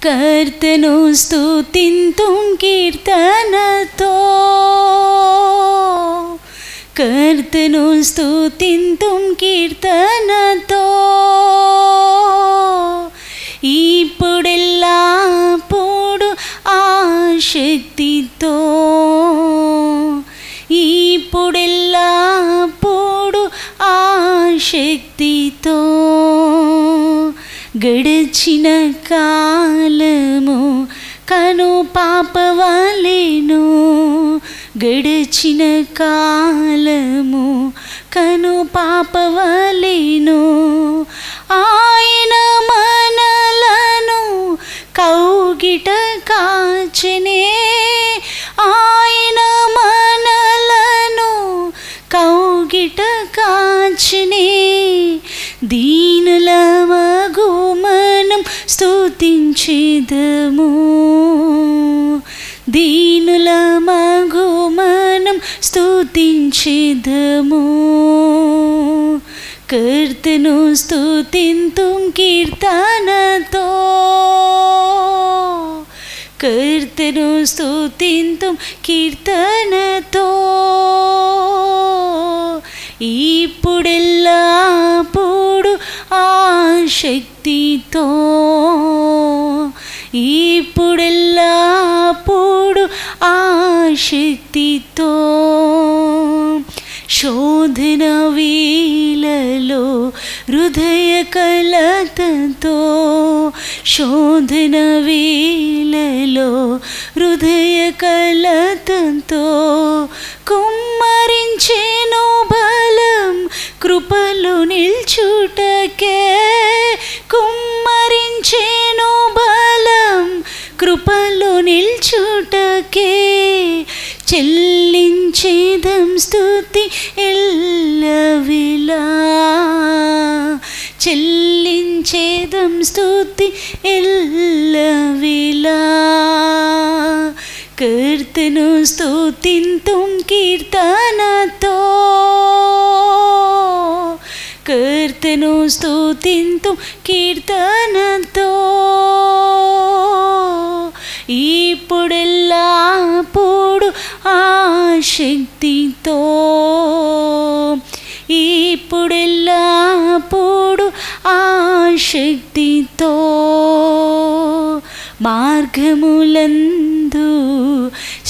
కర్తను స్తుతింతుం కీర్తనతో కర్తను స్తుతింతుం కీర్తనతో ఇప్పుడెల్లప్పుడు ఆశక్తితో ఇప్పుడెల్లప్పుడు ఆశక్తితో గడిచిన కాలము కను పాపవలెను గడిచిన కాలము కను పాపవలెను ఆయన మనలను కౌగిట కాచెనే ఆయన మనలను కౌగిట కాచెనే దీనుల మగు మనం స్తుతించెదము దీనుల మగు మనం స్తుతించెదము కర్తను స్తుతింతుం కీర్తనతో కర్తను స్తుతింతుం కీర్తనతో ఇప్పుడెల్లప్పుడు ఆశక్తితో ఇప్పుడెల్లప్పుడు ఆశక్తితో శోధన వేళలో హృదయ కలతతో శోధన వేళలో హృదయ కలతతో కుమ్మరించెను బలం కృపలో నిల్చుటకే కుమ్మరించెను బలం కృపలో నిల్చుటకే చెల్లించేదం స్తుతి ఎల్లవేళలా చెల్లించేదం స్తుతి ఎల్లవేళలా కర్తను స్తుతింతుం కీర్తనతో కర్తను స్తుతింతుం కీర్తనతో ఇప్పుడెల్లప్పుడు ఆశక్తితో ఇప్పుడెల్లప్పుడు ఆశక్తితో మార్గములందు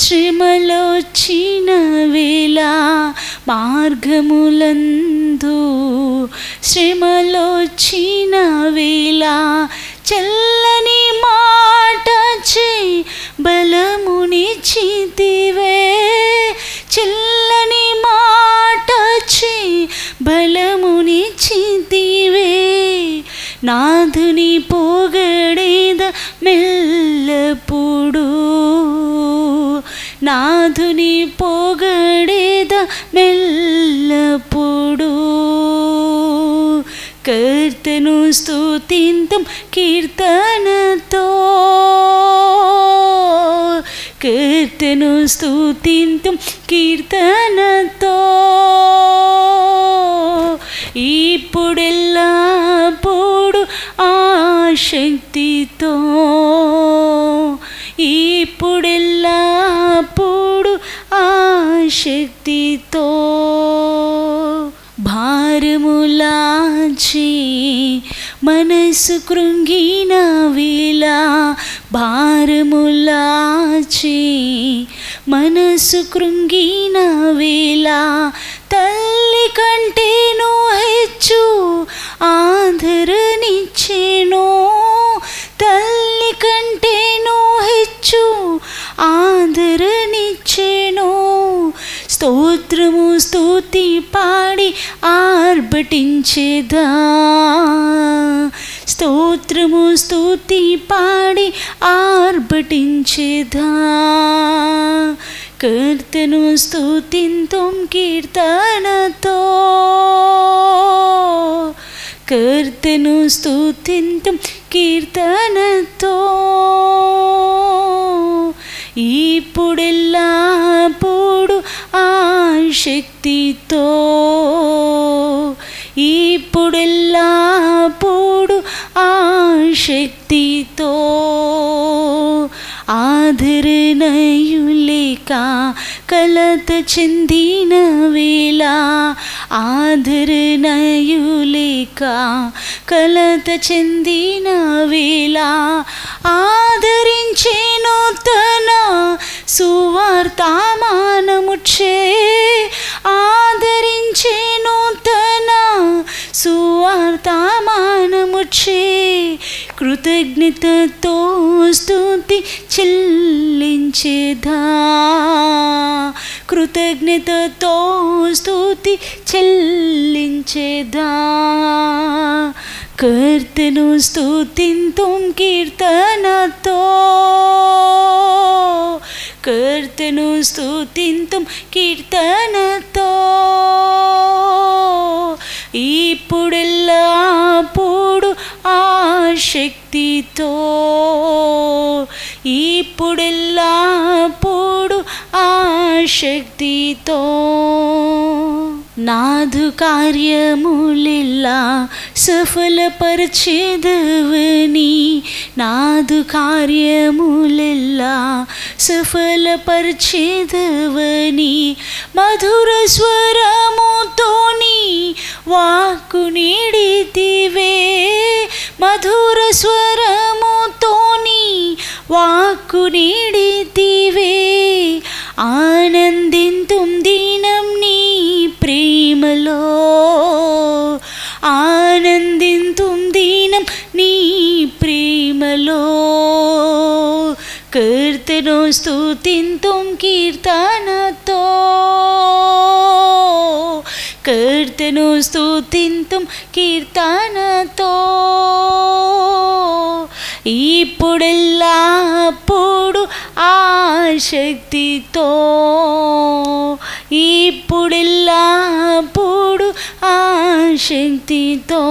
శ్రమలొచ్చిన వేళ మార్గములందు శ్రమలొచ్చిన వేళ చల్లని మాట చే బలమునిచ్చితివే చల్లని మాట చే బలమునిచ్చితివే నాథుని పొగడేద మెల్లప్పుడు నాథుని పొగడేద మెల్లప్పుడు కర్తను స్తుతింతుం కీర్తనతో కర్తను స్తుతింతుం కీర్తనతో ఇప్పుడెల్లప్పుడు ఆశక్తితో ఇప్పుడెల్లప్పుడు ఆశక్తితో భారములాచి మనసు కృంగిన వేళ భారములాచి మనసు కృంగిన వేళ తల్లి కంటేను హెచ్చు ఆదరణిచ్చెను తల్లి కంటేను హెచ్చు ఆదరణిచ్చెను స్తోత్రము స్తుతి పాడి ఆర్భటించెదా స్తోత్రము స్తుతి పాడి ఆర్భటించెదా కర్తను స్తుతింతుం కీర్తనతో కర్తను స్తుతింతుం కీర్తనతో ఇప్పుడెల్లప్పుడు ఆశక్తితో ఇప్పుడెల్లప్పుడు ఆశక్తితో ఆదరణయులేక కలత చెందిన వేళ, ఆదరణయులేక కలత చెందిన వేళ, ఆదరించేను తన సువార్తామానముచ్చే, ఆదరించేను తన సువార్తామానముచ్చే, కృతజ్ఞతతో స్తుతి చెల్లించేదా, కృతజ్ఞతతో స్తుతి చెల్లించేదా. కర్తను స్తుతింతుం కీర్తనతో, కర్తను స్తుతింతుం కీర్తనతో, ఇప్పుడెల్లప్పుడు ఆసక్తితో, ఇప్పుడెల్లప్పుడు ఆసక్తితో. నాదు కార్యములెల్లా సఫలపరచెదవని, నాదు కార్యములెల్లా సఫలపరచెదవని, మధుర స్వరముతోని వాక్కు నీడితివే, మధుర స్వరముతోని వాక్కు నీడితివే. ఆనందింతుం దినం నీ ప్రేమలో, ఆనందింతుం దినం నీ ప్రేమలో, కర్తను స్తుతింతుం కీర్తనతో, కర్తను స్తుతింతుం కీర్తనతో, ఇప్పుడెల్లప్పుడు ఆసక్తితో, ఇప్పుడెల్లప్పుడు ఆసక్తితో,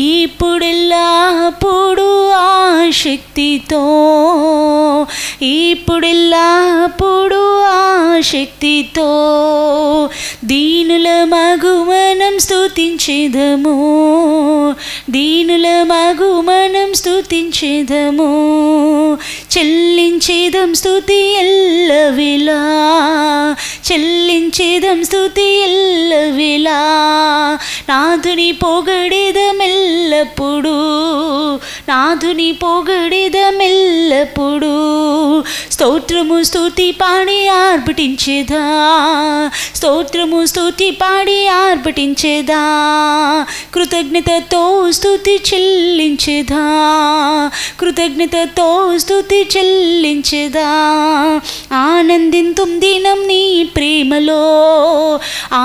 ఇప్పుడెల్లప్పుడు ఆసక్తితో, ఇప్పుడెల్లప్పుడు ఆసక్తితో. దీనుల మగుమనం స్తుతించెదము, దీనుల మగుమనం స్తుతించెదము, చెల్లించేదం స్తుతి ఎల్లవేళ, చెల్లించేదం స్తుతి ఎల్లవేళ. నాథుని పొగడెదమెల్లప్పుడు, నాథుని పొగడెదమెల్లప్పుడు, స్తోత్రము స్తుతి పాడి ఆర్భటించేదా, స్తోత్రము స్తుతి పాడి ఆర్భటించేదా, కృతజ్ఞతతో స్తుతి చెల్లించేదా, కృతజ్ఞతతో స్తుతి చెల్లించేదా. ఆనందింతుం దినం నీ ప్రేమలో,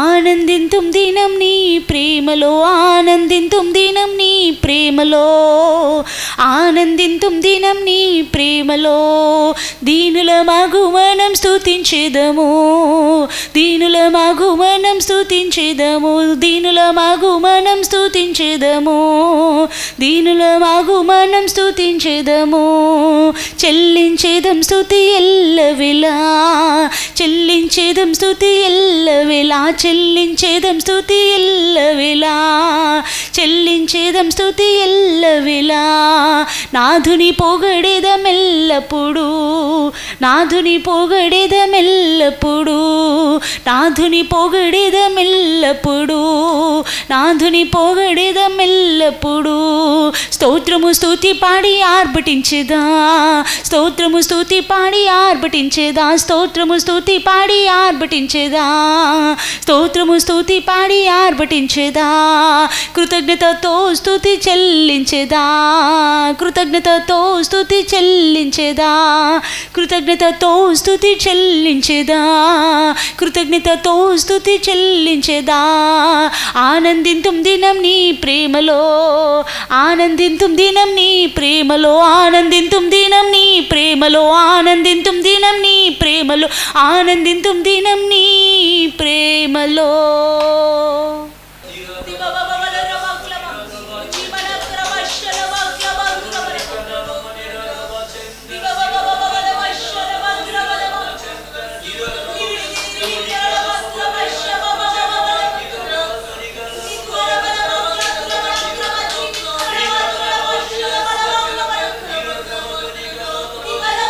ఆనందింతుం దినం నీ ప్రేమలో, ఆనందింతుం దినం నీ ప్రేమలో, ఆనందింతుం దినం నీ ప్రేమలో. దీనుల మగుమనం స్తుతించెదము, దీనుల మగుమనం స్తుతించెదము, దీనుల మగుమనం స్తుతించెదము, దీనుల మగుమనం స్తుతించెదము, చెల్లించేదం స్తుతి ఎల్లవేళ, చెల్లించేదం స్తుతి ఎల్లవేళ, చెల్లించేదం స్తుతి ఎల్లవేళ, చెల్లించేదం స్తుతి ఎల్లవేళ. నాథుని పొగడెదమెల్లప్పుడు, నాథుని పొగడెదమెల్లప్పుడు, నాథుని పొగడెదమెల్లప్పుడు, నాథుని పొగడెదమెల్లప్పుడు, స్తోత్రము స్తుతి పాడి ఆర్భటించేదా, స్తోత్రము స్తుతి పాడి ఆర్భటించేదా, స్తోత్రము స్తుతి పాడి ఆర్భటించేదా, స్తోత్రము స్తుతి పాడి ఆర్భటించేదా, కృతజ్ఞతతో స్తుతి చెల్లించేదా, కృతజ్ఞతతో స్తుతి చెల్లించేదా, కృతజ్ఞతతో స్తుతి చెల్లించేదా, కృతజ్ఞతతో స్తుతి చెల్లించేదా. ఆనందింతుం దినం నీ ప్రేమలో, ఆనందింతుం దినం నీ ప్రేమలో, ఆనందింతుం దినం నీ ప్రేమలో, ఆనందింతుం దినం నీ ప్రేమలో, ఆనందింతుం దినం నీ ప్రేమలో. Viva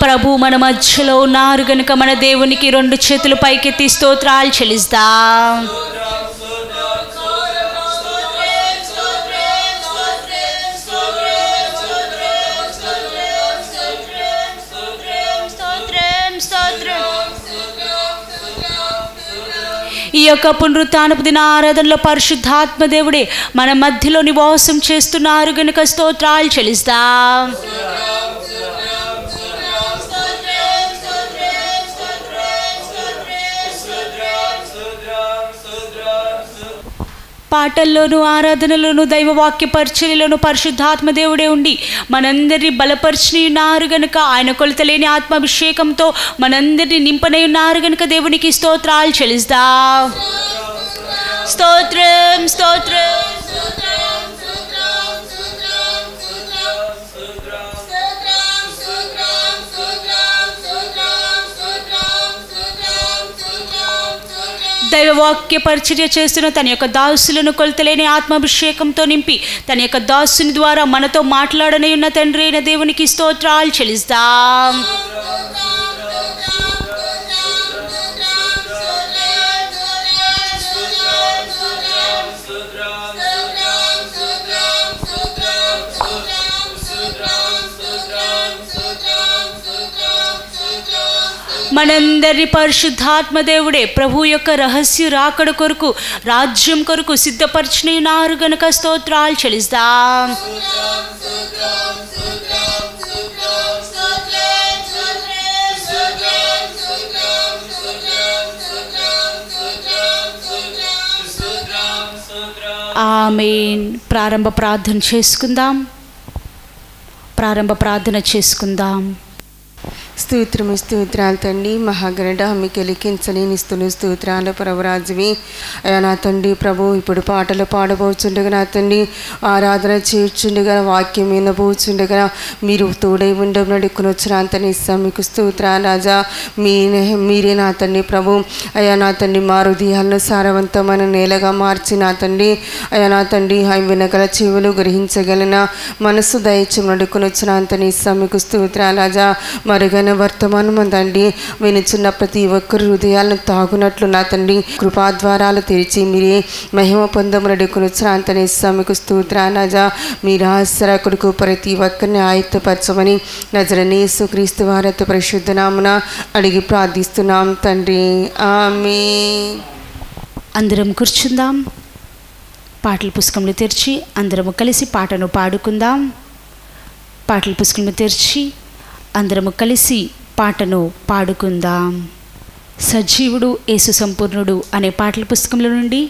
ప్రభు మన మధ్యలో ఉన్నారు గనుక మన దేవునికి 2 చేతులు పైకెత్తి స్తోత్రాలు చెల్లిద్దాం. ఈ యొక్క పునరుత్థానపు దిన ఆరాధనలో పరిశుద్ధాత్మ దేవుడే మన మధ్యలో నివాసం చేస్తున్నారు గనుక స్తోత్రాలు చెల్లిద్దాం. పాటల్లోనూ ఆరాధనలోనూ దైవవాక్య పరిచర్యలోనూ పరిశుద్ధాత్మ దేవుడే ఉండి మనందరినీ బలపరిచి ఉన్నారు గనుక, ఆయన కొలతలేని ఆత్మాభిషేకంతో మనందరినీ నింపనై ఉన్నారు గనుక దేవునికి స్తోత్రాలు చెల్లిద్దాం. స్తోత్రం స్తోత్రం దైవవాక్య పరిచర్య చేస్తున్న తన యొక్క దాసులను కొలతలేని ఆత్మాభిషేకంతో నింపి తన యొక్క దాసుని ద్వారా మనతో మాట్లాడనే ఉన్న తండ్రి అయిన దేవునికి స్తోత్రాలు చెల్లిద్దాం. మనందరి పరిశుద్ధాత్మ దేవుడే ప్రభు యొక్క రహస్య రాకడ కొరకు రాజ్యం కొరకు సిద్ధపరిచినారు గనుక స్తోత్రాలు చెల్లిద్దాం. ఆమేన్. ప్రారంభ ప్రార్థన చేసుకుందాం. స్తోత్రాలు తండ్రి, మహాగణడ మీకు లిఖించలేని స్తోత్రాలు పరవరాజువి అయ్యా నా తండ్రి. ప్రభు ఇప్పుడు పాటలు పాడబోచుండగా నా తండ్రి, ఆరాధన చేర్చుండగా, వాక్యం వినబోచుండగా మీరు తోడై ఉండవు నడుకుని వచ్చిన అంతని మీకు స్తోత్రాలు రాజా. మీరే నా తండ్రి ప్రభు. అయ్యా నా తండ్రి, మా హృదయాలను సారవంతమైన నేలగా మార్చి నా తండ్రి, అయ్యా నా తండ్రి, వినగల చెవులు గ్రహించగలన మనసు దయచి నడుకుని వచ్చిన అంతని మీకు స్తోత్రాలు రాజా. మరుగైన వర్తమానం తండ్రి వినుచున్న ప్రతి ఒక్కరి హృదయాలను తాగునట్లు నా తండ్రి కృపాద్వారాలు తెరిచి మీరే మహిమ పొందమునడుకుని శ్రాంతని మీకు స్తోత్రాలు రాజా. మీ రహస్యకుడుకు ప్రతి ఒక్కరిని ఆయత్తపరచమని నజరేయుడైన యేసుక్రీస్తు వారి పరిశుద్ధ నామమున అడిగి ప్రార్థిస్తున్నాం తండ్రి, ఆమేన్. అందరం కూర్చుందాం. పాటల పుస్తకంలో తెరిచి అందరము కలిసి పాటను పాడుకుందాం. పాటల పుస్తకంలో తెరిచి అందరము కలిసి పాటను పాడుకుందాం. సజీవుడు యేసు సంపూర్ణుడు అనే పాటల పుస్తకంలో నుండి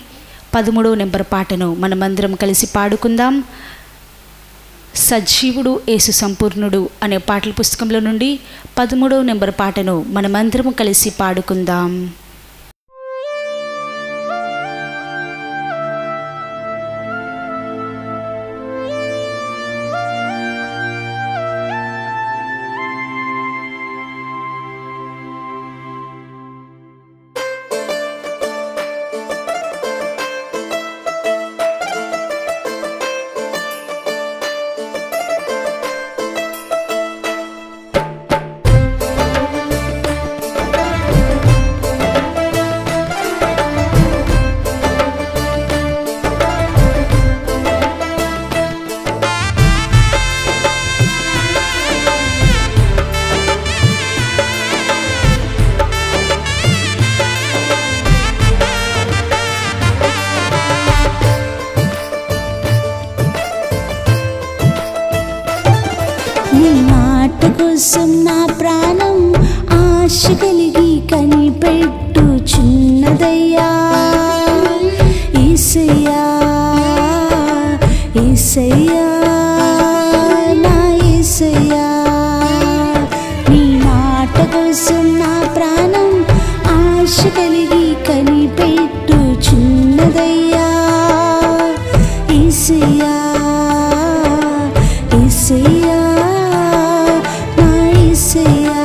13వ నెంబర్ పాటను మనమందరం కలిసి పాడుకుందాం. సజీవుడు యేసు సంపూర్ణుడు అనే పాటల పుస్తకంలో నుండి 13వ నెంబర్ పాటను మనమందరం కలిసి పాడుకుందాం. నీ మాట కోసం నా ప్రాణం ఆశ కలిగి కనిపెట్టుచున్నదయ్యా. యేసయ్యా యేసయ్యా నా యేసయ్యా, నీ మాట కోసం నా ప్రాణం ఆశ కలిగి కనిపెట్టుచున్నదయ్యా. యేసయ్యా యేసయ్యా నా యేసయ్యా.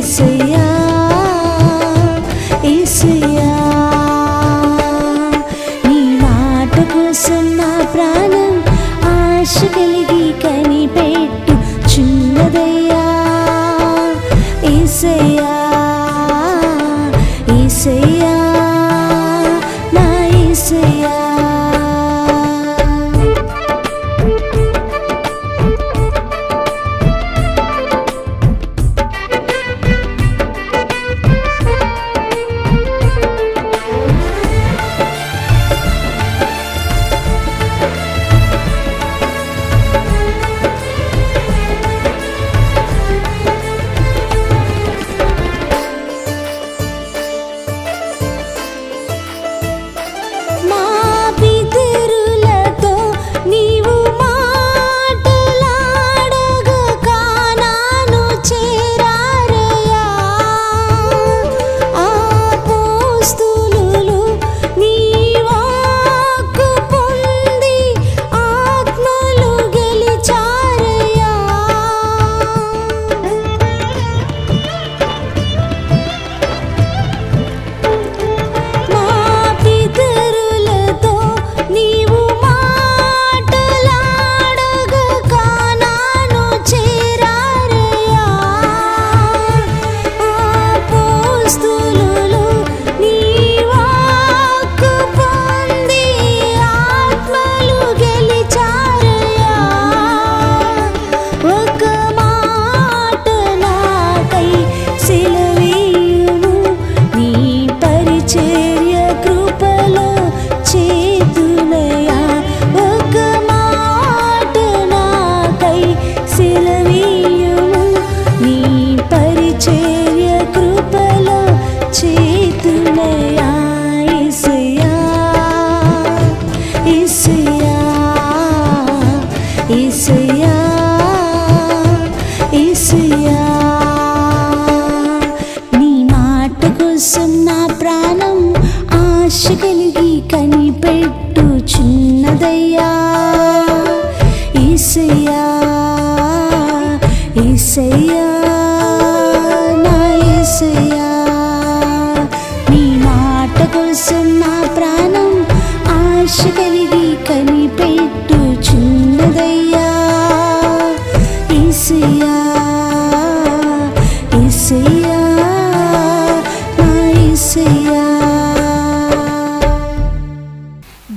యేసయ్యా యేసయ్యా నీ మాట కోసం నా ప్రాణం ఆశ కలిగి కనిపెట్టు చున్నదయ్యా యేసయ్యా యేసయ్యా నా యేసయ్యా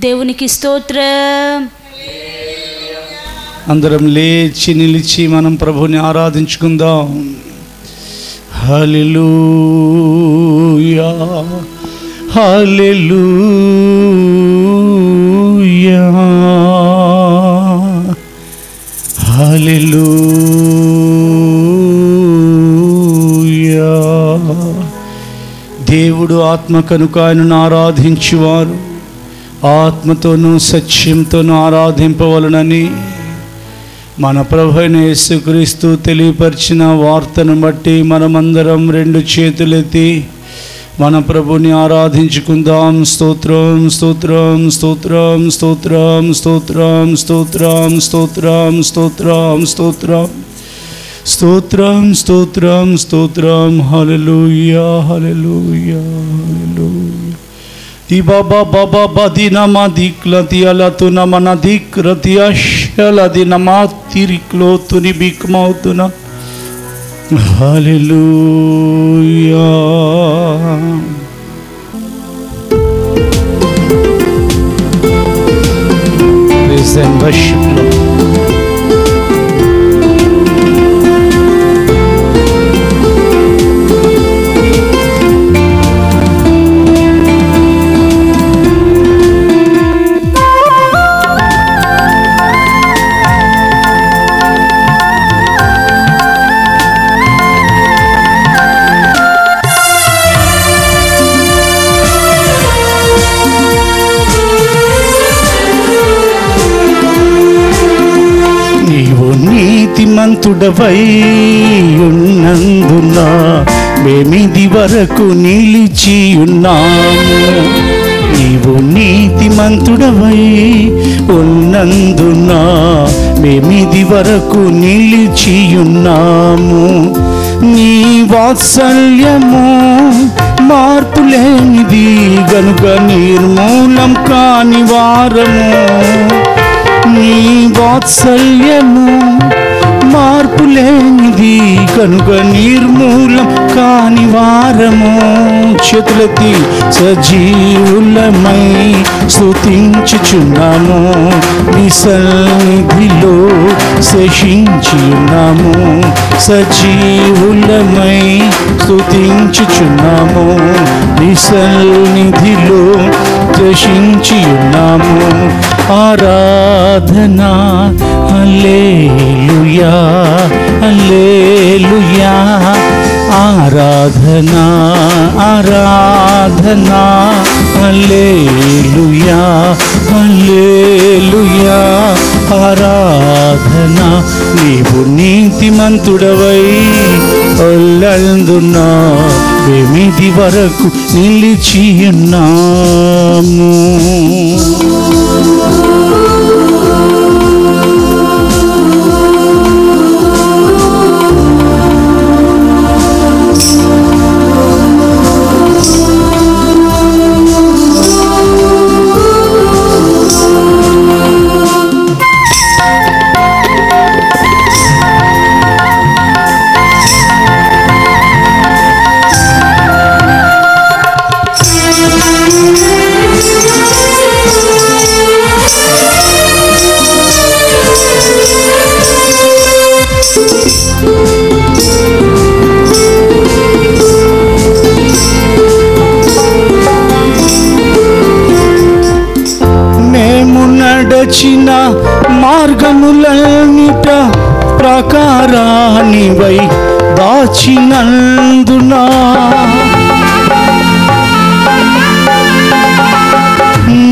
దేవునికి స్తోత్రం. అందరం లేచి నిలిచి మనం ప్రభుని ఆరాధించుకుందాం. హల్లెలూయా హల్లెలూయా హల్లెలూయా. దేవుడు ఆత్మ కనుక ఆయనను ఆరాధించువారు ఆత్మతోనూ సత్యంతోనూ ఆరాధింపవలనని మన ప్రభువైన యేసుక్రీస్తు తెలియపరిచిన వార్తను బట్టి మనమందరం రెండు చేతులెత్తి మన ప్రభుని ఆరాధించుకుందాం. స్తోత్రం స్తోత్రం స్తోత్రం స్తోత్రం స్తోత్రం స్తోత్రం స్తోత్రం స్తోత్రం స్తోత్రం స్తోత్రం స్తోత్రం స్తోత్రం. హల్లెలూయా హల్లెలూయా హల్లెలూయా. ఈ బాబా బాబా బదినమా దిక్లతియల తునమన దిక్రతియశలదినమా తిరిక్లో తుని బిక్మౌతున. హల్లెలూయా. Praise and worship Lord. నీతిమంతుడవై ఉన్నందున మేమిది వరకు నిలిచి ఉన్నాము. నీవు నీతిమంతుడవై ఉన్నందున మేమిది వరకు నిలిచి ఉన్నాము. నీ వాత్సల్యము మార్పులేనిది గనుక నిర్మూలం కాని వారము. నీ వాత్సల్యము మార్పులేనిది కనుక నిర్మూలం కాని వారము. చేతులెత్తి సజీవులమై స్తుతించుచున్నాము, నీ సన్నిధిలో శేషించి ఉన్నాము. సజీవులమై స్తుతించుచున్నాము, నీ సన్నిధిలో శేషించి ఉన్నాము. ఆరాధనా హల్లెలూయా హల్లెలూయా. ఆరాధనా ఆరాధనా హల్లెలూయా హల్లెలూయా. ఆరాధనా నీవు నీతిమంతుడవై ఒల్లందునా వెమిది వరకు నిలిచి ఉన్నాము. నడచిన మార్గములన్నిట ప్రాకారానివై దాచినందునా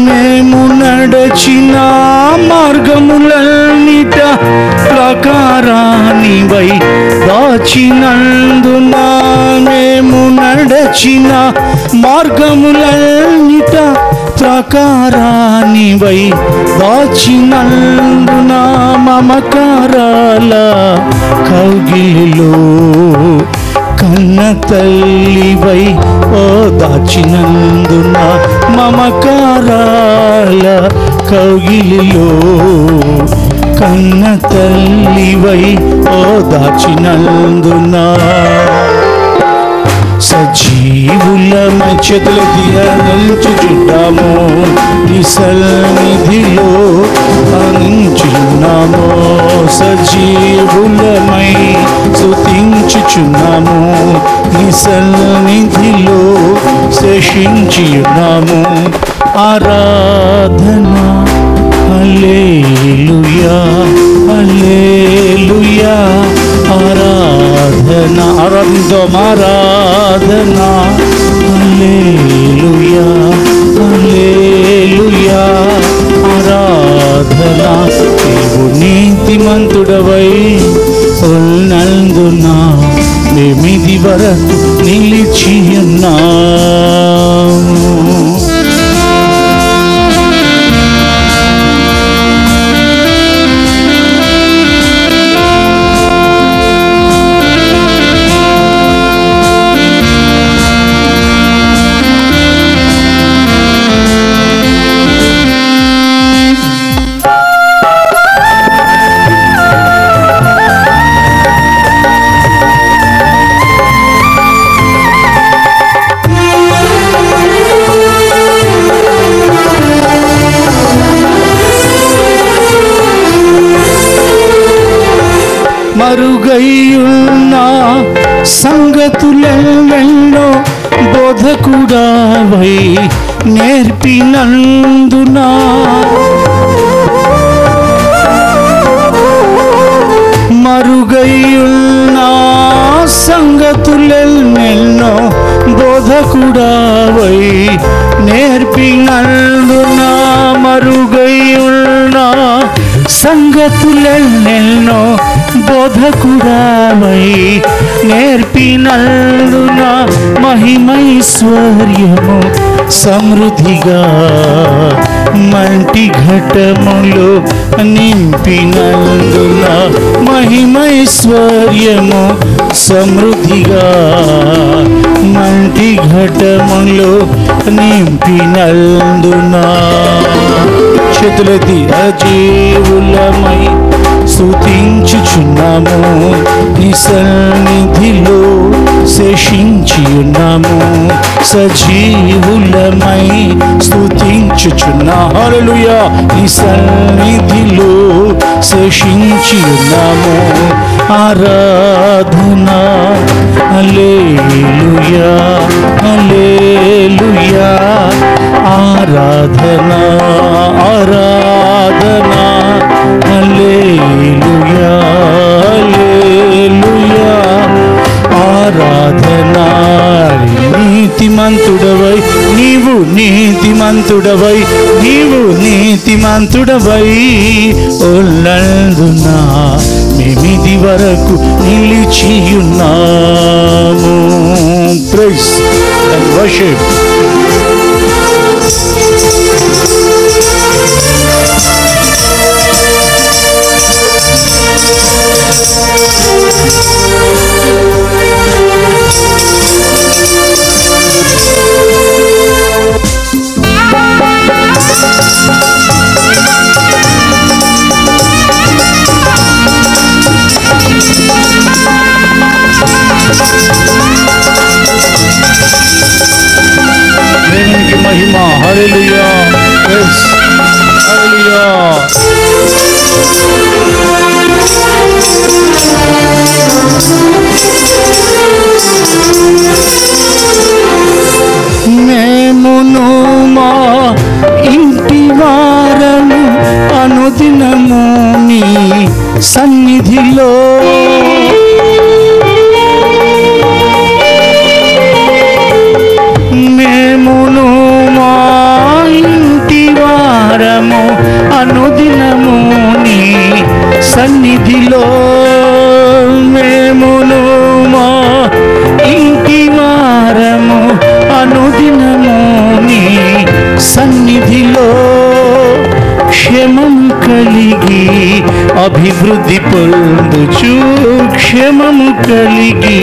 మేము నడచిన మార్గములన్నిట ప్రాకారానివై దాచినందునా. మేము నడచిన మార్గములన్నిట ప్రాకారానివై దాచినందున. మమకారాల కౌగిలిలో కన్న తల్లివై ఓ దాచినందున. మమకారాల కౌగిలిలో కన్న తల్లివై ఓ దాచినందున. సజీవులమై చేతులెత్తి నిలుచుచున్నాము, నీ సన్నిధిలో నిలుచున్నాము. సజీవులమై స్తుతించుచున్నాము, నీ సన్నిధిలో శేషించి ఉన్నాము. ఆరాధనా హల్లెలూయా హల్లెలూయా. ఆరాధనా ఆరాధిద్దాం, ఆరాధనా హల్లెలూయా హల్లెలూయా. ఆరాధనా నీవు నీతిమంతుడవై ఉన్నందున మేమిది వరకు నిలిచి ఉన్నాము. మరుగైయున్న సంగతులెన్నెన్నో బోధకుడావై నేర్పినందునా. మరుగైయున్న సంగతులెన్నెన్నో బోధకుడావై నేర్పినందునా. మరుగైయున్న సంగతులెన్నెన్నో బోధకుడావై నేర్పినందున. మహిమైశ్వర్యము సమృద్ధిగా మంటి ఘటములో నింపినందున. మహిమైశ్వర్యము సమృద్ధిగా మంటి ఘటములో నింపినందునా చేతులెత్తి అజీవులమై స్తుతించుచున్నాము నీ సన్నిధిలో శేషించి ఉన్నాము సజీవులమై స్తుతించుచున్నా హల్లెలూయా నీ సన్నిధిలో శేషించి ఉన్నాము ఆరాధనా హల్లెలూయా హల్లెలూయా ఆరాధనా ఆరాధనా హల్లెలూయా హల్లెలూయా ఆరాధనా నీతిమంతుడవై నీవు నీతిమంతుడవై నీవు నీతిమంతుడవై ఉన్నందున మేమిది వరకు నిలిచియున్నాము. Praise and worship. దేవునికి మహిమ. హల్లెలూయా. ప్రైజ్. హల్లెలూయా. మేమును మా ఇంటి వారము అనుదినము నీ సన్నిధిలో మేమును మా ఇంటి వారము అనుదినము నీ సన్నిధిలో మేమును మా ఇంటి వారము అనుదినము నీ సన్నిధిలో క్షేమం కలిగి అభివృద్ధి పొందుచు క్షేమము కలిగి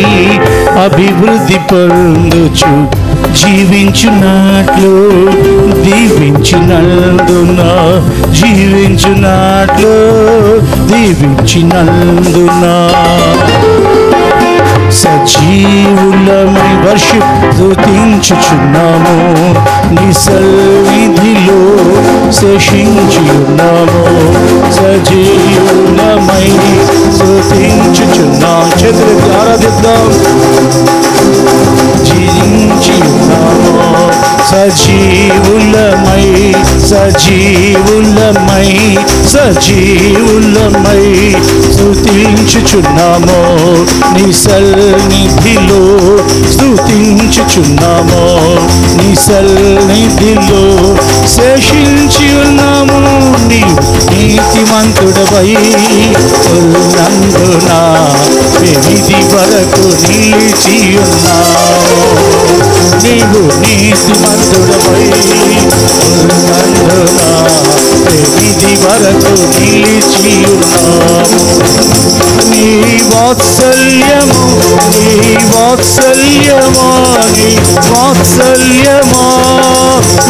అభివృద్ధి పొందుచు జీవించున్నట్లు దీవించినందున జీవించున్నట్లు దీవించినందున సజీవులమై వర్షిప్ స్తుతించుచున్నాము నీ సన్నిధిలో శేషించి ఉన్నాము సజీవులమై స్తుతించుచున్నాం. చేతులెత్తి ఆరాధిద్దాం. జీవించి ఉన్నాము సజీవులమై సజీవులమై సజీవులమై స్తుతించుచున్నాము నీ సన్నిధిలో స్తుతించుచున్నాము నీ సన్నిధిలో శేషించి ఉన్నాము నీవు నీతిమంతుడవై ఉన్నందున మేమిది వరకు నిలిచి ఉన్నాము నీవు నీతిమంతుడవై ఉన్నందున మేమిది వరకు నిలిచి ఉన్నాము నీ వాత్సల్యము నీ వాత్సల్యమా నీ వాత్సల్యమా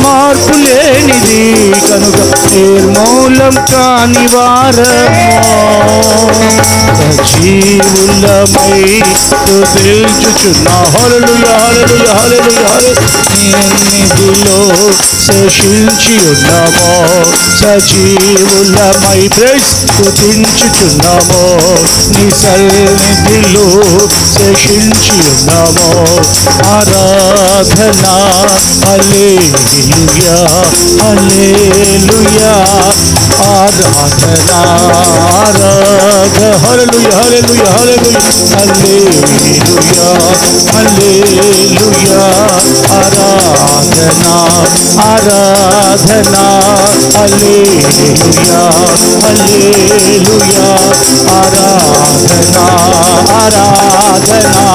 మార్పు లేనిది కనుక నిర్మూలం కాని వారమో సజీవులమై స్తుతించుచున్నా హల్లెలూయా హల్లెలూయా హల్లెలూయా నీ సన్నిధిలో శేషించి ఉన్నామో సజీవులమై స్తుతించుచున్నామో నీ సన్నిధిలో శేషించి ఉన్నామో ఆరాధనా హల్లెలూయా హల్లెలూయా ఆరాధనా హల్లెలూయా హల్లెలూయా హల్లెలూయా హల్లెలూయా ఆరాధనా ఆరాధనా హల్లెలూయా హల్లెలూయా ఆరాధనా ఆరాధనా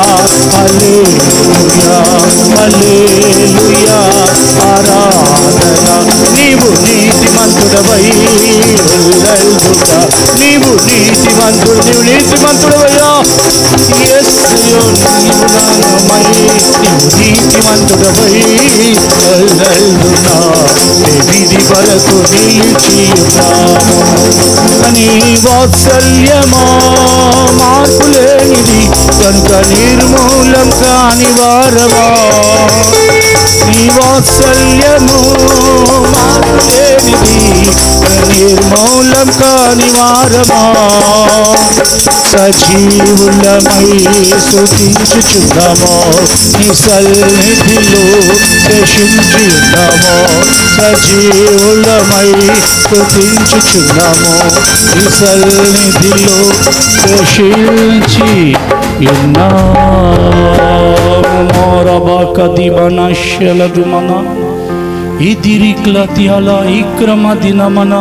హల్లెలూయా హల్లెలూయా ఆరాధనా నీవు నీతిమంతుడవై నీవు నీతిమంతుడవయ్యా. యేసు నీవు నీతిమంతుడవై విధి వరకు నిలిచి ఉన్నాము. నీ వాత్సల్యమా మార్పులేనిది కనుక నిర్మూలం కాని వారవా. నీ వాత్సల్యము మార్పులేనిది నిర్మూలం కాని వారమా. సజీవులమై స్తుతించుచున్నాము, నీ సన్నిధిలో దర్శించున్నాము. సజీవులమై స్తుతించుచున్నాము, నీ సన్నిధిలో దర్శించి ఉన్నాము. ఇదిరిక్లత్యాల ఇక్రమ దినమన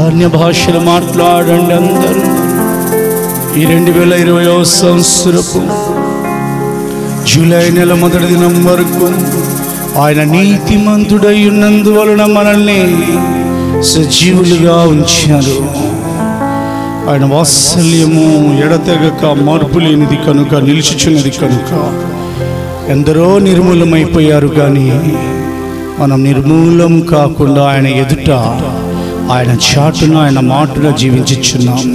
అన్య భాషలు మాట్లాడండి అందరూ. ఈ 2020 సంవత్సరపు జూలై నెల మొదటి దినం వరకు ఆయన నీతిమంతుడై ఉన్నందువలన మనల్ని సజీవులుగా ఉంచారు. ఆయన వాత్సల్యము ఎడతెగక మార్పు లేనిది కనుక నిలిచిచున్నది కనుక ఎందరో నిర్మూలమైపోయారు, కానీ మనం నిర్మూలం కాకుండా ఆయన ఎదుట ఆయన చాటున ఆయన మాటగా జీవించుచున్నాము.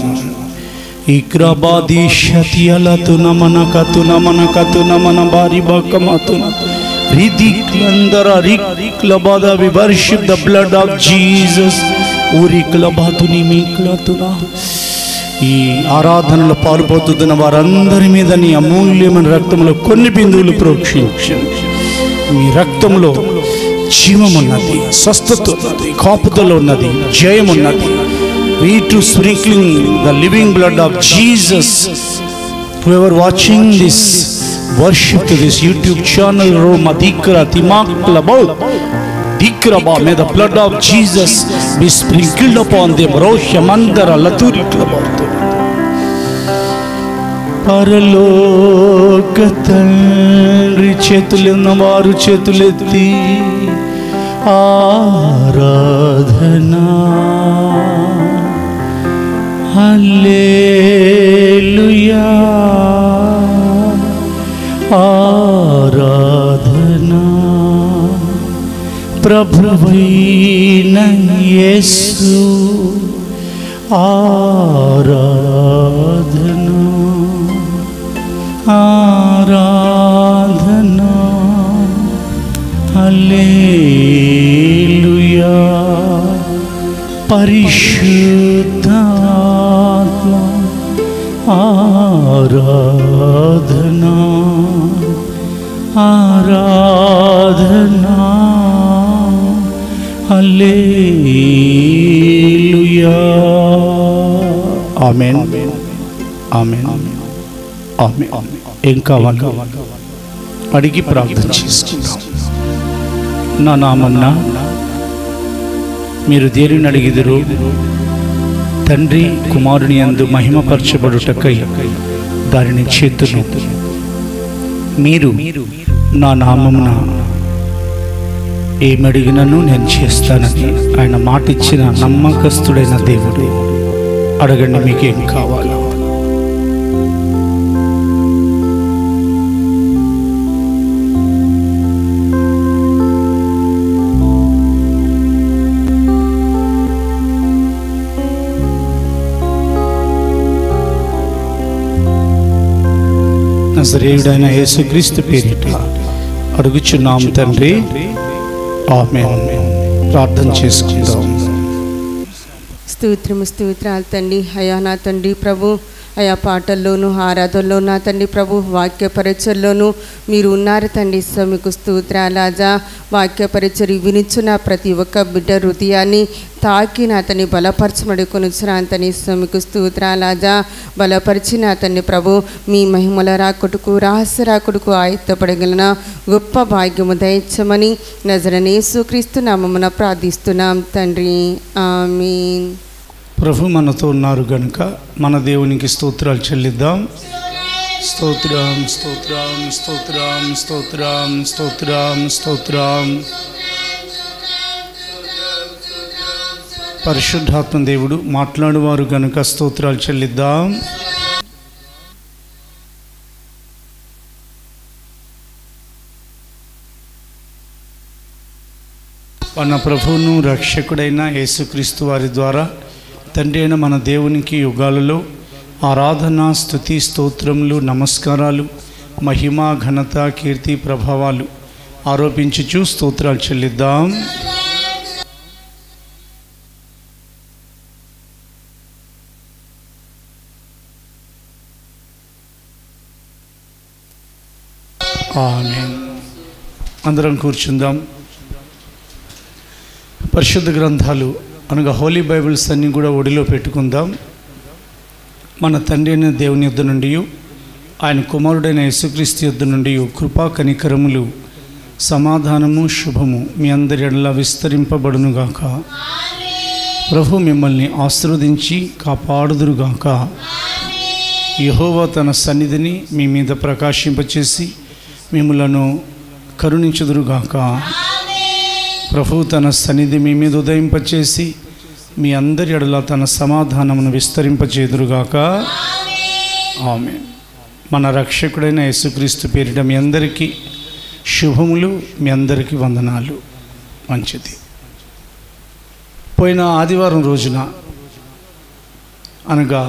ఈ క్రబాదీశతియలతున మన కతున మన కతున మన బారి బకమతున రిదిక్లందర రిక్లబాద. We worship the blood of Jesus. ఊరిక్లబాతుని మీక్లతున. ఈ ఆరాధనలో పాల్పొందుతున్న వారందరి మీద నీ అమూల్యమైన రక్తంలో కొన్ని బిందువులు ప్రోక్షించు. మీ రక్తంలో జీవమున్నది, స్వస్థత ఉన్నది, కాపుదల ఉన్నది, జయం ఉన్నది. We to sprinkling the living blood of Jesus. Whoever watching this worship to this YouTube channel, Roma Dikra Timaklabo Dikraba, may the blood of Jesus be sprinkled upon them. Rosha Mandara Laturi Klabo. పరలోక తండ్రి చేతులున్న వారు చేతులెత్తి ఆరాధనా. హల్లెలూయా ఆరాధనా. ప్రభువైన యేసు ఆరాధనా ఆరాధనా. హల్లెలూయా. పరిశుద్ధాత్మ ఆరాధనా ఆరాధనా. హల్లెలూయా. ఆమేన్ ఆమేన్ ఆమేన్. ఏం కావాలి అడిగి ప్రార్థన చేసుకుందాం. నా నామన్న మీరు దేనిని అడిగిదురు తండ్రి కుమారుని యందు మహిమపరచబడుటకై దానిని చేతును. మీరు నా నామమున ఏమడిగినను నేను చేస్తానని ఆయన మాట ఇచ్చిన నమ్మకస్తుడైన దేవుడు. అడగండి మీకేం కావాలో. నజరేయుడైన యేసుక్రీస్తు పేరిట అడుగుచున్నాం తండ్రి, ఆమేన్. ప్రార్థన చేసుకుందాం. స్తోత్రాలు తండ్రి. అయా నా తండ్రి ప్రభు, అయా పాటల్లోనూ ఆరాధనలో నా తండ్రి ప్రభు, వాక్య పరిచయలోనూ మీరు ఉన్నారు తండ్రి. మీకు స్తోత్రాలాజా. వాక్య పరిచయం వినిచున్న ప్రతి ఒక్క బిడ్డ హృదయాన్ని తాకి నా తన్ని బలపరచమడి కొనుచున్న అంతని మీకు స్తోత్రాలాజా. బలపరిచిన తండ్రి ప్రభు, మీ మహిమల రాకుడుకు రహస్య రాకుడుకు ఆయత్తపడగలన గొప్ప భాగ్యము దయచమని నజరేయుడైన యేసుక్రీస్తు నామమున ప్రార్థిస్తున్నాం తండ్రి. ఆమేన్. ప్రభు మనతో ఉన్నారు గనుక మన దేవునికి స్తోత్రాలు చెల్లిద్దాం. స్తోత్రం స్తోత్రం స్తోత్రం స్తోత్రం స్తోత్రం స్తోత్రం. పరిశుద్ధాత్మ దేవుడు మాట్లాడువారు గనుక స్తోత్రాలు చెల్లిద్దాం. మన ప్రభువును రక్షకుడైన యేసుక్రీస్తు వారి ద్వారా తండ్రి అయిన మన దేవునికి యుగాలలో ఆరాధన, స్తుతి, స్తోత్రములు, నమస్కారాలు, మహిమ, ఘనత, కీర్తి, ప్రభావాలు ఆరోపించుచు స్తోత్రాలు చెల్లిద్దాం. ఆమేన్. అందరం కూర్చుందాం. పరిశుద్ధ గ్రంథాలు అనగా హోలీ బైబిల్స్ అన్నీ కూడా ఒడిలో పెట్టుకుందాం. మన తండ్రి అయిన దేవుని యొద్ద నుండి, ఆయన కుమారుడైన యేసుక్రీస్తు యొద్ద నుండి కృపా కనికరములు, సమాధానము, శుభము మీ అందరి ఎడల విస్తరింపబడునుగాక. ప్రభు మిమ్మల్ని ఆశీర్వదించి కాపాడుదురుగాక. యెహోవా తన సన్నిధిని మీ మీద ప్రకాశింపచేసి మిమ్ములను కరుణించుదురుగాక. ప్రభు తన సన్నిధి మీ మీద ఉదయింపచేసి మీ అందరి ఎడల తన సమాధానమును విస్తరింపచేదురుగాక. ఆమేన్. మన రక్షకుడైన యేసుక్రీస్తు పేరిట మీ అందరికీ శుభములు, మీ అందరికీ వందనాలు. మంచిది. పోయిన ఆదివారం రోజున అనగా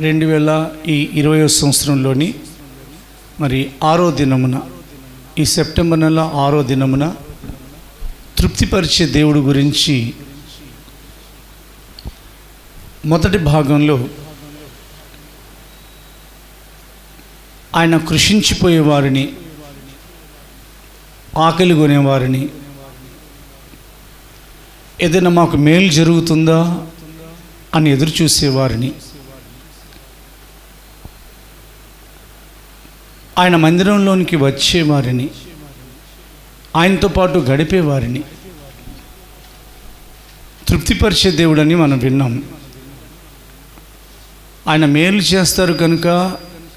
2020 సంవత్సరంలోని మరి 6వ దినమున, ఈ సెప్టెంబర్ నెల 6వ దినమున తృప్తిపరిచే దేవుడి గురించి మొదటి భాగంలో ఆయన కృషించిపోయే వారిని, ఆకలి కొనేవారిని, ఏదైనా మాకు మేలు జరుగుతుందా అని ఎదురు చూసేవారిని, ఆయన మందిరంలోనికి వచ్చేవారిని, ఆయనతో పాటు గడిపేవారిని తృప్తిపరిచే దేవుడని మనం విన్నాం. ఆయన మేలు చేస్తారు కనుక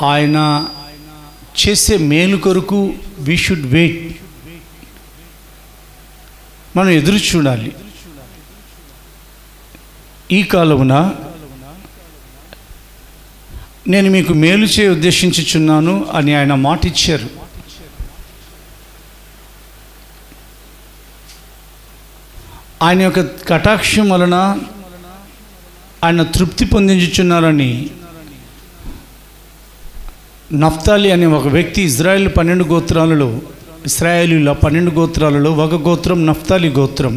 ఆయన చేసే మేలు కొరకు వీ షుడ్ వెయిట్, మనం ఎదురు చూడాలి. ఈ కాలమున నేను మీకు మేలు చేయ ఉద్దేశించుచున్నాను అని ఆయన మాట ఇచ్చారు. ఆయన యొక్క కటాక్షం వలన ఆయన తృప్తి పొందించుచున్నారని నఫ్తాలి అనే ఒక వ్యక్తి ఇజ్రాయేల్ 12 గోత్రాలలో, ఇశ్రాయేలీల 12 గోత్రాలలో ఒక గోత్రం నఫ్తాలి గోత్రం.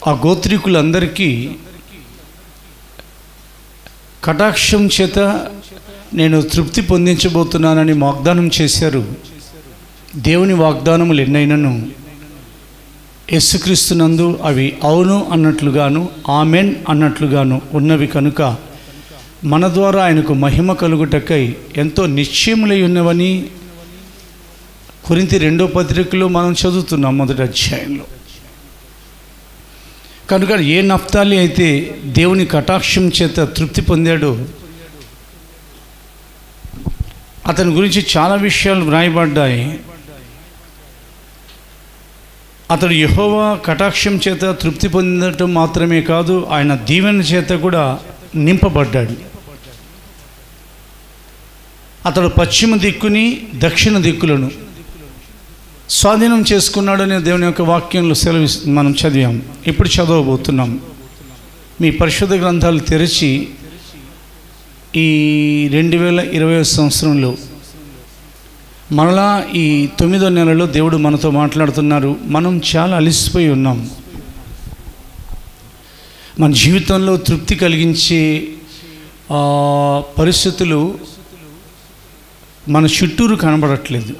ఆ గోత్రీకులందరికీ కటాక్షం చేత నేను తృప్తి పొందించబోతున్నానని వాగ్దానం చేశారు. దేవుని వాగ్దానములు ఎన్నైనను యేసుక్రీస్తునందు అవి అవును అన్నట్లుగాను, ఆమెన్ అన్నట్లుగాను ఉన్నవి కనుక మన ద్వారా ఆయనకు మహిమ కలుగుటకై ఎంతో నిశ్చయములై ఉన్నవని కొరింథీ 2వ పత్రికలో మనం చదువుతున్నాం, మొదటి అధ్యాయంలో. కనుక ఏ నఫ్తాలి అయితే దేవుని కటాక్షం చేత తృప్తి పొందాడో అతని గురించి చాలా విషయాలు వ్రాయబడ్డాయి. అతడు యెహోవా కటాక్షం చేత తృప్తి పొందటం మాత్రమే కాదు, ఆయన దీవెన చేత కూడా నింపబడ్డాడు. అతడు పశ్చిమ దిక్కుని, దక్షిణ దిక్కులను స్వాధీనం చేసుకున్నాడనే దేవుని యొక్క వాక్యంలో సెలవు మనం చదివాం. ఇప్పుడు చదవబోతున్నాం. మీ పరిశుద్ధ గ్రంథాలు తెరిచి ఈ 2020 సంవత్సరంలో మరలా ఈ 9వ నెలలో దేవుడు మనతో మాట్లాడుతున్నారు. మనం చాలా అలసిపోయి ఉన్నాం. మన జీవితంలో తృప్తి కలిగించే పరిస్థితులు మన చుట్టూరు కనబడట్లేదు.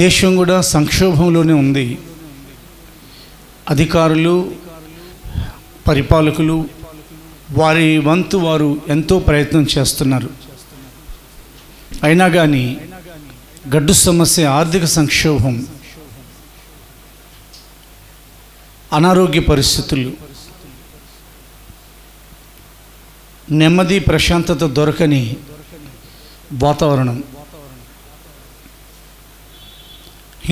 దేశం కూడా సంక్షోభంలోనే ఉంది. అధికారులు, పరిపాలకులు వారి వంతు వారు ఎంతో ప్రయత్నం చేస్తున్నారు. అయినా కానీ గడ్డు సమస్య, ఆర్థిక సంక్షోభం, అనారోగ్య పరిస్థితులు, నెమ్మది ప్రశాంతత దొరకని వాతావరణం,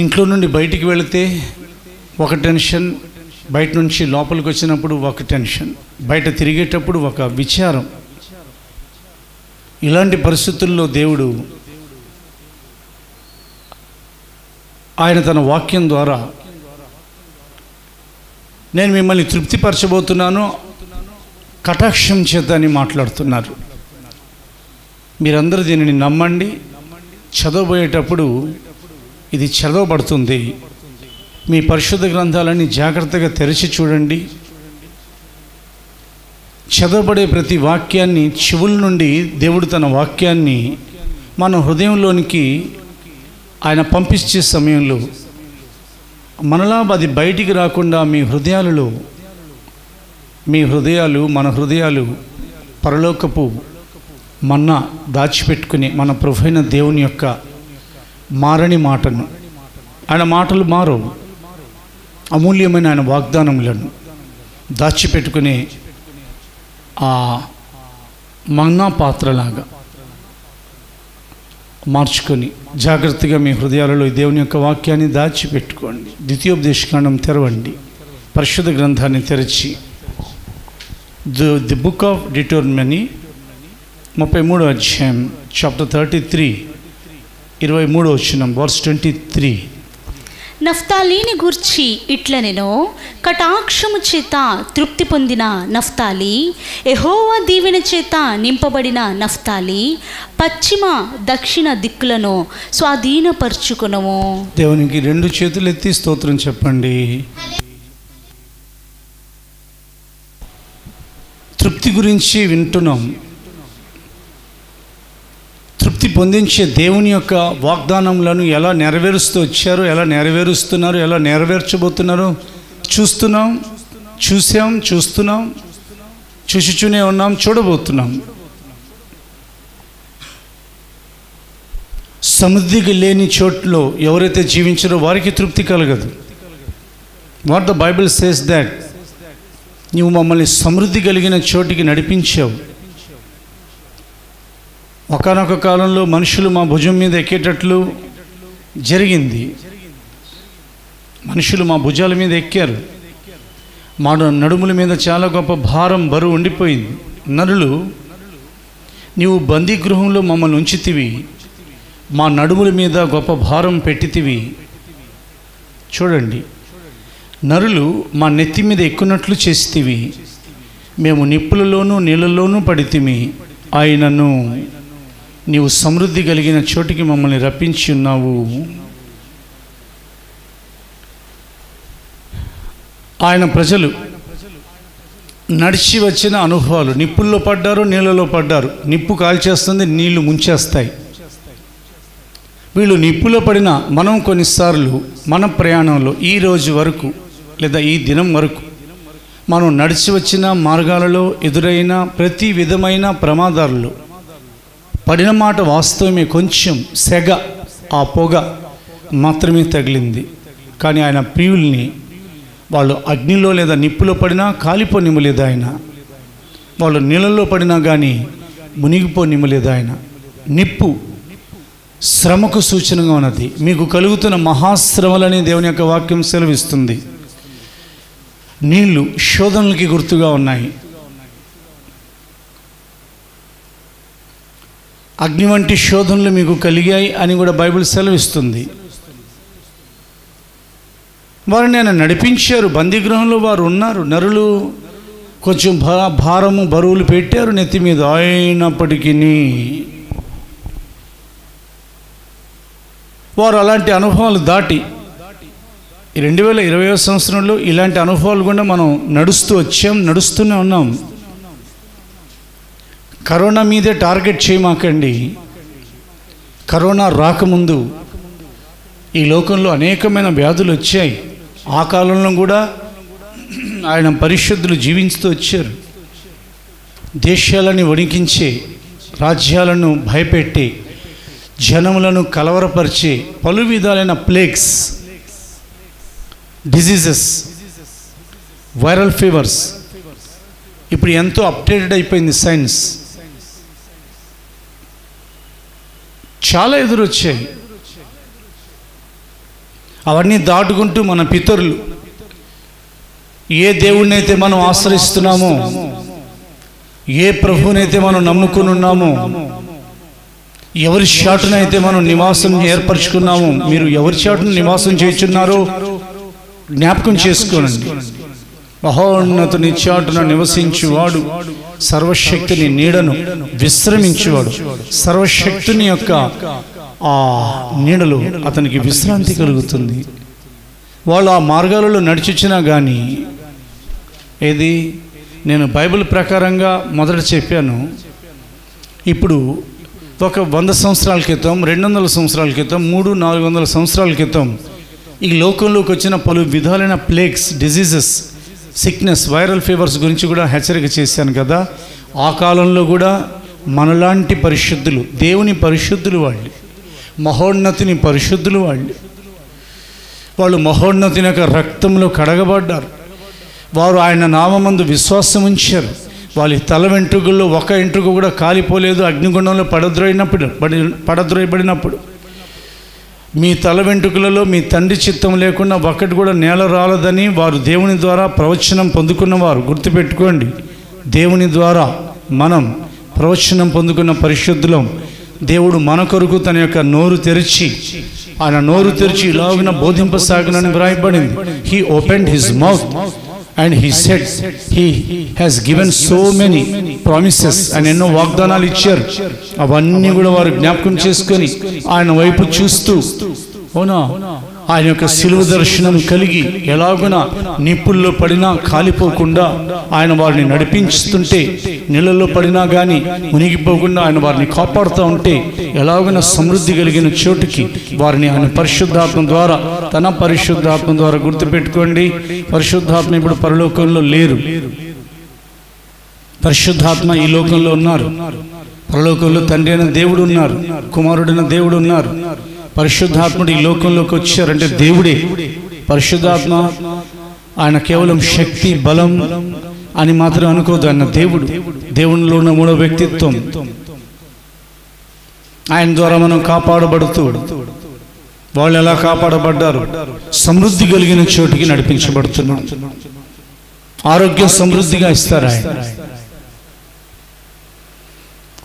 ఇంట్లో నుండి బయటికి వెళితే ఒక టెన్షన్, బయట నుంచి లోపలికి వచ్చినప్పుడు ఒక టెన్షన్, బయట తిరిగేటప్పుడు ఒక విచారం. ఇలాంటి పరిస్థితుల్లో దేవుడు ఆయన తన వాక్యం ద్వారా నేను మిమ్మల్ని తృప్తిపరచబోతున్నాను, కటాక్షం చేత అని మాట్లాడుతున్నారు. మీరందరూ దీనిని నమ్మండి. చదవబోయేటప్పుడు ఇది చదవబడుతుంది. మీ పరిశుద్ధ గ్రంథాలన్నీ జాగ్రత్తగా తెరిచి చూడండి. చదవబడే ప్రతి వాక్యాన్ని, చెవుల నుండి దేవుడు తన వాక్యాన్ని మన హృదయంలోనికి ఆయన పంపించే సమయంలో మనలా అది బయటికి రాకుండా మీ హృదయాలు మన హృదయాలు పరలోకపు మన్నా దాచిపెట్టుకుని మన ప్రభువైన దేవుని యొక్క మారని మాటను, ఆయన మాటలు మారవు, అమూల్యమైన ఆయన వాగ్దానములను దాచిపెట్టుకునే ఆ మన్నా పాత్రలాగా మార్చుకొని జాగ్రత్తగా మీ హృదయాలలో దేవుని యొక్క వాక్యాన్ని దాచిపెట్టుకోండి. ద్వితీయోపదేశకాండం తెరవండి. పరిశుద్ధ గ్రంథాన్ని తెరిచి ది బుక్ ఆఫ్ డిటోర్మనీ 33వ అధ్యాయం చాప్టర్ 33 23వ వచనం వర్స్ 23. నఫ్తాలీని గూర్చి ఇట్లనెనో, కటాక్షము చేత తృప్తి పొందిన నఫ్తాలి, యెహోవా దీవెన చేత నింపబడిన నఫ్తాలి, పశ్చిమ దక్షిణ దిక్కులను స్వాధీనపరుచుకునము. దేవునికి 2 చేతులు ఎత్తి స్తోత్రం చెప్పండి. తృప్తి గురించి వింటున్నాం. తృప్తి పొందించే దేవుని యొక్క వాగ్దానములను ఎలా నెరవేరుస్తూ వచ్చారో, ఎలా నెరవేరుస్తున్నారు, ఎలా నెరవేర్చబోతున్నారో చూస్తున్నాం, చూస్తున్నాం, చూస్తూనే ఉన్నాం, చూడబోతున్నాం. సమృద్ధికి లేని చోట్లో ఎవరైతే జీవించారో వారికి తృప్తి కలగదు. What the Bible says that నీవు మమ్మల్ని సమృద్ధి కలిగిన చోటికి నడిపించావు. ఒకానొక కాలంలో మనుషులు మా భుజం మీద ఎక్కేటట్లు జరిగింది. మనుషులు మా భుజాల మీద ఎక్కారు. మా నడుముల మీద చాలా గొప్ప భారం, బరువు ఉండిపోయింది. నరులు, నీవు బందీగృహంలో మమ్మల్ని ఉంచితివి, మా నడుముల మీద గొప్ప భారం పెట్టితివి. చూడండి, నరులు మా నెత్తి మీద ఎక్కున్నట్లు చేసితివి. మేము నిప్పులలోనూ నీళ్ళలోనూ పడితిమి, ఆయనను నీవు సమృద్ధి కలిగిన చోటికి మమ్మల్ని రప్పించి ఉన్నావు. ఆయన ప్రజలు నడిచి వచ్చిన అనుభవాలు, నిప్పుల్లో పడ్డారు, నీళ్ళలో పడ్డారు. నిప్పు కాల్చేస్తుంది, నీళ్లు ముంచేస్తాయి. వీళ్ళు నిప్పులో పడిన మనం కొన్నిసార్లు మన ప్రయాణంలో ఈ రోజు వరకు లేదా ఈ దినం వరకు మనం నడిచి వచ్చిన మార్గాలలో ఎదురైన ప్రతి విధమైన ప్రమాదాల్లో పడిన మాట వాస్తవమే. కొంచెం సెగ, ఆ పొగ మాత్రమే తగిలింది. కానీ ఆయన ప్రియుల్ని వాళ్ళు అగ్నిలో లేదా నిప్పులో పడినా కాలిపోనివ్వలేదు ఆయన. వాళ్ళు నీళ్ళల్లో పడినా కానీ మునిగిపోనివ్వలేదు ఆయన. నిప్పు శ్రమకు సూచనగా ఉన్నది. మీకు కలుగుతున్న మహాశ్రమలని దేవుని యొక్క వాక్యం సెలవిస్తుంది. నీళ్లు శోధనలకి గుర్తుగా ఉన్నాయి. అగ్ని వంటి శోధనలు మీకు కలిగాయి అని కూడా బైబిల్ సెలవిస్తుంది. వారిని ఆయన నడిపించారు. బందీగృహంలో వారు ఉన్నారు. నరులు కొంచెం భారము, బరువులు పెట్టారు నెత్తి మీద. అయినప్పటికీ వారు అలాంటి అనుభవాలు దాటి 2020వ సంవత్సరంలో ఇలాంటి అనుభవాలు కూడా మనం నడుస్తూనే ఉన్నాం. కరోనా మీదే టార్గెట్ చేయమాకండి. కరోనా రాకముందు ఈ లోకంలో అనేకమైన వ్యాధులు వచ్చాయి. ఆ కాలంలో కూడా ఆయన పరిశుద్ధులు జీవించుతూ వచ్చారు. దేశాలని వణికించే, రాజ్యాలను భయపెట్టి, జనములను కలవరపరిచే పలు విధాలైన ప్లేగ్స్, డిజీజెస్, వైరల్ ఫీవర్స్. ఇప్పుడు ఎంతో అప్డేటెడ్ అయిపోయింది సైన్స్. చాలా ఎదురొచ్చాయి. అవన్నీ దాటుకుంటూ మన పితరులు ఏ దేవుణ్ణైతే మనం ఆశ్రయిస్తున్నామో, ఏ ప్రభువునైతే మనం నమ్ముకుని ఉన్నామో, ఎవరి చాటునైతే మనం నివాసం ఏర్పరచుకున్నామో, మీరు ఎవరి చాటును నివాసం చేయుచున్నారో జ్ఞాపకం చేసుకోనండి. మహోన్నతుని చాటున నివసించువాడు సర్వశక్తిని నీడను విశ్రమించువాడు. సర్వశక్తిని యొక్క ఆ నీడలో అతనికి విశ్రాంతి కలుగుతుంది. వాళ్ళు ఆ మార్గాలలో నడిచొచ్చినా కానీ, ఏది నేను బైబిల్ ప్రకారంగా మొదట చెప్పాను, ఇప్పుడు ఒక 100 సంవత్సరాల క్రితం, 200 సంవత్సరాల క్రితం, 300-400 సంవత్సరాల క్రితం ఈ లోకంలోకి వచ్చిన పలు విధాలైన plagues, diseases, sickness, viral fevers గురించి కూడా హెచ్చరిక చేశాను కదా. ఆ కాలంలో కూడా మనలాంటి పరిశుద్ధులు, దేవుని పరిశుద్ధులు వాళ్ళు, మహోన్నతిని పరిశుద్ధులు వాళ్ళు మహోన్నతిని యొక్క రక్తంలో కడగబడ్డారు. వారు ఆయన నామమందు విశ్వాసం ఉంచారు. వాళ్ళ తల వెంట్రుకల్లో ఒక వెంట్రుక కూడా కాలిపోలేదు. అగ్నిగుండంలో పడద్రోయబడినప్పుడు మీ తల వెంట్రుకలలో మీ తండ్రి చిత్తం లేకుండా ఒక్కటి కూడా నేల రాలదని వారు దేవుని ద్వారా ప్రవచనం పొందుకున్నవారు. గుర్తుపెట్టుకోండి, దేవుని ద్వారా మనం ప్రవచనం పొందుకున్న పరిశుద్ధులం. దేవుడు మన కొరకు తన యొక్క నోరు తెరిచి, ఆయన నోరు తెరిచి ఇలాగున బోధింపసాగునని వ్రాయబడింది. He opened his mouth and he said he has given so many promises, and ఎన్నో వాగ్దానాలు ఇచ్చారు. అవన్నీ కూడా వారు జ్ఞాపకం చేసుకొని ఆయన వైపు చూస్తూ, అవునా, ఆయన యొక్క శిలువ దర్శనం కలిగి ఎలాగున నిప్పుల్లో పడినా కాలిపోకుండా ఆయన వారిని నడిపించుతుంటే, నీళ్ళల్లో పడినా కానీ మునిగిపోకుండా ఆయన వారిని కాపాడుతూ ఉంటే, ఎలాగున సమృద్ధి కలిగిన చోటుకి వారిని ఆయన పరిశుద్ధాత్మ ద్వారా, తన పరిశుద్ధాత్మ ద్వారా, గుర్తుపెట్టుకోండి, పరిశుద్ధాత్మ ఇప్పుడు పరలోకంలో లేరు. పరిశుద్ధాత్మ ఈ లోకంలో ఉన్నారు. పరలోకంలో తండ్రి అయిన దేవుడు ఉన్నారు, కుమారుడైన దేవుడు ఉన్నారు. పరిశుద్ధాత్ముడు ఈ లోకంలోకి వచ్చారంటే దేవుడే. పరిశుద్ధాత్మ ఆయన కేవలం శక్తి, బలం అని మాత్రం అనుకోదు. ఆయన దేవుడు, దేవునిలో ఉన్న మూడో వ్యక్తిత్వం. ఆయన ద్వారా మనం కాపాడబడుతూ, వాళ్ళు ఎలా కాపాడబడ్డారు? సమృద్ధి కలిగిన చోటికి నడిపించబడుతున్నాం. ఆరోగ్యం సమృద్ధిగా ఇస్తారు ఆయన.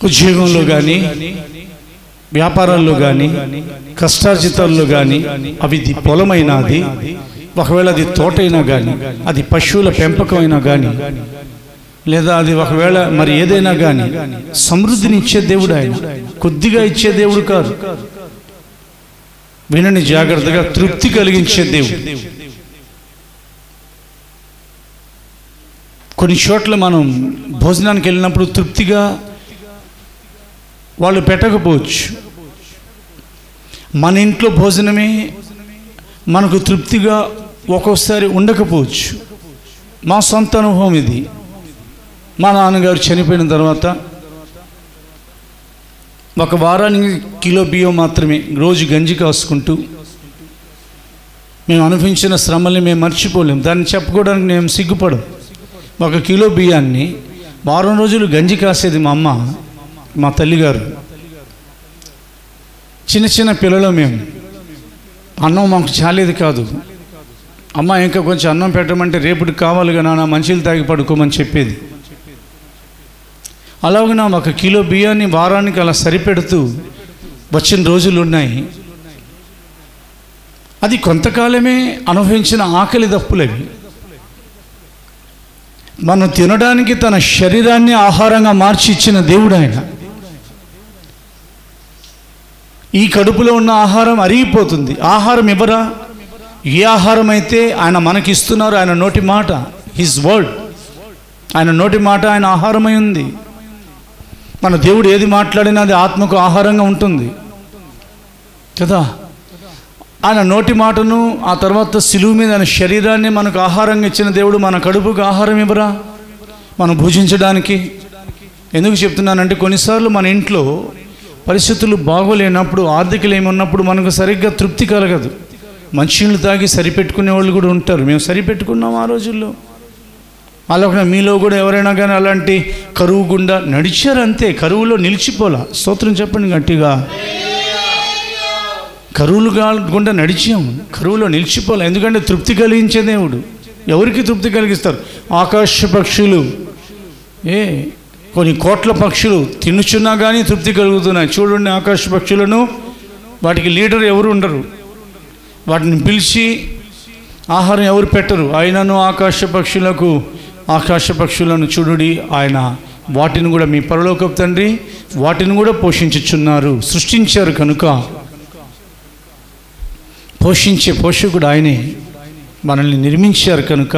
ఉద్యోగంలో కానీ, వ్యాపారాల్లో కానీ, కష్టార్జితాల్లో కానీ, అవి పొలమైనా, అది ఒకవేళ అది తోటైనా కానీ, అది పశువుల పెంపకం అయినా కానీ, లేదా అది ఒకవేళ మరి ఏదైనా కానీ, సమృద్ధిని ఇచ్చే దేవుడు ఆయన. కొద్దిగా ఇచ్చే దేవుడు కాదు. వినని జాగ్రత్తగా, తృప్తి కలిగించే దేవుడు. కొన్ని చోట్ల మనం భోజనానికి వెళ్ళినప్పుడు తృప్తిగా వాళ్ళు పెట్టకపోవచ్చు. మన ఇంట్లో భోజనమే మనకు తృప్తిగా ఒక్కోసారి ఉండకపోవచ్చు. మా సొంత అనుభవం ఇది. మా నాన్నగారు చనిపోయిన తర్వాత ఒక వారానికి కిలో బియ్యం మాత్రమే రోజు గంజి కాసుకుంటూ మేము అనుభవించిన శ్రమల్ని మేము మర్చిపోలేం. దాన్ని చెప్పుకోవడానికి మేము సిగ్గుపడం. ఒక కిలో బియ్యాన్ని వారం రోజులు గంజి కాసేది మా అమ్మ, మా తల్లిగారు. చిన్న చిన్న పిల్లలు మేము. అన్నం మాకు చాలేది కాదు. అమ్మ ఇంకా కొంచెం అన్నం పెట్టమంటే రేపుడు కావాలిగా నాన్న, మంచిలు తాగి పడుకోమని చెప్పేది. అలాగే ఒక కిలో బియ్యాన్ని వారానికి అలా సరిపెడుతూ వచ్చిన రోజులు ఉన్నాయి. అది కొంతకాలమే అనుభవించిన ఆకలి దప్పులవి. మనం తినడానికి తన శరీరాన్ని ఆహారంగా మార్చి ఇచ్చిన దేవుడు ఆయన. ఈ కడుపులో ఉన్న ఆహారం అరిగిపోతుంది. ఆహారం ఇవ్వరా? ఏ ఆహారం అయితే ఆయన మనకిస్తున్నారు, ఆయన నోటి మాట, హిజ్ వర్డ్, ఆయన నోటి మాట ఆయన ఆహారమై ఉంది. మన దేవుడు ఏది మాట్లాడినా అది ఆత్మకు ఆహారంగా ఉంటుంది కదా. ఆయన నోటి మాటను, ఆ తర్వాత సిలువ మీద ఆయన శరీరాన్ని మనకు ఆహారంగా ఇచ్చిన దేవుడు మన కడుపుకు ఆహారం ఇవ్వరా మనం భుజించడానికి? ఎందుకు చెప్తున్నానంటే, కొన్నిసార్లు మన ఇంట్లో పరిస్థితులు బాగోలేనప్పుడు, ఆర్థికలు ఏమన్నప్పుడు మనకు సరిగ్గా తృప్తి కలగదు. మంచినీళ్ళు తాగి సరిపెట్టుకునే వాళ్ళు కూడా ఉంటారు. మేము సరిపెట్టుకున్నాం ఆ రోజుల్లో. అలాగే మీలో కూడా ఎవరైనా కానీ అలాంటి కరువు గుండా నడిచారు, అంతే. కరువులో నిలిచిపోలా. స్తోత్రం చెప్పండి గట్టిగా. కరువులు గుండా నడిచాం, కరువులో నిలిచిపోలే. ఎందుకంటే తృప్తి కలిగించే దేవుడు. ఎవరికి తృప్తి కలిగిస్తారు? ఆకాశ పక్షులు కొన్ని కోట్ల పక్షులు తినుచున్నా కానీ తృప్తి కలుగుతున్నాయి. చూడండి ఆకాశ పక్షులను, వాటికి లీడర్ ఎవరు ఉండరు, వాటిని పిలిచి ఆహారం ఎవరు పెట్టరు. అయినను ఆకాశ పక్షులను చూడుడి, ఆయన వాటిని కూడా మీ పరలోకపు తండ్రి వాటిని కూడా పోషించుచున్నారు. సృష్టించారు కనుక పోషించే పోషకుడు ఆయనే. మనల్ని నిర్మించారు కనుక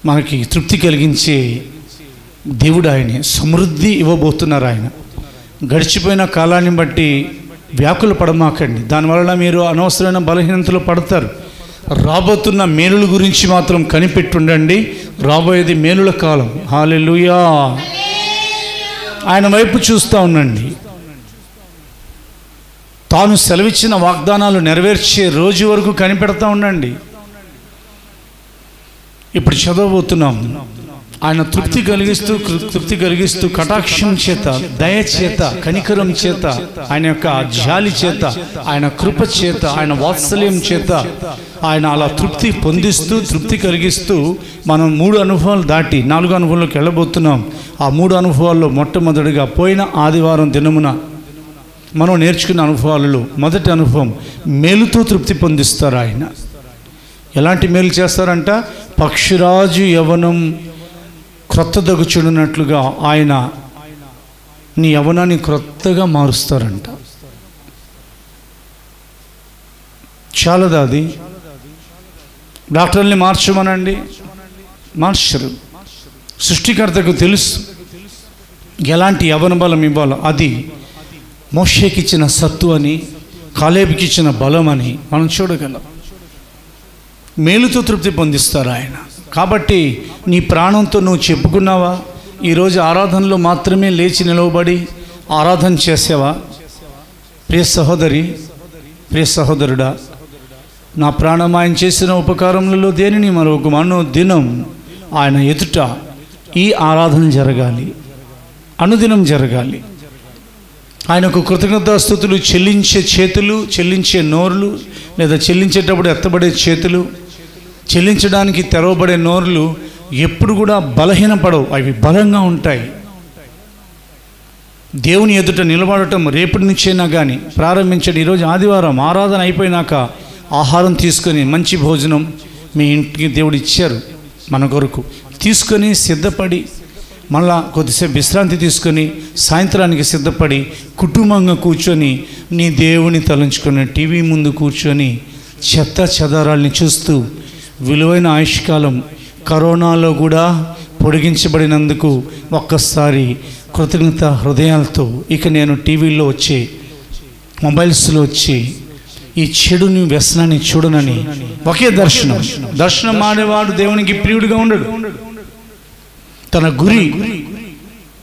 మనకి తృప్తి కలిగించే దేవుడు ఆయనే. సమృద్ధి ఇవ్వబోతున్నారు ఆయన. గడిచిపోయిన కాలాన్ని బట్టి వ్యాకుల పడమాకండి, దానివల్ల మీరు అనవసరమైన బలహీనతలు పడతారు. రాబోతున్న మేలుల గురించి మాత్రం కనిపెట్టుండండి. రాబోయేది మేలుల కాలం. హల్లెలూయా. ఆయన వైపు చూస్తూ ఉండండి. తాను సెలవిచ్చిన వాగ్దానాలు నెరవేర్చే రోజు వరకు కనిపెడతా ఉండండి. ఇప్పుడు చదవబోతున్నాం. ఆయన తృప్తి కలిగిస్తూ కటాక్షం చేత, దయ చేత, కనికరం చేత, ఆయన యొక్క జాలి చేత, ఆయన కృప చేత, ఆయన వాత్సల్యం చేత ఆయన అలా తృప్తి కలిగిస్తూ మనం 3 అనుభవాలు దాటి 4 అనుభవాల్లోకి వెళ్ళబోతున్నాం. ఆ 3 అనుభవాల్లో మొట్టమొదటిగా పోయిన ఆదివారం దినమున మనం నేర్చుకున్న అనుభవాలలో మొదటి అనుభవం, మేలుతో తృప్తి పొందిస్తారు ఆయన. ఎలాంటి మేలు చేస్తారంట? పక్షిరాజు యవనం క్రొత్త దగుచున్నట్లుగా ఆయన నీ యవనాన్ని క్రొత్తగా మారుస్తారంట. చాలదా అది? డాక్టర్ని మార్చమనండి, మార్చరు. సృష్టికర్తకు తెలుసు ఎలాంటి యవన బలం ఇవ్వాలో. అది మోషేకిచ్చిన సత్తు అని, కాలేబుకి ఇచ్చిన బలం అని మనం చూడగలం. మేలుతో తృప్తి పొందిస్తారు ఆయన. కాబట్టి నీ ప్రాణంతో నువ్వు చెప్పుకున్నావా? ఈరోజు ఆరాధనలో మాత్రమే లేచి నిలవబడి ఆరాధన చేసావా? ప్రియ సహోదరి, ప్రియ సహోదరుడా, నా ప్రాణం ఆయన చేసిన ఉపకారములలో దేనిని మరొక దినం ఆయన ఎదుట ఈ ఆరాధన జరగాలి, అనుదినం జరగాలి. ఆయనకు కృతజ్ఞతాస్తుతులు చెల్లించే చేతులు, చెల్లించే నోరులు, లేదా చెల్లించేటప్పుడు ఎత్తబడే చేతులు, చెల్లించడానికి తెరవబడే నోరులు ఎప్పుడు కూడా బలహీనపడవు, అవి బలంగా ఉంటాయి. దేవుని ఎదుట నిలబడటం రేపటి నుంచైనా కానీ ప్రారంభించండి. ఈరోజు ఆదివారం ఆరాధన అయిపోయినాక ఆహారం తీసుకొని, మంచి భోజనం మీ ఇంటికి దేవుడు ఇచ్చారు మన కొరకు, తీసుకొని సిద్ధపడి మళ్ళా కొద్దిసేపు విశ్రాంతి తీసుకొని సాయంత్రానికి సిద్ధపడి కుటుంబంగా కూర్చొని నీ దేవుని తలంచుకొని టీవీ ముందు కూర్చొని చెత్త చెదారాల్ని చూస్తూ విలువైన ఆయుష్కాలం కరోనాలో కూడా పొడిగించబడినందుకు ఒక్కసారి కృతజ్ఞత హృదయాలతో ఇక నేను టీవీలో వచ్చి మొబైల్స్లో వచ్చి ఈ చెడుని వ్యసనాన్ని చూడనని ఒకే దర్శనం ఆడేవాడు దేవునికి ప్రియుడిగా ఉండడు. తన గురి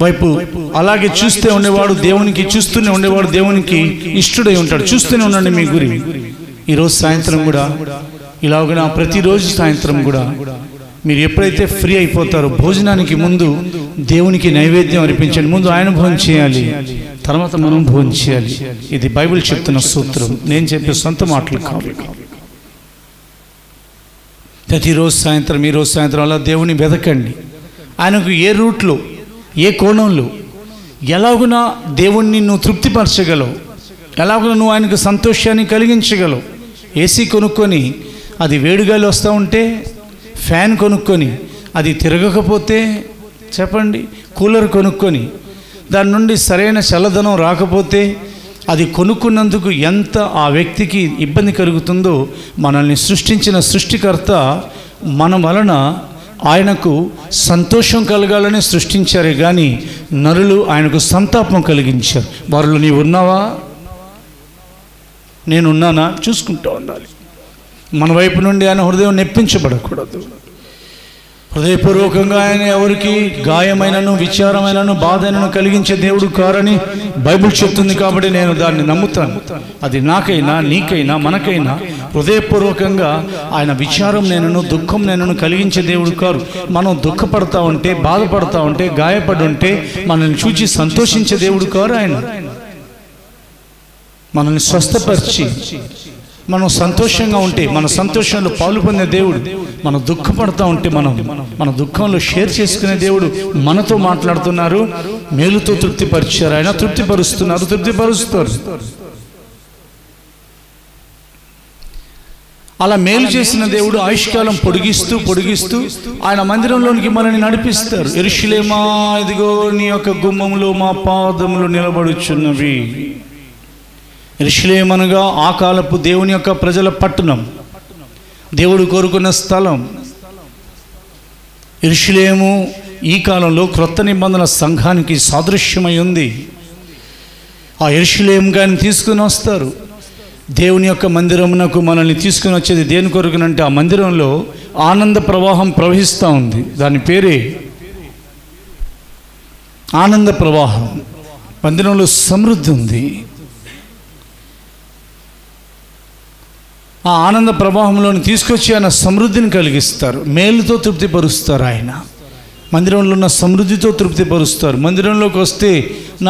వైపు అలాగే చూస్తూ ఉండేవాడు దేవునికి, చూస్తూనే ఉండేవాడు దేవునికి ఇష్టడై ఉంటాడు. చూస్తూనే ఉండండి మీ గురి. ఈరోజు సాయంత్రం కూడా ఇలాగ ప్రతిరోజు సాయంత్రం కూడా మీరు ఎప్పుడైతే ఫ్రీ అయిపోతారో భోజనానికి ముందు దేవునికి నైవేద్యం అర్పించండి. ముందు ఆయన భోజనం చేయాలి, తర్వాత మనం భోజనం చేయాలి. ఇది బైబిల్ చెప్తున్న సూత్రం, నేను చెప్పే సొంత మాటలు కాదు. ప్రతిరోజు సాయంత్రం, ఈరోజు సాయంత్రం అలా దేవుని వెతకండి. ఆయనకు ఏ రూట్లో, ఏ కోణంలో ఎలాగునా దేవుణ్ణి నువ్వు తృప్తిపరచగలవు, ఎలాగునా నువ్వు ఆయనకు సంతోషాన్ని కలిగించగలవు. ఏసీ కొనుక్కొని అది వేడిగాలి వస్తూ ఉంటే, ఫ్యాన్ కొనుక్కొని అది తిరగకపోతే చెప్పండి, కూలర్ కొనుక్కొని దాని నుండి సరైన చల్లదనం రాకపోతే అది కొనుక్కున్నందుకు ఎంత ఆ వ్యక్తికి ఇబ్బంది కలుగుతుందో, మనల్ని సృష్టించిన సృష్టికర్త మన వలన ఆయనకు సంతోషం కలగాలని సృష్టించారే కానీ నరులు ఆయనకు సంతాపం కలిగించారు. వారిలో నీవు ఉన్నావా? నేనున్నానా? చూసుకుంటూ ఉండాలి. మన వైపు నుండి ఆయన హృదయం నెప్పించబడకూడదు. హృదయపూర్వకంగా ఆయన ఎవరికి గాయమైనను, విచారమైనను, బాధైనను కలిగించే దేవుడు కారని బైబిల్ చెప్తుంది. కాబట్టి నేను దాన్ని నమ్ముతాను. అది నాకైనా, నీకైనా, మనకైనా హృదయపూర్వకంగా ఆయన విచారం నేనను, దుఃఖం నేనను కలిగించే దేవుడు కారు. మనం దుఃఖపడతా ఉంటే, బాధపడతా ఉంటే, గాయపడి ఉంటే మనల్ని చూచి సంతోషించే దేవుడు కారు ఆయన. మనల్ని స్వస్థపరిచి మనం సంతోషంగా ఉంటే, మన సంతోషంలో పాలు పొందే దేవుడు, మనం దుఃఖపడతా ఉంటే మన దుఃఖంలో షేర్ చేసుకునే దేవుడు మనతో మాట్లాడుతున్నారు. మేలుతో తృప్తిపరిచారు, ఆయన తృప్తిపరుస్తున్నారు, తృప్తిపరుస్తారు. అలా మేలు చేసిన దేవుడు ఆయుష్కాలం పొడిగిస్తూ ఆయన మందిరంలోనికి మనల్ని నడిపిస్తారు. యెరూషలేమా, ఇదిగో నీ యొక్క గుమ్మంలో మా పాదములు నిలబడుచున్నవి. యెరూషలేము అనగా ఆ కాలపు దేవుని యొక్క ప్రజల పట్టణం, దేవుడు కోరుకున్న స్థలం. యెరూషలేము ఈ కాలంలో క్రొత్త నిబంధన సంఘానికి సాదృశ్యమై ఉంది. ఆ యెరూషలేము గారిని తీసుకుని వస్తారు. దేవుని యొక్క మందిరమునకు మనల్ని తీసుకుని వచ్చేది దేని కొరకునంటే, ఆ మందిరంలో ఆనంద ప్రవాహం ప్రవహిస్తూ ఉంది. దాని పేరే ఆనంద ప్రవాహం. మందిరంలో సమృద్ధి ఉంది. ఆ ఆనంద ప్రవాహంలోని తీసుకొచ్చి ఆయన సమృద్ధిని కలిగిస్తారు, మేలుతో తృప్తిపరుస్తారు. ఆయన మందిరంలో ఉన్న సమృద్ధితో తృప్తిపరుస్తారు. మందిరంలోకి వస్తే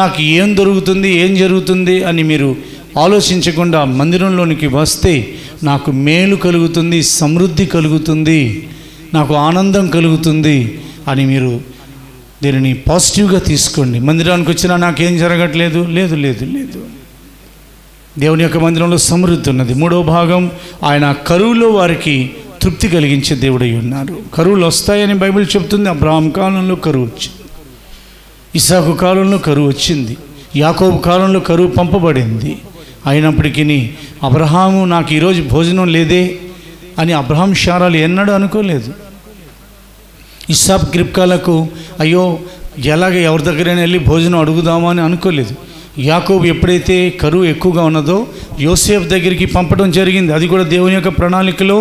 నాకు ఏం దొరుకుతుంది, ఏం జరుగుతుంది అని మీరు ఆలోచించకుండా మందిరంలోనికి వస్తే నాకు మేలు కలుగుతుంది, సమృద్ధి కలుగుతుంది, నాకు ఆనందం కలుగుతుంది అని మీరు దీనిని పాజిటివ్గా తీసుకోండి. మందిరానికి వచ్చినా నాకేం జరగట్లేదు, లేదు లేదు లేదు. దేవుని యొక్క మందిరంలో సమృద్ధి ఉన్నది. మూడో భాగం, ఆయన కరువులో వారికి తృప్తి కలిగించే దేవుడై ఉన్నారు. కరువులు వస్తాయని బైబిల్ చెప్తుంది. అబ్రహాం కాలంలో కరువు వచ్చింది, ఇస్సాకు కాలంలో కరువు వచ్చింది, యాకోబు కాలంలో కరువు పంపబడింది. అయినప్పటికీ అబ్రహాము నాకు ఈరోజు భోజనం లేదే అని అబ్రహాం శారాలు ఎన్నడూ అనుకోలేదు. ఇస్సాకు రిబ్కాలకు అయ్యో ఎలాగ ఎవరి దగ్గరైనా వెళ్ళి భోజనం అడుగుదామా అని అనుకోలేదు. యాకోబు ఎప్పుడైతే కరువు ఎక్కువగా ఉన్నదో యోసేపు దగ్గరికి పంపడం జరిగింది. అది కూడా దేవుని యొక్క ప్రణాళికలో.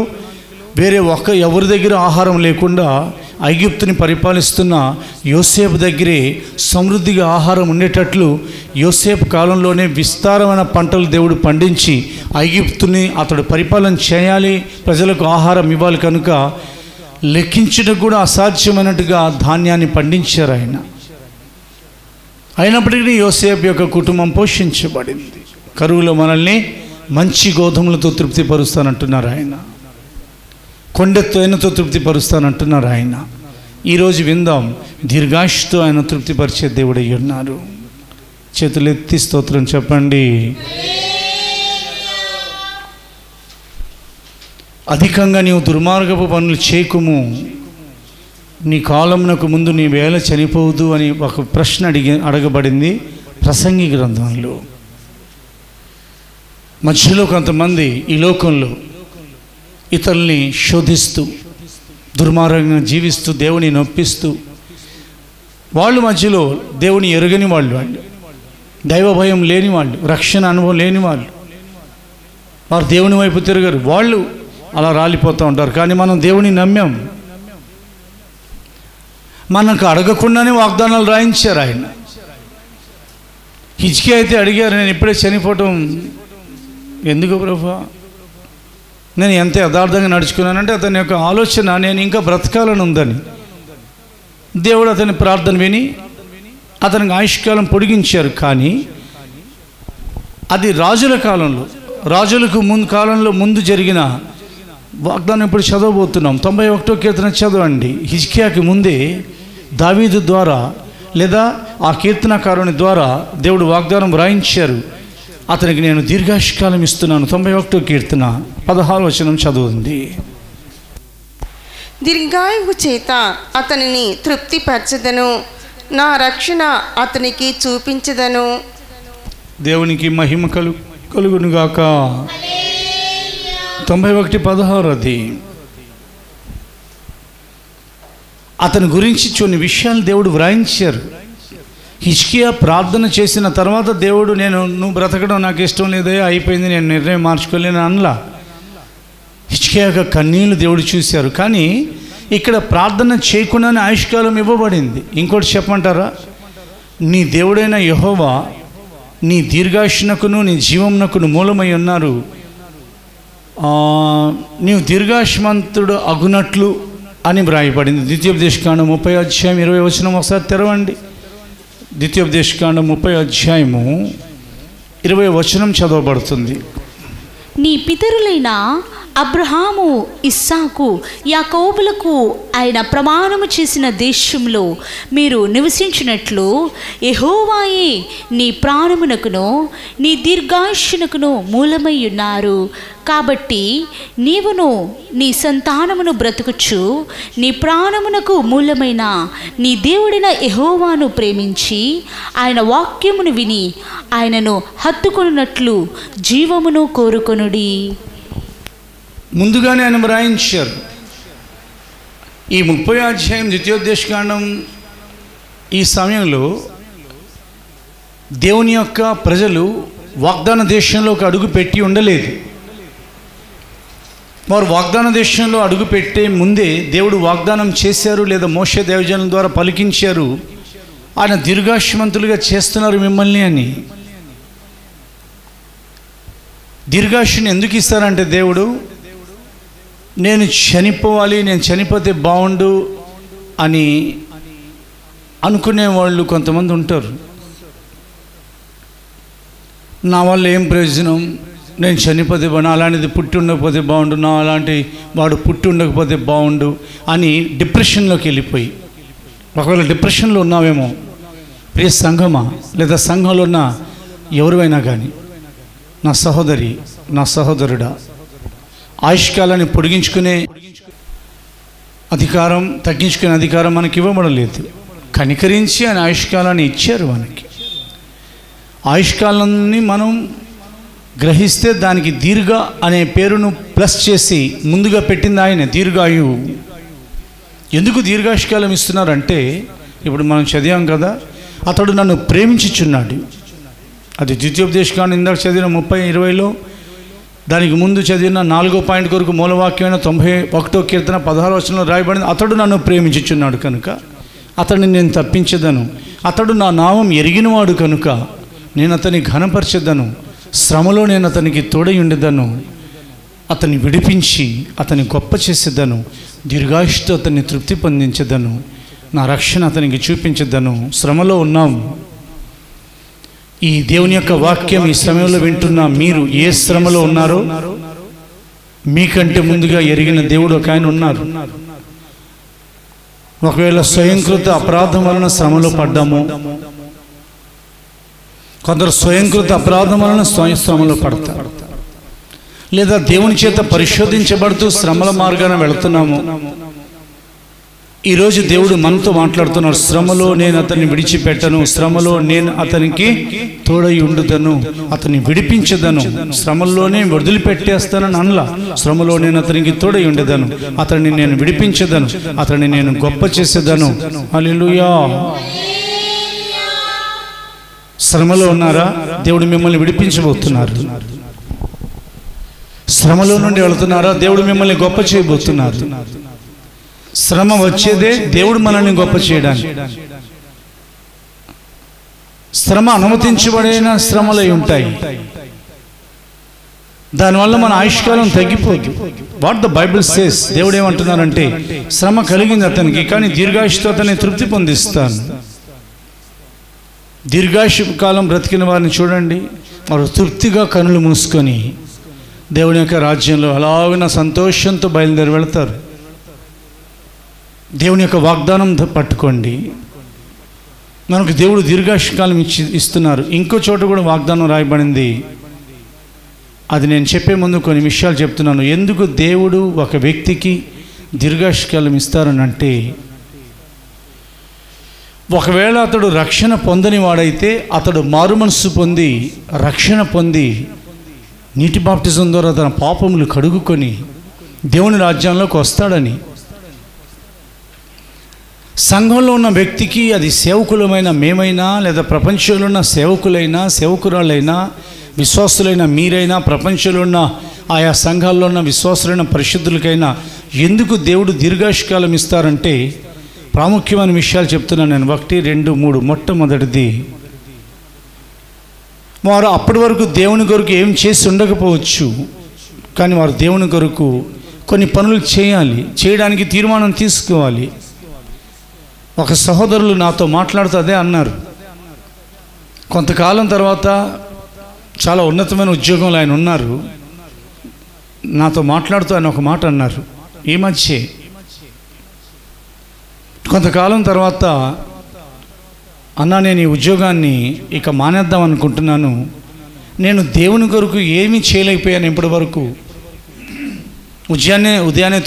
వేరే ఎవరి దగ్గర ఆహారం లేకుండా ఐగుప్తుని పరిపాలిస్తున్న యోసేపు దగ్గరే సమృద్ధిగా ఆహారం ఉండేటట్లు యోసేపు కాలంలోనే విస్తారమైన పంటలు దేవుడు పండించి ఐగుప్తుని అతడు పరిపాలన చేయాలి, ప్రజలకు ఆహారం ఇవ్వాలి. కనుక లెక్కించడం కూడా అసాధ్యమైనట్టుగా ధాన్యాన్ని పండించారు ఆయన. అయినప్పటికీ యోసేపు యొక్క కుటుంబం పోషించబడింది. కరువులో మనల్ని మంచి గోధుమలతో తృప్తిపరుస్తానంటున్నారు ఆయన, కొండెత్తైనతో తృప్తిపరుస్తానంటున్నారు ఆయన. ఈరోజు విందాం, దీర్ఘాయుష్తో ఆయన తృప్తిపరిచే దేవుడై ఉన్నారు. చేతులెత్తి స్తోత్రం చెప్పండి. అధికంగా నీవు దుర్మార్గపు పనులు చేయకుము, నీ కాలమునకు ముందు నీ వేళ చనిపోవద్దు అని ఒక ప్రశ్న అడగబడింది ప్రసంగి గ్రంథంలో. మధ్యలో కొంతమంది ఈ లోకంలో ఇతరుల్ని శోధిస్తూ దుర్మార్గంగా జీవిస్తూ దేవుని నొప్పిస్తూ, వాళ్ళు మధ్యలో దేవుని ఎరుగని వాళ్ళు, దైవ భయం లేని వాళ్ళు, రక్షణ అనుభవం లేని వాళ్ళు, వారు దేవుని వైపు తిరగరు, వాళ్ళు అలా రాలిపోతూ ఉంటారు. కానీ మనం దేవుని నమ్మాం. మనకు అడగకుండానే వాగ్దానాలు రాయించారు ఆయన. హిజ్కియా అయితే అడిగారు, నేను ఇప్పుడే చనిపోవటం ఎందుకు ప్రభువా, నేను ఎంత యథార్థంగా నడుచుకున్నానంటే అతని యొక్క ఆలోచన నేను ఇంకా బ్రతకాలని ఉందని. దేవుడు అతని ప్రార్థన విని అతనికి ఆయుష్కాలం పొడిగించారు. కానీ అది రాజుల కాలంలో, రాజులకు ముందు జరిగిన వాగ్దానం ఇప్పుడు చదవబోతున్నాం. 91వ కీర్తన చదవండి. హిజ్కియాకి ముందే దావీదు ద్వారా లేదా ఆ కీర్తనకారుని ద్వారా దేవుడు వాగ్దానం వ్రాయించారు, అతనికి నేను దీర్ఘాయుష్కాలం ఇస్తున్నాను. 91వ కీర్తన 16వ వచనం చదువుంది. దీర్ఘాయువు చేత అతనిని తృప్తిపరచదను, నా రక్షణ అతనికి చూపించదను. దేవునికి మహిమ కలుగునుగాక. 91:16 అది. అతని గురించి కొన్ని విషయాలు దేవుడు వ్రాయించారు. హిజ్కియా ప్రార్థన చేసిన తర్వాత దేవుడు నువ్వు బ్రతకడం నాకు ఇష్టం లేదయ్యా, అయిపోయింది, నేను నిర్ణయం మార్చుకోలేను అనలా. హిజ్కియా యొక్క కన్నీళ్లు దేవుడు చూశారు. కానీ ఇక్కడ ప్రార్థన చేయకుండానే ఆయుష్కాలం ఇవ్వబడింది. ఇంకోటి చెప్పమంటారా, నీ దేవుడైన యెహోవా నీ దీర్ఘాయుష్నకును నీ జీవమునకును మూలమై ఉన్నారు. నీవు దీర్ఘాయుష్మంతుడు అగునట్లు అని వ్రాయబడింది. ద్వితీయోపదేశకాండం 30:20 వచనం ఒకసారి తెరవండి. ద్వితీయోపదేశకాండం 30 20వ వచనం చదవబడుతుంది. నీ పితరులైన అబ్రహాము, ఇస్సాకు, యాకోబులకు ఆయన ప్రమాణము చేసిన దేశంలో మీరు నివసించినట్లు యెహోవాయే నీ ప్రాణమునకును నీ దీర్ఘాయుష్యునకును మూలమై ఉన్నారు. కాబట్టి నీవును నీ సంతానమును బ్రతుకుచు నీ ప్రాణమునకు మూలమైన నీ దేవుడైన యెహోవాను ప్రేమించి ఆయన వాక్యమును విని ఆయనను హత్తుకొనున్నట్లు జీవమును కోరుకొనుడి. ముందుగానే ఆయన వ్రాయించారు. ఈ 30వ అధ్యాయం ద్వితీయోపదేశకాండం ఈ సమయంలో దేవుని యొక్క ప్రజలు వాగ్దాన దేశంలోకి అడుగు పెట్టి ఉండలేదు. వారు వాగ్దాన దేశంలో అడుగు పెట్టే ముందే దేవుడు వాగ్దానం చేశారు, లేదా మోషే దైవజనుల ద్వారా పలికించారు, ఆయన దీర్ఘాయుష్మంతులుగా చేస్తున్నారు మిమ్మల్ని అని. దీర్ఘాయుష్ని ఎందుకు ఇస్తారంటే దేవుడు, నేను చనిపోవాలి, నేను చనిపోతే బాగుండు అని అనుకునే వాళ్ళు కొంతమంది ఉంటారు. నా వల్ల ఏం ప్రయోజనం, నేను చనిపోతే బాగుండు, అలాంటిది పుట్టి ఉండకపోతే బాగుండు, నా అలాంటి వాడు పుట్టి ఉండకపోతే బాగుండు అని డిప్రెషన్లోకి వెళ్ళిపోయి, ఒకవేళ డిప్రెషన్లో ఉన్నావేమో ప్రియ సంఘమా, లేదా సంఘంలో ఉన్న ఎవరైనా కానీ, నా సహోదరి, నా సహోదరుడా, ఆయుష్కాలాన్ని పొడిగించుకునే అధికారం, తగ్గించుకునే అధికారం మనకి ఇవ్వబడలేదు. కనికరించి ఆయన ఆయుష్కాలాన్ని ఇచ్చారు మనకి. ఆయుష్కాలాన్ని మనం గ్రహిస్తే దానికి దీర్ఘ అనే పేరును ప్లస్ చేసి ముందుగా పెట్టింది ఆయన. దీర్ఘాయువు. ఎందుకు దీర్ఘాయుష్కాలం ఇస్తున్నారంటే, ఇప్పుడు మనం చదివాం కదా, అతడు నన్ను ప్రేమించుచున్నాడు. అది ద్వితీయోపదేశకాండం ఇందాక చదివిన 30:20లో, దానికి ముందు చదివిన 4వ పాయింట్ కొరకు మూలవాక్యమైన 91వ కీర్తన 16వ వచనంలో రాయబడింది, అతడు నన్ను ప్రేమించుచున్నాడు కనుక అతడిని నేను తప్పించదను, అతడు నా నామం ఎరిగినవాడు కనుక నేను అతన్ని ఘనపరచెదను, శ్రమలో నేను అతనికి తోడై ఉండేదను, అతన్ని విడిపించి అతన్ని గొప్ప చేసేదను, దీర్ఘాయుష్తో అతన్ని తృప్తి పొందించేదను, నా రక్షణ అతనికి చూపించేదను. శ్రమలో ఉన్నాం. ఈ దేవుని యొక్క వాక్యం ఈ సమయంలో వింటున్న మీరు ఏ శ్రమలో ఉన్నారో మీకంటే ముందుగా ఎరిగిన దేవుడు ఒక ఆయన ఉన్నారు. ఒకవేళ స్వయంకృత అపరాధం వలన శ్రమలో పడ్డాము, కొందరు స్వయంకృత అపరాధం వలన స్వయం శ్రమలో పడతారు, లేదా దేవుని చేత పరిశోధించబడుతూ శ్రమల మార్గాన వెళుతున్నాము. ఈరోజు దేవుడు మనతో మాట్లాడుతున్నాడు. శ్రమలో నేను అతన్ని విడిచిపెట్టను, శ్రమలో నేను అతనికి తోడై ఉండుదను, అతన్ని విడిపించదను, శ్రమల్లోనే వదిలిపెట్టేస్తానని అనలా. శ్రమలో నేను అతనికి తోడై ఉండేదను, అతన్ని నేను విడిపించదను, అతన్ని నేను గొప్ప చేసేదను. హల్లెలూయా. శ్రమలో ఉన్నారా? దేవుడు మిమ్మల్ని విడిపించబోతున్నారు. శ్రమలో నుండి వెళుతున్నారా? దేవుడు మిమ్మల్ని గొప్ప చేయబోతున్నారు. శ్రమ వచ్చేదే దేవుడు మనల్ని గొప్ప చేయడానికి. శ్రమ అనుమతించబడిన శ్రమలై ఉంటాయి, దానివల్ల మన ఆయుష్కాలం తగ్గిపోదు. వాట్ ద బైబిల్ సేస్, దేవుడు ఏమంటున్నారంటే, శ్రమ కలిగింది అతనికి, కానీ దీర్ఘాయుష్తో అతన్ని తృప్తి పొందిస్తాను. దీర్ఘాయుష్ కాలం బ్రతికిన వారిని చూడండి, వారు తృప్తిగా కనులు మూసుకొని దేవుని యొక్క రాజ్యంలో అలాగిన సంతోషంతో బయలుదేరి వెళతారు. దేవుని యొక్క వాగ్దానం పట్టుకోండి. మనకు దేవుడు దీర్ఘాయుష్కాలం ఇస్తున్నారు. ఇంకో చోట కూడా వాగ్దానం రాయబడింది. అది నేను చెప్పే ముందు కొన్ని విషయాలు చెప్తున్నాను. ఎందుకు దేవుడు ఒక వ్యక్తికి దీర్ఘాయుష్కాలం ఇస్తారనంటే, ఒకవేళ అతడు రక్షణ పొందని వాడైతే, అతడు మారుమనస్సు పొంది రక్షణ పొంది నీటి బాప్టిజం ద్వారా తన పాపములు కడుగుకొని దేవుని రాజ్యంలోకి వస్తాడని. సంఘంలో ఉన్న వ్యక్తికి, అది సేవకులమైన మేమైనా, లేదా ప్రపంచంలో ఉన్న సేవకులైనా, సేవకురాలైనా, విశ్వాసులైన మీరైనా, ప్రపంచంలో ఉన్న ఆయా సంఘాల్లో ఉన్న విశ్వాసులైన పరిశుద్ధులకైనా ఎందుకు దేవుడు దీర్ఘాయుష్కాలం ఇస్తారంటే, ప్రాముఖ్యమైన విషయాలు చెప్తున్నాను నేను. 1, 2, 3. మొట్టమొదటిది, వారు అప్పటి వరకు దేవుని కొరకు ఏం చేసి ఉండకపోవచ్చు, కానీ వారు దేవుని కొరకు కొన్ని పనులు చేయాలి, చేయడానికి తీర్మానం తీసుకోవాలి. ఒక సహోదరులు నాతో మాట్లాడుతూ అదే అన్నారు. కొంతకాలం తర్వాత చాలా ఉన్నతమైన ఉద్యోగంలో ఆయన ఉన్నారు. నాతో మాట్లాడుతూ ఆయన ఒక మాట అన్నారు. ఈ మధ్య కొంతకాలం తర్వాత, అన్నా నేను ఈ ఉద్యోగాన్ని ఇక మానేద్దాం అనుకుంటున్నాను. నేను దేవుని కొరకు ఏమీ చేయలేకపోయాను ఇప్పటి వరకు. ఉదయాన్నే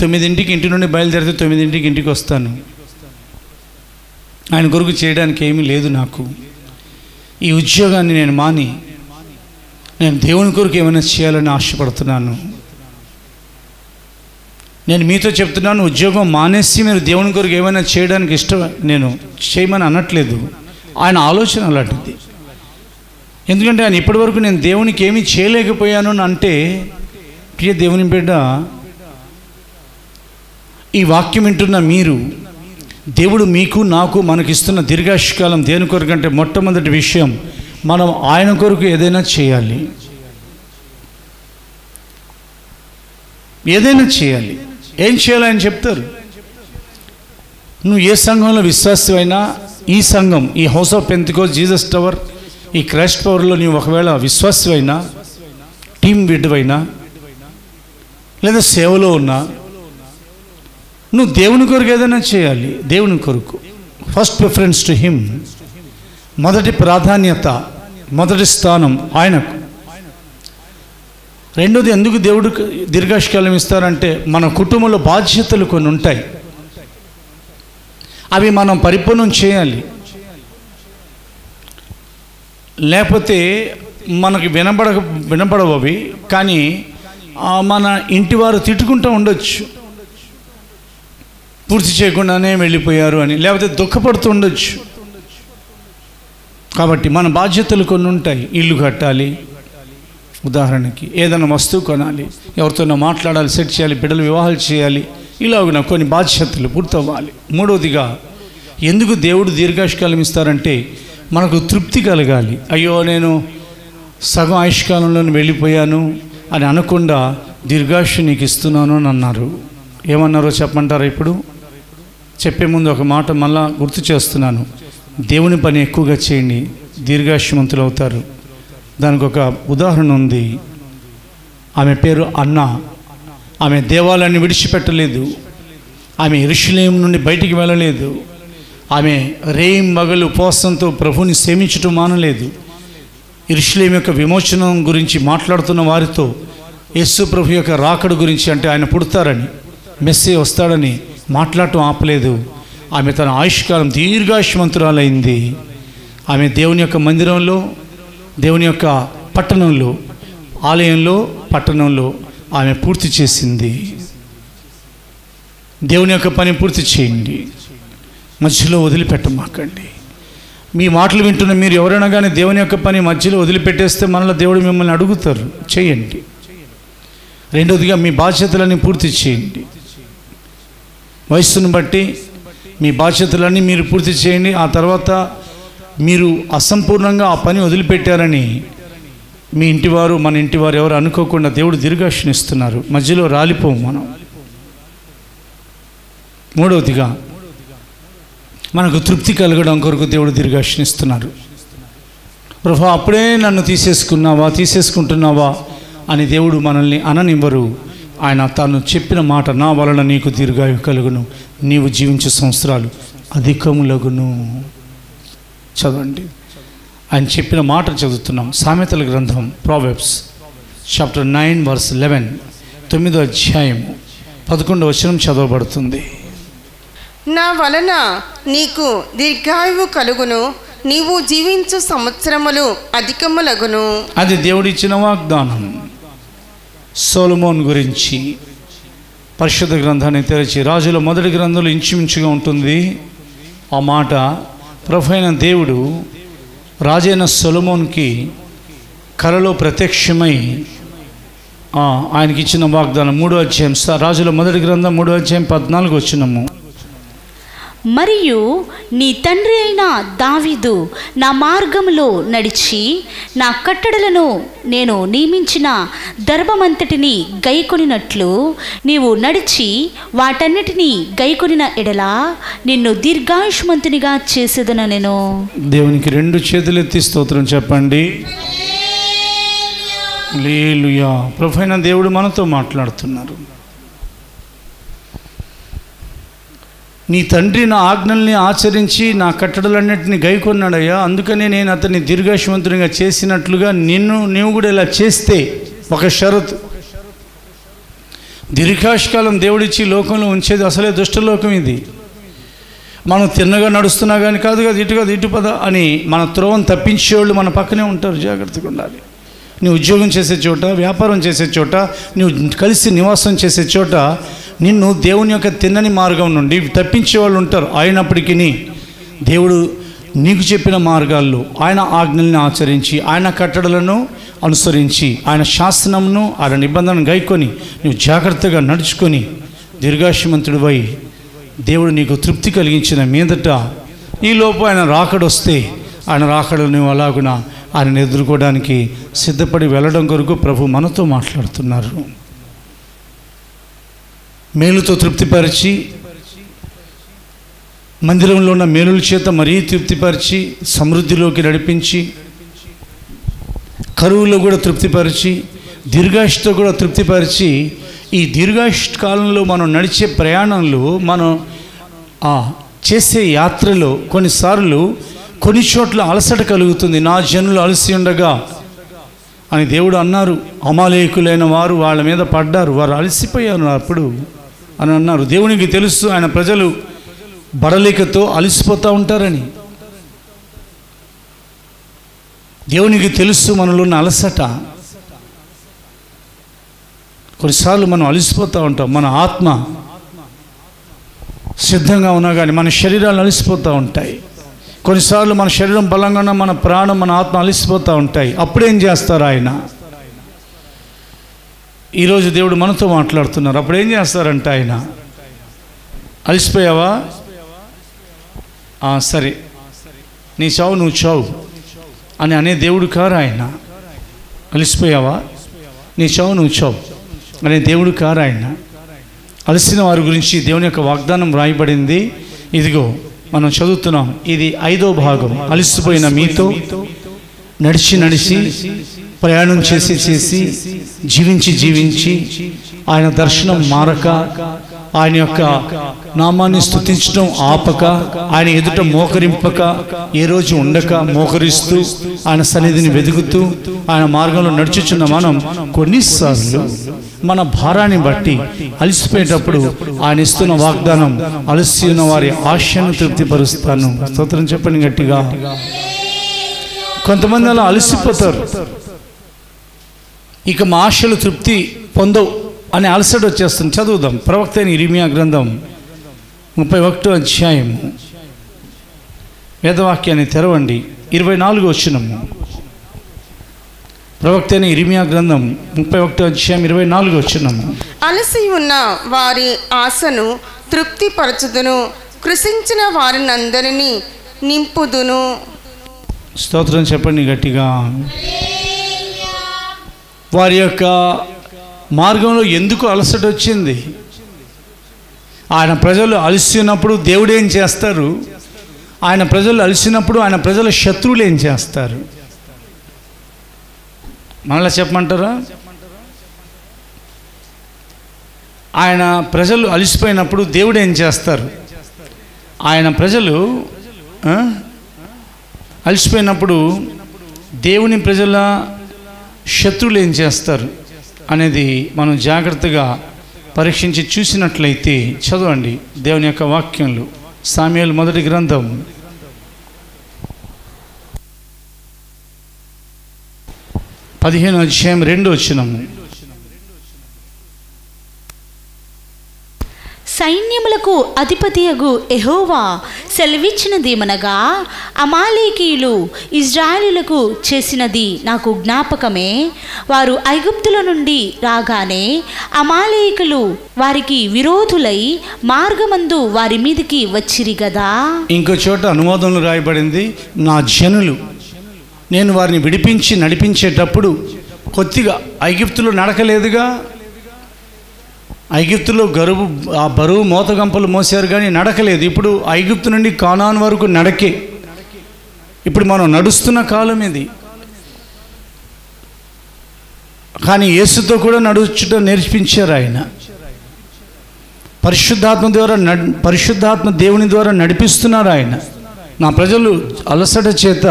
9ంటికి ఇంటి నుండి బయలుదేరితే 9ంటికి ఇంటికి వస్తాను. ఆయన కొరకు చేయడానికి ఏమీ లేదు నాకు. ఈ ఉద్యోగాన్ని నేను మాని నేను దేవుని కొరకు ఏమైనా చేయాలని ఆశపడుతున్నాను. నేను మీతో చెప్తున్నాను, ఉద్యోగం మానేసి మీరు దేవుని కొరకు ఏమైనా చేయడానికి ఇష్టం నేను చేయమని అనట్లేదు. ఆయన ఆలోచన అలాంటిది. ఎందుకంటే ఆయన ఇప్పటివరకు నేను దేవునికి ఏమీ చేయలేకపోయాను అని అంటే, ప్రియ దేవుని బిడ్డ, ఈ వాక్యం వింటున్న మీరు, దేవుడు మీకు నాకు మనకిస్తున్న దీర్ఘాయుష్కాలం దేని కొరకు అంటే, మొట్టమొదటి విషయం మనం ఆయన కొరకు ఏదైనా చేయాలి. ఏదైనా చేయాలి. ఏం చేయాలి ఆయన చెప్తారు. నువ్వు ఏ సంఘంలో విశ్వాసమైనా, ఈ సంఘం, ఈ house of Pentecost, Jesus tower, ఈ క్రైస్ట్ పవర్లో నీవు ఒకవేళ విశ్వాసమైనా, టీమ్ లీడర్వైనా, లేదా సేవలో ఉన్నా, నువ్వు దేవుని కొరకు ఏదైనా చేయాలి. దేవుని కొరకు ఫస్ట్ ప్రిఫరెన్స్ టు హిమ్. మొదటి ప్రాధాన్యత, మొదటి స్థానం ఆయనకు. రెండోది, ఎందుకు దేవుడు దీర్ఘాయుష్కాలం ఇస్తారంటే, మన కుటుంబంలో బాధ్యతలు కొన్ని ఉంటాయి. అవి మనం పరిపూర్ణం చేయాలి. లేకపోతే మనకి వినపడవు అవి. కానీ మన ఇంటి వారు తిట్టుకుంటూ ఉండొచ్చు, పూర్తి చేయకుండానే వెళ్ళిపోయారు అని, లేకపోతే దుఃఖపడుతూ ఉండొచ్చు. కాబట్టి మన బాధ్యతలు కొన్ని ఉంటాయి. ఇల్లు కట్టాలి, ఉదాహరణకి ఏదైనా వస్తువు కొనాలి, ఎవరితోనో మాట్లాడాలి, సెట్ చేయాలి, బిడ్డలు వివాహాలు చేయాలి, ఇలాగున కొన్ని బాధ్యతలు పూర్తవ్వాలి. మూడవదిగా, ఎందుకు దేవుడు దీర్ఘాయుష్కాలం ఇస్తారంటే, మనకు తృప్తి కలగాలి. అయ్యో నేను సగం ఆయుష్కాలంలోనే వెళ్ళిపోయాను అని అనకుండా దీర్ఘాయుష్షు నీకు ఇస్తున్నాను అని అన్నారు. ఏమన్నారో చెప్పమంటారా? ఇప్పుడు చెప్పే ముందు ఒక మాట మళ్ళా గుర్తు చేస్తున్నాను. దేవుని పని ఎక్కువగా చేయండి, దీర్ఘాయుష్మంతులు అవుతారు. దానికి ఒక ఉదాహరణ ఉంది. ఆమె పేరు అన్న. ఆమె దేవాలయాన్ని విడిచిపెట్టలేదు. ఆమె యెరూషలేము నుండి బయటికి వెళ్ళలేదు. ఆమె రేయిం మగలు ఉపవాసంతో ప్రభుని సేవించటం మానలేదు. యెరూషలేము యొక్క విమోచనం గురించి మాట్లాడుతున్న వారితో యేసు ప్రభు యొక్క రాకడ గురించి, అంటే ఆయన పుడతారని, మెస్సీ వస్తాడని మాట్లాడటం ఆపలేదు. ఆమె తన ఆయుష్కాలం దీర్ఘాయుష్మంతురాలైంది. ఆమె దేవుని యొక్క మందిరంలో, దేవుని యొక్క పట్టణంలో, ఆలయంలో, పట్టణంలో ఆమె పూర్తి చేసింది. దేవుని యొక్క పని పూర్తి చేయండి, మధ్యలో వదిలిపెట్టమాకండి. మీ మాటలు వింటున్న మీరు ఎవరైనా కానీ దేవుని యొక్క పని మధ్యలో వదిలిపెట్టేస్తే మనలో దేవుడు మిమ్మల్ని అడుగుతారు, చేయండి. రెండవదిగా, మీ బాధ్యతలన్నీ పూర్తి చేయండి. వయస్సును బట్టి మీ బాధ్యతలన్నీ మీరు పూర్తి చేయండి. ఆ తర్వాత మీరు అసంపూర్ణంగా ఆ పని వదిలిపెట్టారని మీ ఇంటివారు, మన ఇంటివారు ఎవరు అనుకోకుండా దేవుడు దీర్ఘాయుష్ని ఇస్తున్నారు. మధ్యలో రాలిపోము మనం. మూడవదిగా, మనకు తృప్తి కలగడం కొరకు దేవుడు దీర్ఘాయుష్ని ఇస్తున్నారు. ప్రభు అప్పుడే నన్ను తీసేసుకుంటున్నావా అని దేవుడు మనల్ని అననివ్వరు. ఆయన తాను చెప్పిన మాట, నా వలన నీకు దీర్ఘాయు కలుగును, నీవు జీవించే సంవత్సరాలు అధికములగును. చదవండి, ఆయన చెప్పిన మాట చదువుతున్నాం. సామెతల గ్రంథం, ప్రావెర్బ్స్ చాప్టర్ 9 verse 11, 9వ అధ్యాయం 11వ వచనం చదవబడుతుంది. నా వలన నీకు దీర్ఘాయువు కలుగును, నీవు జీవించు సంవత్సరములు అధికములగును. అది దేవుడిచ్చిన వాగ్దానం. సొలొమోన్ గురించి పరిశుద్ధ గ్రంథాన్ని తెరిచి, రాజుల మొదటి గ్రంథంలో ఇంచుమించుగా ఉంటుంది ఆ మాట. ప్రభు అయిన దేవుడు రాజైన సొలొమోన్కి కలలో ప్రత్యక్షమై ఆయనకి ఇచ్చిన వాగ్దానం. 3వ అధ్యాయం, రాజుల మొదటి గ్రంథం 3వ అధ్యాయం 14వ వచనము. మరియు నీ తండ్రి అయిన దావీదు నా మార్గములో నడిచి నా కట్టడలను నేను నియమించిన ధర్మమంతటిని గైకొనినట్లు నీవు నడిచి వాటన్నిటినీ గైకొనిన ఎడల నిన్ను దీర్ఘాయుష్మంతునిగా చేసేదన నేను. దేవునికి 2 చేతులెత్తి స్తోత్రం చెప్పండి. హల్లెలూయా. ప్రభువైన దేవుడు మనతో మాట్లాడుతున్నారు. నీ తండ్రి నా ఆజ్ఞల్ని ఆచరించి నా కట్టడలన్నింటినీ గైకొన్నాడయ్యా, అందుకనే నేను అతన్ని దీర్ఘాయుష్మంతునిగా చేసినట్లుగా నీవు కూడా ఇలా చేస్తే, ఒక షరతు, దీర్ఘాయుష్కాలం దేవుడిచ్చి లోకంలో ఉంచేది అసలే దుష్టలోకం ఇది. మనం తిన్నగా నడుస్తున్నా కానీ కాదు కదా, ఇటు కాదు ఇటు పద అని మన త్రోవను తప్పించేవాళ్ళు మన పక్కనే ఉంటారు. జాగ్రత్తగా ఉండాలి. నువ్వు ఉద్యోగం చేసే చోట, వ్యాపారం చేసే చోట, నువ్వు కలిసి నివాసం చేసే చోట నిన్ను దేవుని యొక్క తిన్నని మార్గం నుండి తప్పించే వాళ్ళు ఉంటారు. అయినప్పటికీ దేవుడు నీకు చెప్పిన మార్గాల్లో ఆయన ఆజ్ఞల్ని ఆచరించి, ఆయన కట్టడలను అనుసరించి, ఆయన శాసనమును, ఆయన నిబంధనను గైకొని నువ్వు జాగ్రత్తగా నడుచుకొని దీర్ఘాయుష్మంతుడివై దేవుడు నీకు తృప్తి కలిగించిన మీదట ఈలోపు ఆయన రాకడొస్తే ఆయన రాకడలు నువ్వు అలాగున ఆయన ఎదుర్కోవడానికి సిద్ధపడి వెళ్ళడం కొరకు ప్రభు మనతో మాట్లాడుతున్నారు. మేలుతో తృప్తిపరిచి, మందిరంలో ఉన్న మేలుల చేత మరీ తృప్తిపరిచి, సమృద్ధిలోకి నడిపించి, కరువులో కూడా తృప్తిపరిచి, దీర్ఘాయుష్తో కూడా తృప్తిపరిచి, ఈ దీర్ఘాయుష్ కాలంలో మనం నడిచే ప్రయాణంలో, మనం చేసే యాత్రలో కొన్నిసార్లు కొన్ని చోట్ల అలసట కలుగుతుంది. నా జనులు అలసి ఉండగా అని దేవుడు అన్నారు. అమాలేకులైన వారు వాళ్ళ మీద పడ్డారు, వారు అలసిపోయారు అప్పుడు అని అన్నారు. దేవునికి తెలుసు ఆయన ప్రజలు బడలికతో అలసిపోతూ ఉంటారని. దేవునికి తెలుసు మనలో ఉన్న అలసట. కొన్నిసార్లు మనం అలసిపోతూ ఉంటాం. మన ఆత్మ సిద్ధంగా ఉన్నా కానీ మన శరీరాలు అలసిపోతూ ఉంటాయి. కొన్నిసార్లు మన శరీరం బలంగా ఉన్న మన ప్రాణం, మన ఆత్మ అలసిపోతూ ఉంటాయి. అప్పుడేం చేస్తారు ఆయన? ఈరోజు దేవుడు మనతో మాట్లాడుతున్నారు. అప్పుడేం చేస్తారంట ఆయన? అలసిపోయావా? సరే, నీ చావు నువ్వు చావు అని అనే దేవుడు కారు ఆయన. అలసిపోయావా? నీ చావు నువ్వు చావు అనే దేవుడు కారు ఆయన. అలసిన వారి గురించి దేవుని యొక్క వాగ్దానం రాయబడింది. ఇదిగో మనం చదువుతున్నాం. ఇది 5వ భాగం. అలసిపోయిన మీతో నడిచి ప్రయాణం చేసి జీవించి ఆయన దర్శనం మారక, ఆయన యొక్క నామాన్ని స్తుతించడం ఆపక, ఆయన ఎదుట మోకరింపక, ఏ రోజు ఉండక మోకరిస్తూ ఆయన సన్నిధిని వెతుకుతూ ఆయన మార్గంలో నడుచుచున్న మనం కొన్నిసార్లు మన భారాన్ని బట్టి అలసిపోయేటప్పుడు ఆయన ఇస్తున్న వాగ్దానం, అలసి ఉన్న వారి ఆశను తృప్తిపరుస్తాను. స్తోత్రం చెప్పండి గట్టిగా. కొంతమంది అలా అలసిపోతారు. ఇక మా ఆశలు తృప్తి పొందవు అని అలసట వచ్చేస్తుంది. చదువుదాం. ప్రవక్త అయిన ఇర్మీయా గ్రంథం 31వ అధ్యాయము. వేదవాక్యాన్ని తెరవండి. 24వ వచనము. ప్రవక్త అయిన ఇర్మీయా గ్రంథం 31వ అధ్యాయం 24వ వచనము. అలసి ఉన్న వారి ఆశను తృప్తిపరచుదును, కృషించిన వారిని అందరినీ నింపుదును. స్తోత్రం చెప్పండి గట్టిగా. వారి యొక్క మార్గంలో ఎందుకు అలసట వచ్చింది? ఆయన ప్రజలు అలసినప్పుడు దేవుడు ఏం చేస్తారు? ఆయన ప్రజలు అలసినప్పుడు ఆయన ప్రజల శత్రువులు ఏం చేస్తారు? మళ్ళీ చెప్పమంటారా? ఆయన ప్రజలు అలసిపోయినప్పుడు దేవుడు ఏం చేస్తారు? ఆయన ప్రజలు అలసిపోయినప్పుడు దేవుని ప్రజల శత్రువులు ఏం చేస్తారు అనేది మనం జాగ్రత్తగా పరీక్షించి చూసినట్లయితే చదవండి దేవుని యొక్క వాక్యంలో. సామ్యూయేలు మొదటి గ్రంథం 15వ అధ్యాయం 2వ వచనము. సైన్యములకు అధిపతియగు యెహోవా సెలవిచ్చినదేమనగా, అమాలేకీయులు ఇజ్రాయేలులకు చేసినది నాకు జ్ఞాపకమే. వారు ఐగుప్తుల నుండి రాగానే అమాలేకులు వారికి విరోధులై మార్గమందు వారి మీదికి వచ్చిరి గదా. ఇంకో చోట అనువాదంలో రాయబడింది, నా జనులు నేను వారిని విడిపించి నడిపించేటప్పుడు కొద్దిగా ఐగుప్తులో నడకలేదుగా. ఐగుప్తులో బరువు మోతగంపలు మోసారు కానీ నడకలేదు. ఇప్పుడు ఐగుప్తు నుండి కానాన్ వరకు నడకే. ఇప్పుడు మనం నడుస్తున్న కాలం ఇది. కానీ యేసుతో కూడా నడుచుట నేర్పించారు ఆయన. పరిశుద్ధాత్మ దేవుని ద్వారా నడిపిస్తున్నారు ఆయన. నా ప్రజలు అలసట చేత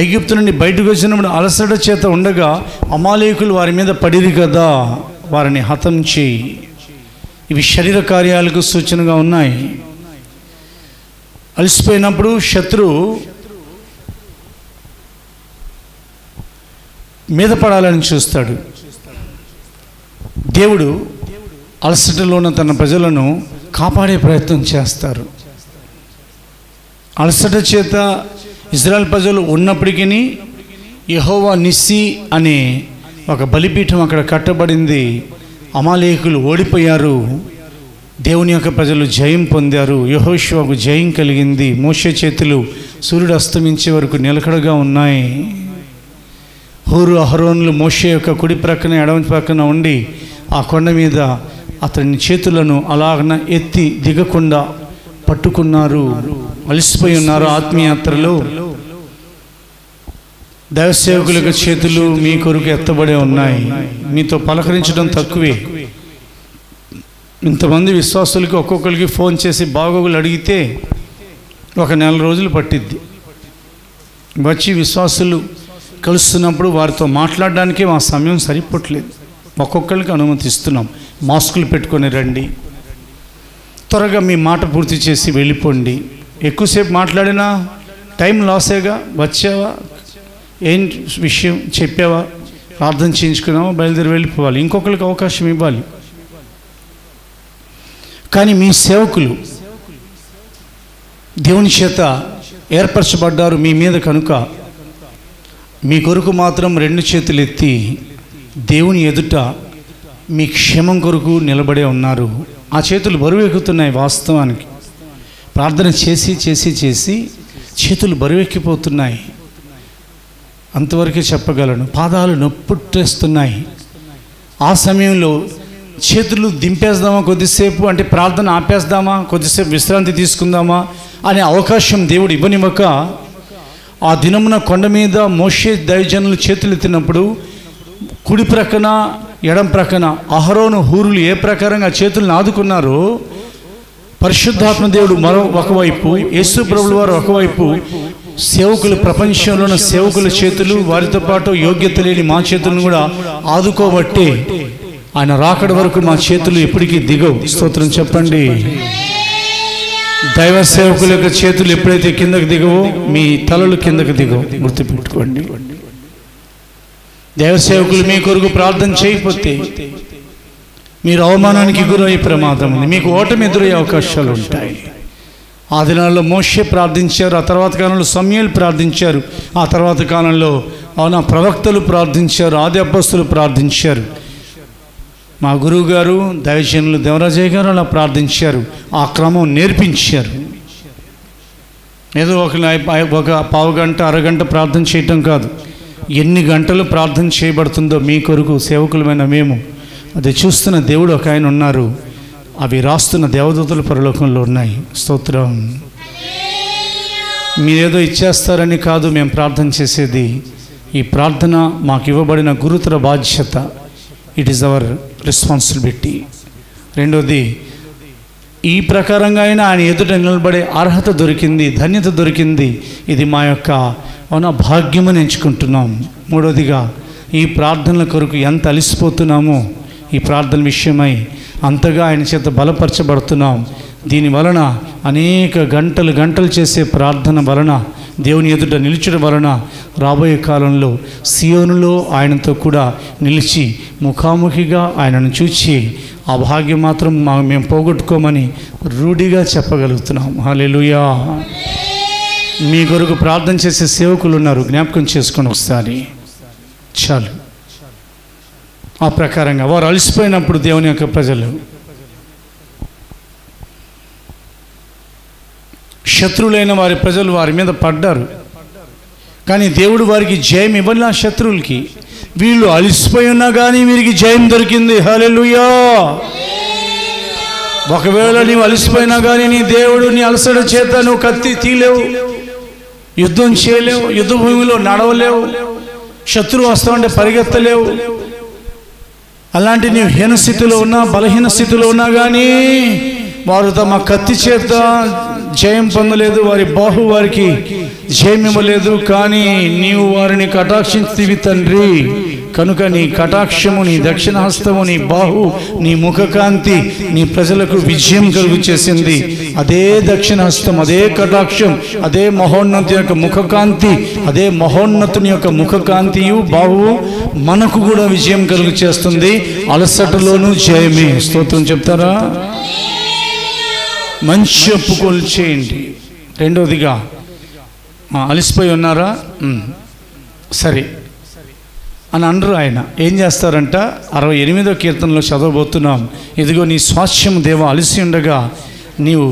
ఐగుప్తు నుండి బయటకు వచ్చినప్పుడు అలసట చేత ఉండగా అమాలేకులు వారి మీద పడిరి కదా, వారిని హతం చేయి. ఇవి శరీర కార్యాలకు సూచనగా ఉన్నాయి. అలసిపోయినప్పుడు శత్రువు మీద పడాలని చూస్తాడు. దేవుడు అలసటలో ఉన్న తన ప్రజలను కాపాడే ప్రయత్నం చేస్తారు. అలసట చేత ఇజ్రాయెల్ ప్రజలు ఉన్నప్పటికీ యెహోవా నిస్సి అనే ఒక బలిపీఠం అక్కడ కట్టబడింది. అమాలేకులు ఓడిపోయారు, దేవుని యొక్క ప్రజలు జయం పొందారు. యెహోషువకు జయం కలిగింది. మోషే చేతులు సూర్యుడు అస్తమించే వరకు నిలకడగా ఉన్నాయి. హూరు అహరోనులు మోషే యొక్క కుడి ప్రక్కన ఎడమ ప్రక్కన ఉండి ఆ కొండ మీద అతని చేతులను అలాగన ఎత్తి దిగకుండా పట్టుకున్నారు. అలసిపోయి ఉన్నారు ఆత్మీయాత్రలో. దైవసేవకుల చేతులు మీ కొరకు ఎత్తబడే ఉన్నాయి. మీతో పలకరించడం తక్కువే. ఇంతమంది విశ్వాసులకి ఒక్కొక్కరికి ఫోన్ చేసి బాగోగులు అడిగితే ఒక నెల రోజులు పట్టిద్ది. వచ్చి విశ్వాసులు కలుస్తున్నప్పుడు వారితో మాట్లాడడానికే మా సమయం సరిపోవట్లేదు. ఒక్కొక్కరికి అనుమతిస్తున్నాం, మాస్కులు పెట్టుకొని రండి, త్వరగా మీ మాట పూర్తి చేసి వెళ్ళిపోండి. ఎక్కువసేపు మాట్లాడినా టైం లాసేగా. వచ్చావా, ఏం విషయం చెప్పావా, ప్రార్థన చేయించుకున్నావా, బయలుదేరి వెళ్ళిపోవాలి. ఇంకొకరికి అవకాశం ఇవ్వాలి. కానీ మీ సేవకులు దేవుని చేత ఏర్పరచబడ్డారు మీ మీద కనుక మీ కొరకు మాత్రం 2 చేతులు ఎత్తి దేవుని ఎదుట మీ క్షేమం కొరకు నిలబడే ఉన్నారు. ఆ చేతులు బరువెక్కుతున్నాయి. వాస్తవానికి ప్రార్థన చేసి చేసి చేసి చేతులు బరువెక్కిపోతున్నాయి. అంతవరకే చెప్పగలను. పాదాలు నొప్పుట్టేస్తున్నాయి. ఆ సమయంలో చేతులు దింపేద్దామా కొద్దిసేపు, అంటే ప్రార్థన ఆపేద్దామా, కొద్దిసేపు విశ్రాంతి తీసుకుందామా అనే అవకాశం దేవుడు ఇవ్వనివ్వక ఆ దినమున కొండ మీద మోషే దైవజనులు చేతులు ఎత్తినప్పుడు కుడి ప్రక్కన ఎడం ప్రక్కన అహరోను హూరులు ఏ ప్రకారంగా చేతులను ఆదుకున్నారో పరిశుద్ధాత్మ దేవుడు మరో ఒకవైపు, యేసు ప్రభుల వారు ఒకవైపు, సేవకులు ప్రపంచంలో ఉన్న సేవకుల చేతులు వారితో పాటు యోగ్యత లేని మా చేతులను కూడా ఆదుకోబట్టే ఆయన రాకడ వరకు మా చేతులు ఎప్పటికీ దిగవు. స్తోత్రం చెప్పండి. దైవ సేవకుల యొక్క చేతులు ఎప్పుడైతే కిందకు దిగవో మీ తలలు కిందకు దిగవు. గుర్తుపెట్టుకోండి. దైవ సేవకులు మీ కొరకు ప్రార్థన చేయకపోతే మీరు అవమానానికి గురయ్యే ప్రమాదం ఉంది. మీకు ఓటమి ఎదురయ్యే అవకాశాలు ఉంటాయి. ఆ దినాల్లో మోషే ప్రార్థించారు, ఆ తర్వాత కాలంలో సమూయేలు ప్రార్థించారు, ఆ తర్వాత కాలంలో ప్రవక్తలు ప్రార్థించారు, ఆది అపోస్తలులు ప్రార్థించారు. మా గురువు గారు దైవజనులు దేవరాజయ్య గారు అలా ప్రార్థించారు. ఆ క్రమం నేర్పించారు. ఏదో ఒక పావు గంట అరగంట ప్రార్థన చేయటం కాదు, ఎన్ని గంటలు ప్రార్థన చేయబడుతుందో మీ కొరకు సేవకులమైన మేము అది చూస్తున్న దేవుడు ఒక ఆయన ఉన్నారు. అవి రాస్తున్న దేవదూతల పరలోకంలో ఉన్నాయి. స్తోత్రం. మీరేదో ఇచ్చేస్తారని కాదు మేము ప్రార్థన చేసేది. ఈ ప్రార్థన మాకు ఇవ్వబడిన గురుతర బాధ్యత. It is our responsibility. రెండోది, ఈ ప్రకారంగా అయినా ఆయన ఎదుట నిలబడే అర్హత దొరికింది, ధన్యత దొరికింది. ఇది మా యొక్క భాగ్యమని ఎంచుకుంటున్నాం. మూడోదిగా, ఈ ప్రార్థనల కొరకు ఎంత అలిసిపోతున్నామో ఈ ప్రార్థన విషయమై అంతగా ఆయన చేత బలపరచబడుతున్నాం. దీని వలన అనేక గంటలు చేసే ప్రార్థన వలన, దేవుని ఎదుట నిలిచడం వలన రాబోయే కాలంలో సియోనులో ఆయనతో కూడా నిలిచి ముఖాముఖిగా ఆయనను చూచి ఆ భాగ్యం మాత్రం మేము పోగొట్టుకోమని రూఢిగా చెప్పగలుగుతున్నాం. హల్లెలూయా. మీ కొరకు ప్రార్థన చేసే సేవకులు ఉన్నారు, జ్ఞాపకం చేసుకొని ఒకసారి చాలు. ఆ ప్రకారంగా వారు అలసిపోయినప్పుడు దేవుని యొక్క ప్రజలు, శత్రువులైన వారి ప్రజలు వారి మీద పడ్డారు. కానీ దేవుడు వారికి జయం ఇవ్వలే. ఆ శత్రువులకి వీళ్ళు అలసిపోయి ఉన్నా కానీ వీరికి జయం దొరికింది. హల్లెలూయా. ఒకవేళ నీవు అలసిపోయినా కానీ నీ దేవుడు నీ అలసట చేత నువ్వు కత్తి తీలేవు, యుద్ధం చేయలేవు, యుద్ధ భూమిలో నడవలేవు, శత్రువు వస్తామంటే పరిగెత్తలేవు, అలాంటి నీవు హీన స్థితిలో ఉన్నా, బలహీన స్థితిలో ఉన్నా కానీ వారు తమ కత్తి చేత జయం పొందలేదు, వారి బాహు వారికి జయం ఇవ్వలేదు. కానీ నీవు వారిని కటాక్షించితివి తండ్రి. కనుక నీ కటాక్షము, నీ దక్షిణ హస్తము, నీ బాహు, నీ ముఖకాంతి నీ ప్రజలకు విజయం కలుగు చేసింది. అదే దక్షిణ హస్తం, అదే కటాక్షం, అదే మహోన్నతి యొక్క ముఖకాంతి, అదే మహోన్నతుని యొక్క ముఖకాంతియు బాహువు మనకు కూడా విజయం కలుగు చేస్తుంది. అలసటలోనూ జయమే. స్తోత్రం చెప్తారా? మంచి ఒప్పుకోలు చేయండి. రెండవదిగా అలసిపోయి ఉన్నారా? సరే అని అనరు. ఆయన ఏం చేస్తారంట? 68వ కీర్తనలో చదవబోతున్నాం. ఇదిగో నీ స్వాస్థ్యం దేవ, అలసి ఉండగా నీవు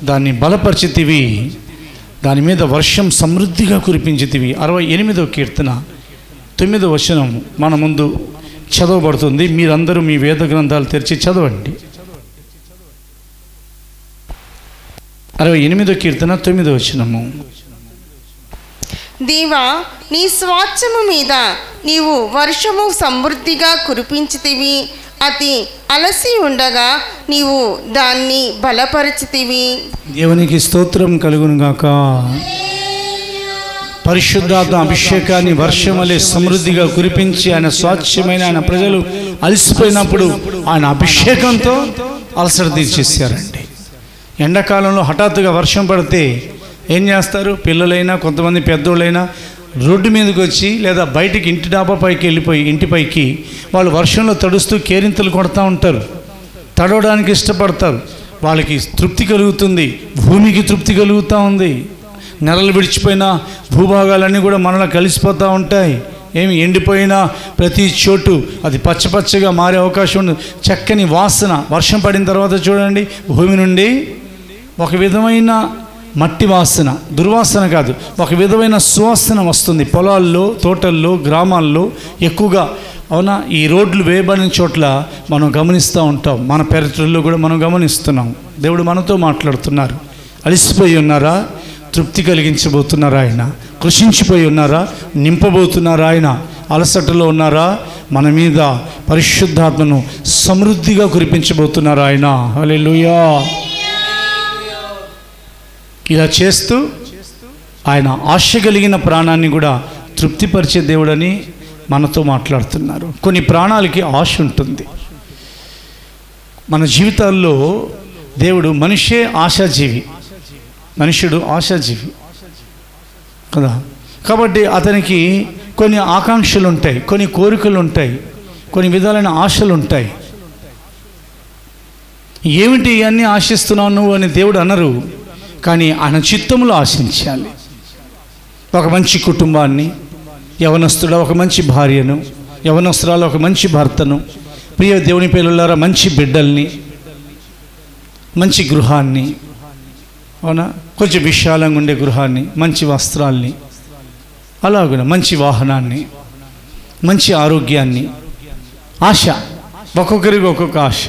దాన్ని బలపరిచితివి, దాని మీద వర్షం సమృద్ధిగా కురిపించితివి. 68వ కీర్తన 9వ వచనం మన ముందు చదవబడుతుంది. మీరందరూ మీ వేద గ్రంథాలు తెరిచి చదవండి. 68వ కీర్తన 9వ వచనము. దేవా, నీ స్వాస్థ్యము మీద నీవు వర్షము సమృద్ధిగా కురిపించితివి, అతి అలసి ఉండగా నీవు దాన్ని బలపరిచితివి. దేవునికి స్తోత్రం కలుగును గాక. పరిశుద్ధాత్మ అభిషేకాన్ని వర్షం వలె సమృద్ధిగా కురిపించి ఆయన స్వాస్థ్యమైన ఆయన ప్రజలు అలసిపోయినప్పుడు ఆయన అభిషేకంతో అలసట తీర్చేసారండి. ఎండాకాలంలో హఠాత్తుగా వర్షం పడితే ఏం చేస్తారు? పిల్లలైనా కొంతమంది పెద్దోళ్ళైనా రోడ్డు మీదకి వచ్చి లేదా బయటికి ఇంటి డాబా పైకి వెళ్ళిపోయి ఇంటిపైకి వాళ్ళు వర్షంలో తడుస్తూ కేరింతలు కొడతా ఉంటారు. తడవడానికి ఇష్టపడతారు. వాళ్ళకి తృప్తి కలుగుతుంది, భూమికి తృప్తి కలుగుతూ ఉంది. నెలలు విడిచిపోయిన భూభాగాలన్నీ కూడా మనలో కలిసిపోతూ ఉంటాయి. ఏమి ఎండిపోయినా ప్రతి చోటు అది పచ్చపచ్చగా మారే అవకాశం ఉంది. చక్కని వాసన వర్షం పడిన తర్వాత చూడండి, భూమి నుండి ఒక విధమైన మట్టి వాసన, దుర్వాసన కాదు, ఒక విధమైన సువాసన వస్తుంది. పొలాల్లో, తోటల్లో, గ్రామాల్లో ఎక్కువగా. అవునా? ఈ రోడ్లు వేయబడిన చోట్ల మనం గమనిస్తూ ఉంటాం. మన పెరట్లో కూడా మనం గమనిస్తున్నాం. దేవుడు మనతో మాట్లాడుతున్నారు. అలసిపోయి ఉన్నారా? తృప్తి కలిగించబోతున్నారా ఆయన? కృషించిపోయి ఉన్నారా? నింపబోతున్నారా ఆయన? అలసటలో ఉన్నారా? మన మీద పరిశుద్ధాత్మను సమృద్ధిగా కురిపించబోతున్నారా ఆయన? హల్లెలూయా. ఇలా చేస్తూ ఆయన ఆశ కలిగిన ప్రాణాన్ని కూడా తృప్తిపరిచే దేవుడని మనతో మాట్లాడుతున్నారు. కొన్ని ప్రాణాలకి ఆశ ఉంటుంది. మన జీవితాల్లో దేవుడు, మనిషే ఆశాజీవి, మనుష్యుడు ఆశాజీవి కదా. కాబట్టి అతనికి కొన్ని ఆకాంక్షలు ఉంటాయి, కొన్ని కోరికలు ఉంటాయి, కొన్ని విధాలైన ఆశలు ఉంటాయి. ఏమిటి ఇవన్నీ ఆశిస్తున్నావు నువ్వు అని దేవుడు అనరు. కానీ ఆయన చిత్తంలో ఆశించాలి. ఒక మంచి కుటుంబాన్ని, యవనస్తుడు ఒక మంచి భార్యను, యవనస్తురాలు ఒక మంచి భర్తను, ప్రియ దేవుని పిల్లలారా మంచి బిడ్డల్ని, మంచి గృహాన్ని, అవునా, కొంచెం విశాలంగా ఉండే గృహాన్ని, మంచి వస్త్రాల్ని, అలాగే మంచి వాహనాన్ని, మంచి ఆరోగ్యాన్ని. ఆశ ఒక్కొక్కరికి ఒక్కొక్క ఆశ.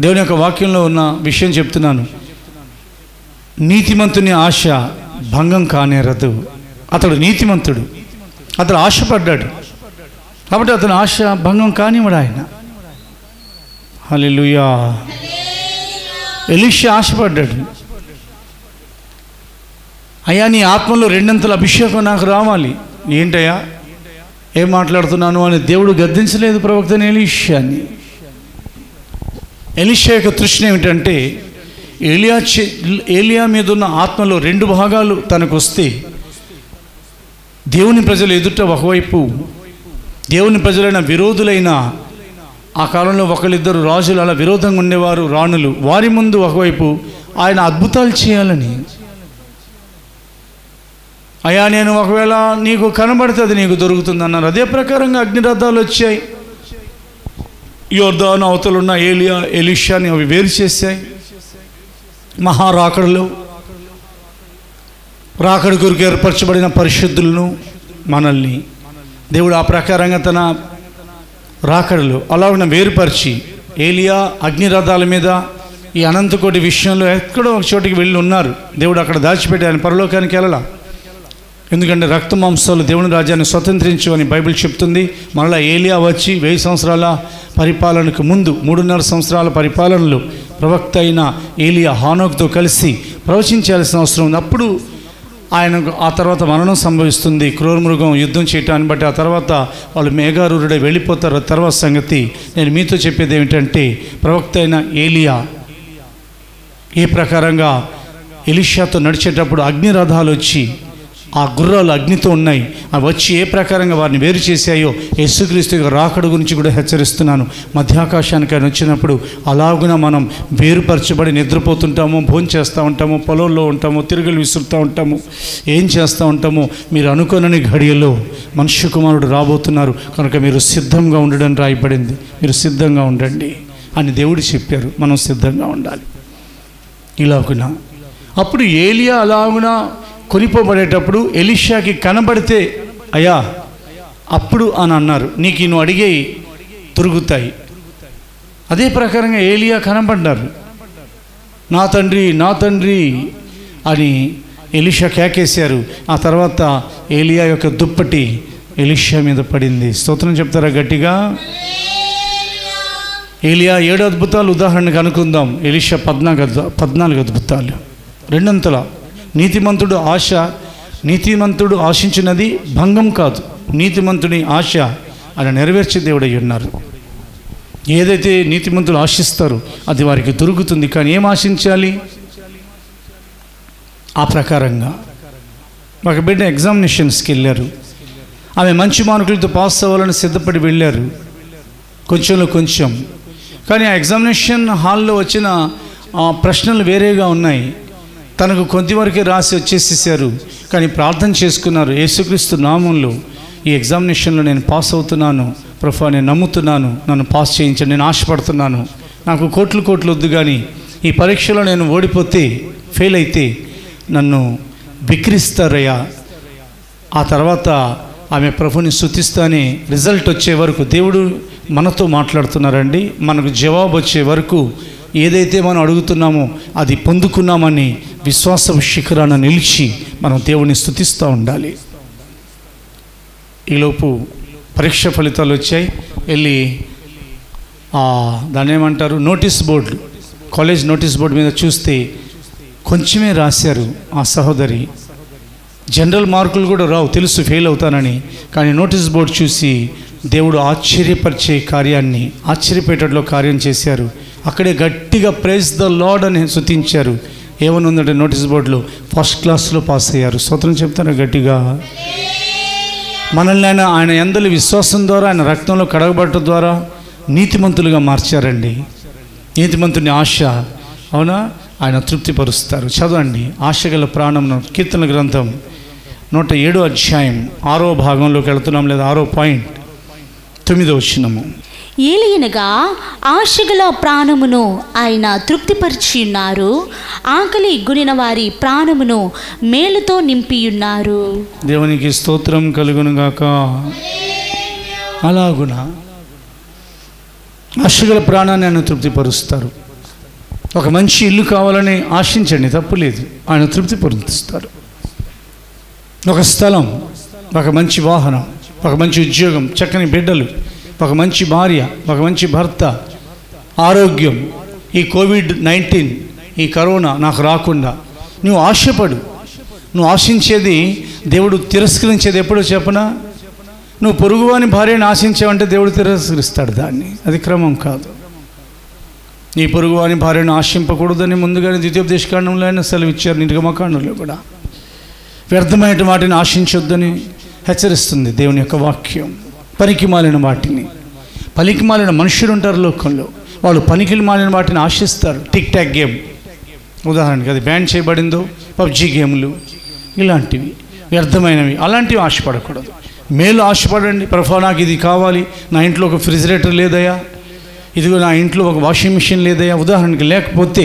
దేవుని యొక్క వాక్యంలో ఉన్న విషయం చెప్తున్నాను. నీతిమంతుని ఆశ భంగం కానేరదు. అతడు నీతిమంతుడు, అతడు ఆశపడ్డాడు కాబట్టి అతని ఆశ భంగం కానివ్వడు ఆయన. హల్లెలూయా. ఎలీషా ఆశపడ్డాడు. అయ్యా, నీ ఆత్మలో 2 అభిషేకం నాకు రావాలి. ఏంటయ్యా ఏం మాట్లాడుతున్నాను అని దేవుడు గద్దించలేదు ప్రవక్తని ఎలీషాని. ఎలీషా యొక్క తృష్ణ ఏమిటంటే, ఏలియా మీద ఉన్న ఆత్మలో 2 భాగాలు తనకు వస్తే, దేవుని ప్రజలు ఎదుట ఒకవైపు, దేవుని ప్రజలైన విరోధులైన ఆ కాలంలో ఒకళ్ళిద్దరు రాజులు అలా విరోధంగా ఉండేవారు, రాణులు, వారి ముందు ఒకవైపు ఆయన అద్భుతాలు చేయాలని. అయ్యా, నేను ఒకవేళ నీకు కనబడితే అది నీకు దొరుకుతుంది అన్నారు. అదే ప్రకారంగా అగ్నిరథాలు వచ్చాయి. యోర్దాను అవతలున్న ఏలియా, ఎలీషాని అవి వేరు చేశాయి. మహారాకడలో రాకడ కొరకు ఏర్పరచబడిన పరిశుద్ధులను, మనల్ని దేవుడు ఆ ప్రకారంగా తన రాకడలు అలాగ వేరుపరిచి, ఏలియా అగ్నిరథాల మీద ఈ అనంతకోటి విషయంలో ఎక్కడో ఒక చోటికి వెళ్ళి ఉన్నారు. దేవుడు అక్కడ దాచిపెట్టి ఆయన పరలోకానికి వెళ్ళాల. ఎందుకంటే రక్త మాంసాలు దేవుని రాజ్యాన్ని స్వతంత్రించు అని బైబిల్ చెప్తుంది. మరలా ఏలియా వచ్చి 1000 సంవత్సరాల పరిపాలనకు ముందు 3.5 సంవత్సరాల పరిపాలనలో ప్రవక్త అయిన ఏలియా హానోకుతో కలిసి ప్రవచించాల్సిన అవసరం ఉంది. అప్పుడు ఆయనకు ఆ తర్వాత మరణం సంభవిస్తుంది. క్రూరమృగం యుద్ధం చేయటాన్ని బట్టి ఆ తర్వాత వాళ్ళు మేఘారూరుడై వెళ్ళిపోతారు. తర్వాత సంగతి నేను మీతో చెప్పేది ఏమిటంటే, ప్రవక్త అయిన ఏలియా ఏ ప్రకారంగా ఎలీషాతో నడిచేటప్పుడు అగ్నిరథాలు వచ్చి ఆ గుర్రాలు అగ్నితో ఉన్నాయి, అవి వచ్చి ఏ ప్రకారంగా వారిని వేరు చేశాయో యేసుక్రీస్తు రాకడ గురించి కూడా హెచ్చరిస్తున్నాను. మధ్యాకాశానికి ఆయన వచ్చినప్పుడు అలాగున మనం వేరుపరచబడి నిద్రపోతుంటాము, భోజనం చేస్తూ ఉంటాము, పొలంలో ఉంటాము, తిరుగులు విసురుతూ ఉంటాము, ఏం చేస్తూ ఉంటాము. మీరు అనుకోనని ఘడియలో మనుష్య కుమారుడు రాబోతున్నారు కనుక మీరు సిద్ధంగా ఉండడం రాయబడింది. మీరు సిద్ధంగా ఉండండి అని దేవుడు చెప్పారు. మనం సిద్ధంగా ఉండాలి. ఇలాగున అప్పుడు ఏలియా అలాగున కొనిపోబడేటప్పుడు ఎలీషాకి కనబడితే అయ్యా అప్పుడు అని అన్నారు, నీకు నువ్వు అడిగే దొరుకుతాయి. అదే ప్రకారంగా ఏలియా కనబడ్డారు. నా తండ్రి నా తండ్రి అని ఎలీషా కేకేశారు. ఆ తర్వాత ఏలియా యొక్క దుప్పటి ఎలీషా మీద పడింది. స్తోత్రం చెప్తారా గట్టిగా? ఏలియా 7 అద్భుతాలు ఉదాహరణకు అనుకుందాం. ఎలీషా 14 అద్భుతాలు. రెండంతల నీతిమంతుడు ఆశించినది భంగం కాదు. నీతిమంతుని ఆశ ఆయన నెరవేర్చే దేవుడై ఉన్నారు. ఏదైతే నీతిమంతులు ఆశిస్తారో అది వారికి దొరుకుతుంది. కానీ ఏం ఆశించాలి? ఆ ప్రకారంగా ఒక బిడ్డ ఎగ్జామినేషన్స్కి వెళ్ళారు. ఆమె మంచి మార్కులతో పాస్ అవ్వాలని సిద్ధపడి వెళ్ళారు, కొంచెంలో కొంచెం. కానీ ఆ ఎగ్జామినేషన్ హాల్లో వచ్చిన ప్రశ్నలు వేరేగా ఉన్నాయి. తనకు కొద్దివరకే రాసి వచ్చేసేసారు. కానీ ప్రార్థన చేసుకున్నారు, యేసుక్రీస్తు నామంలో ఈ ఎగ్జామినేషన్లో నేను పాస్ అవుతున్నాను ప్రభువా, నేను నమ్ముతున్నాను, నన్ను పాస్ చేయించండి, నేను ఆశపడుతున్నాను, నాకు కోట్లు వద్దు, కానీ ఈ పరీక్షలో నేను ఓడిపోతే, ఫెయిల్ అయితే నన్ను విక్రిస్తారయ్యా. ఆ తర్వాత ఆమె ప్రభుని స్తుతిస్తానే రిజల్ట్ వచ్చే వరకు దేవుడు మనతో మాట్లాడుతున్నారండి. మనకు జవాబు వచ్చే వరకు ఏదైతే మనం అడుగుతున్నామో అది పొందుకున్నామని విశ్వాస శిఖరాన నిలిచి మనం దేవుని స్తుతిస్తూ ఉండాలి. ఈలోపు పరీక్ష ఫలితాలు వచ్చాయి. వెళ్ళి దాన్ని ఏమంటారు, notice board, college notice board మీద చూస్తే కొంచెమే రాశారు ఆ సహోదరి. జనరల్ మార్కులు కూడా రావు, తెలుసు ఫెయిల్ అవుతానని. కానీ నోటీస్ బోర్డు చూసి దేవుడు ఆశ్చర్యపరిచే కార్యాన్ని, ఆశ్చర్యపేటలో కార్యం చేశారు. అక్కడే గట్టిగా ప్రైజ్ ద లార్డ్ అని స్తుతించారు. ఏమని ఉందంటే నోటీస్ బోర్డులో ఫస్ట్ క్లాస్లో పాస్ అయ్యారు. స్తోత్రం చెప్తారా గట్టిగా? మనల్ని ఆయన యందలి విశ్వాసం ద్వారా, ఆయన రక్తంలో కడగబడటం ద్వారా నీతిమంతులుగా మార్చారండి. నీతిమంతుని ఆశ, అవునా, ఆయన తృప్తిపరుస్తారు. చదవండి, ఆశగల ప్రాణమును, కీర్తన గ్రంథం 107వ అధ్యాయం 6వ భాగంలోకి వెళుతున్నాం, లేదా 6వ పాయింట్ 9వ వచనము. ఏలయనగా ఆశగల ప్రాణమును ఆయన తృప్తిపరిచి ఉన్నారు, ఆకలి గునిన వారి ప్రాణమును మేలుతో నింపియున్నారు. దేవునికి స్తోత్రం కలుగునుగాక. అలాగున ఆశగల ప్రాణాన్ని ఆయన తృప్తిపరుస్తారు. ఒక మంచి ఇల్లు కావాలని ఆశించండి, తప్పులేదు, ఆయన తృప్తిపరుస్తారు. ఒక స్థలం, ఒక మంచి వాహనం, ఒక మంచి ఉద్యోగం, చక్కని బిడ్డలు, ఒక మంచి భార్య, ఒక మంచి భర్త, ఆరోగ్యం, ఈ కోవిడ్-19, ఈ కరోనా నాకు రాకుండా నువ్వు ఆశపడు. నువ్వు ఆశించేది దేవుడు తిరస్కరించేది ఎప్పుడో చెప్పనా? నువ్వు పొరుగువాని భార్యను ఆశించావంటే దేవుడు తిరస్కరిస్తాడు దాన్ని. అది క్రమం కాదు. నీ పొరుగువాని భార్యను ఆశింపకూడదని ముందుగానే ద్వితీయోపదేశకాండంలో ఆయన సెలవు ఇచ్చారు, నిర్గమకాండంలో కూడా. వ్యర్థమైన వాటిని ఆశించొద్దని హెచ్చరిస్తుంది దేవుని యొక్క వాక్యం. పనికి మాలిన వాటిని, పనికి మాలిన మనుషులు ఉంటారు లోకంలో, వాళ్ళు పనికి మాలిన వాటిని ఆశిస్తారు. టిక్ టాక్ గేమ్ ఉదాహరణకి, అది బ్యాన్ చేయబడిందో, పబ్జీ గేమ్లు, ఇలాంటివి వ్యర్థమైనవి, అలాంటివి ఆశపడకూడదు. మేలు ఆశపడండి. ప్రభువా నాకు ఇది కావాలి, నా ఇంట్లో ఒక రిఫ్రిజిరేటర్ లేదయ్యా, ఇదిగో నా ఇంట్లో ఒక వాషింగ్ మిషన్ లేదయ్యా, ఉదాహరణకి, లేకపోతే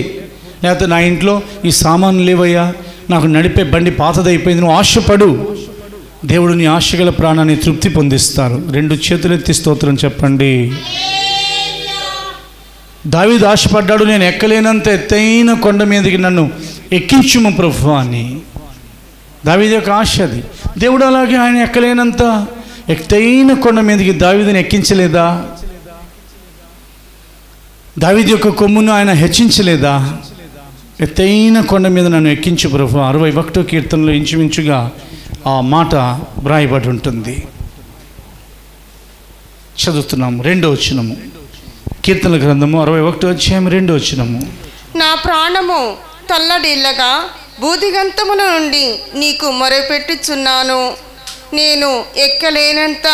నా ఇంట్లో ఈ సామాన్లు లేవయ్యా, నాకు నడిపే బండి పాతదైపోయింది, నువ్వు ఆశపడు. దేవుడు నీ ఆశగల ప్రాణాన్ని తృప్తి పొందిస్తారు. 2 చేతులెత్తి స్తోత్రం చెప్పండి. దావీదు ఆశపడ్డాడు, నేను ఎక్కలేనంత ఎత్తైన కొండ మీదకి నన్ను ఎక్కించుము ప్రభువా అని. దావీదు యొక్క ఆశ అది. దేవుడు అలాగే ఆయన ఎక్కలేనంత ఎత్తైన కొండ మీదకి దావీదుని ఎక్కించలేదా? దావీదు యొక్క కొమ్మును ఆయన హెచ్చించలేదా? ఎత్తైన కొండ మీద నన్ను ఎక్కించు ప్రభు. 61వ కీర్తనలో ఇంచుమించుగా ఆ మాట వ్రాయబడి ఉంటుంది. చదువుతున్నాము 2వ వచనము, కీర్తనల గ్రంథము 61వ అధ్యాయం 2వ వచనము. నా ప్రాణము తల్లడిల్లగా భూదిగంతముల నుండి నీకు మొరపెట్టుచున్నాను. నేను ఎక్కలేనంత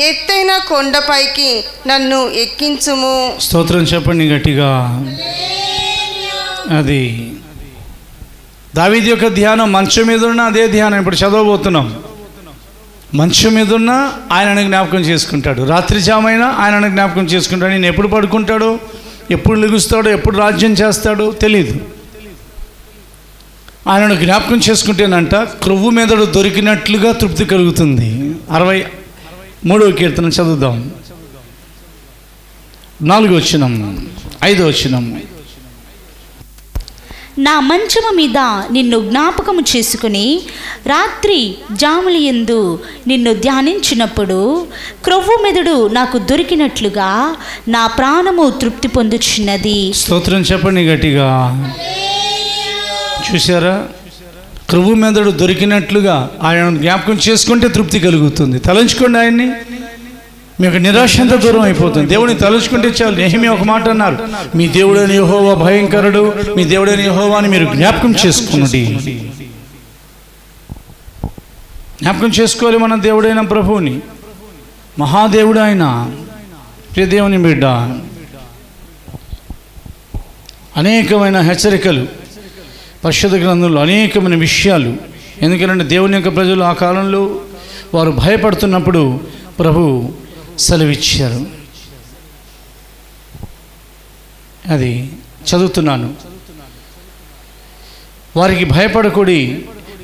ఎత్తైన కొండపైకి నన్ను ఎక్కించుము. స్తోత్రం చెప్పండి గట్టిగా. అది దావీదు యొక్క ధ్యానం. మంచం మీద ఉన్న అదే ధ్యానం ఇప్పుడు చదవబోతున్నాం. మంచం మీద ఉన్న ఆయనను జ్ఞాపకం చేసుకుంటాడు. రాత్రి జామైనా ఆయనను జ్ఞాపకం చేసుకుంటాడు. నేను ఎప్పుడు పడుకుంటాడో, ఎప్పుడు లెగుస్తాడో, ఎప్పుడు రాజ్యం చేస్తాడో తెలీదు. ఆయనను జ్ఞాపకం చేసుకుంటేనంట క్రొవ్వు మీదడు దొరికినట్లుగా తృప్తి కలుగుతుంది. 63వ కీర్తన చదువుదాం. 4వ వచనం, 5వ వచనం. నా మంచము మీద నిన్ను జ్ఞాపకము చేసుకుని రాత్రి జాములయందు నిన్ను ధ్యానించినప్పుడు క్రొవ్వు మెదడు నాకు దొరికినట్లుగా నా ప్రాణము తృప్తి పొందుచున్నది. స్తోత్రం చెప్పండి గట్టిగా. చూసారా, క్రొవ్వు మెదడు దొరికినట్లుగా ఆయన జ్ఞాపకం చేసుకుంటే తృప్తి కలుగుతుంది. తలంచుకోండి ఆయన్ని, మీకు నిరాశ అంతా దూరం అయిపోతుంది. దేవుడిని తలుచుకుంటే చాలు. నెహెమ్యా ఒక మాట అన్నారు, మీ దేవుడైన యెహోవా భయంకరుడు, మీ దేవుడైన యెహోవాని మీరు జ్ఞాపకం చేసుకున్నది. జ్ఞాపకం చేసుకోవాలి మన దేవుడైన ప్రభువుని. మహాదేవుడు ఆయన. ప్రియ దేవుని బిడ్డ, అనేకమైన హెచ్చరికలు పరిశుద్ధ గ్రంథంలో, అనేకమైన విషయాలు. ఎందుకంటే దేవుని యొక్క ప్రజలు ఆ కాలంలో వారు భయపడుతున్నప్పుడు ప్రభు సెలవిచ్చారు. అది చదువుతున్నాను. వారికి భయపడకుడి,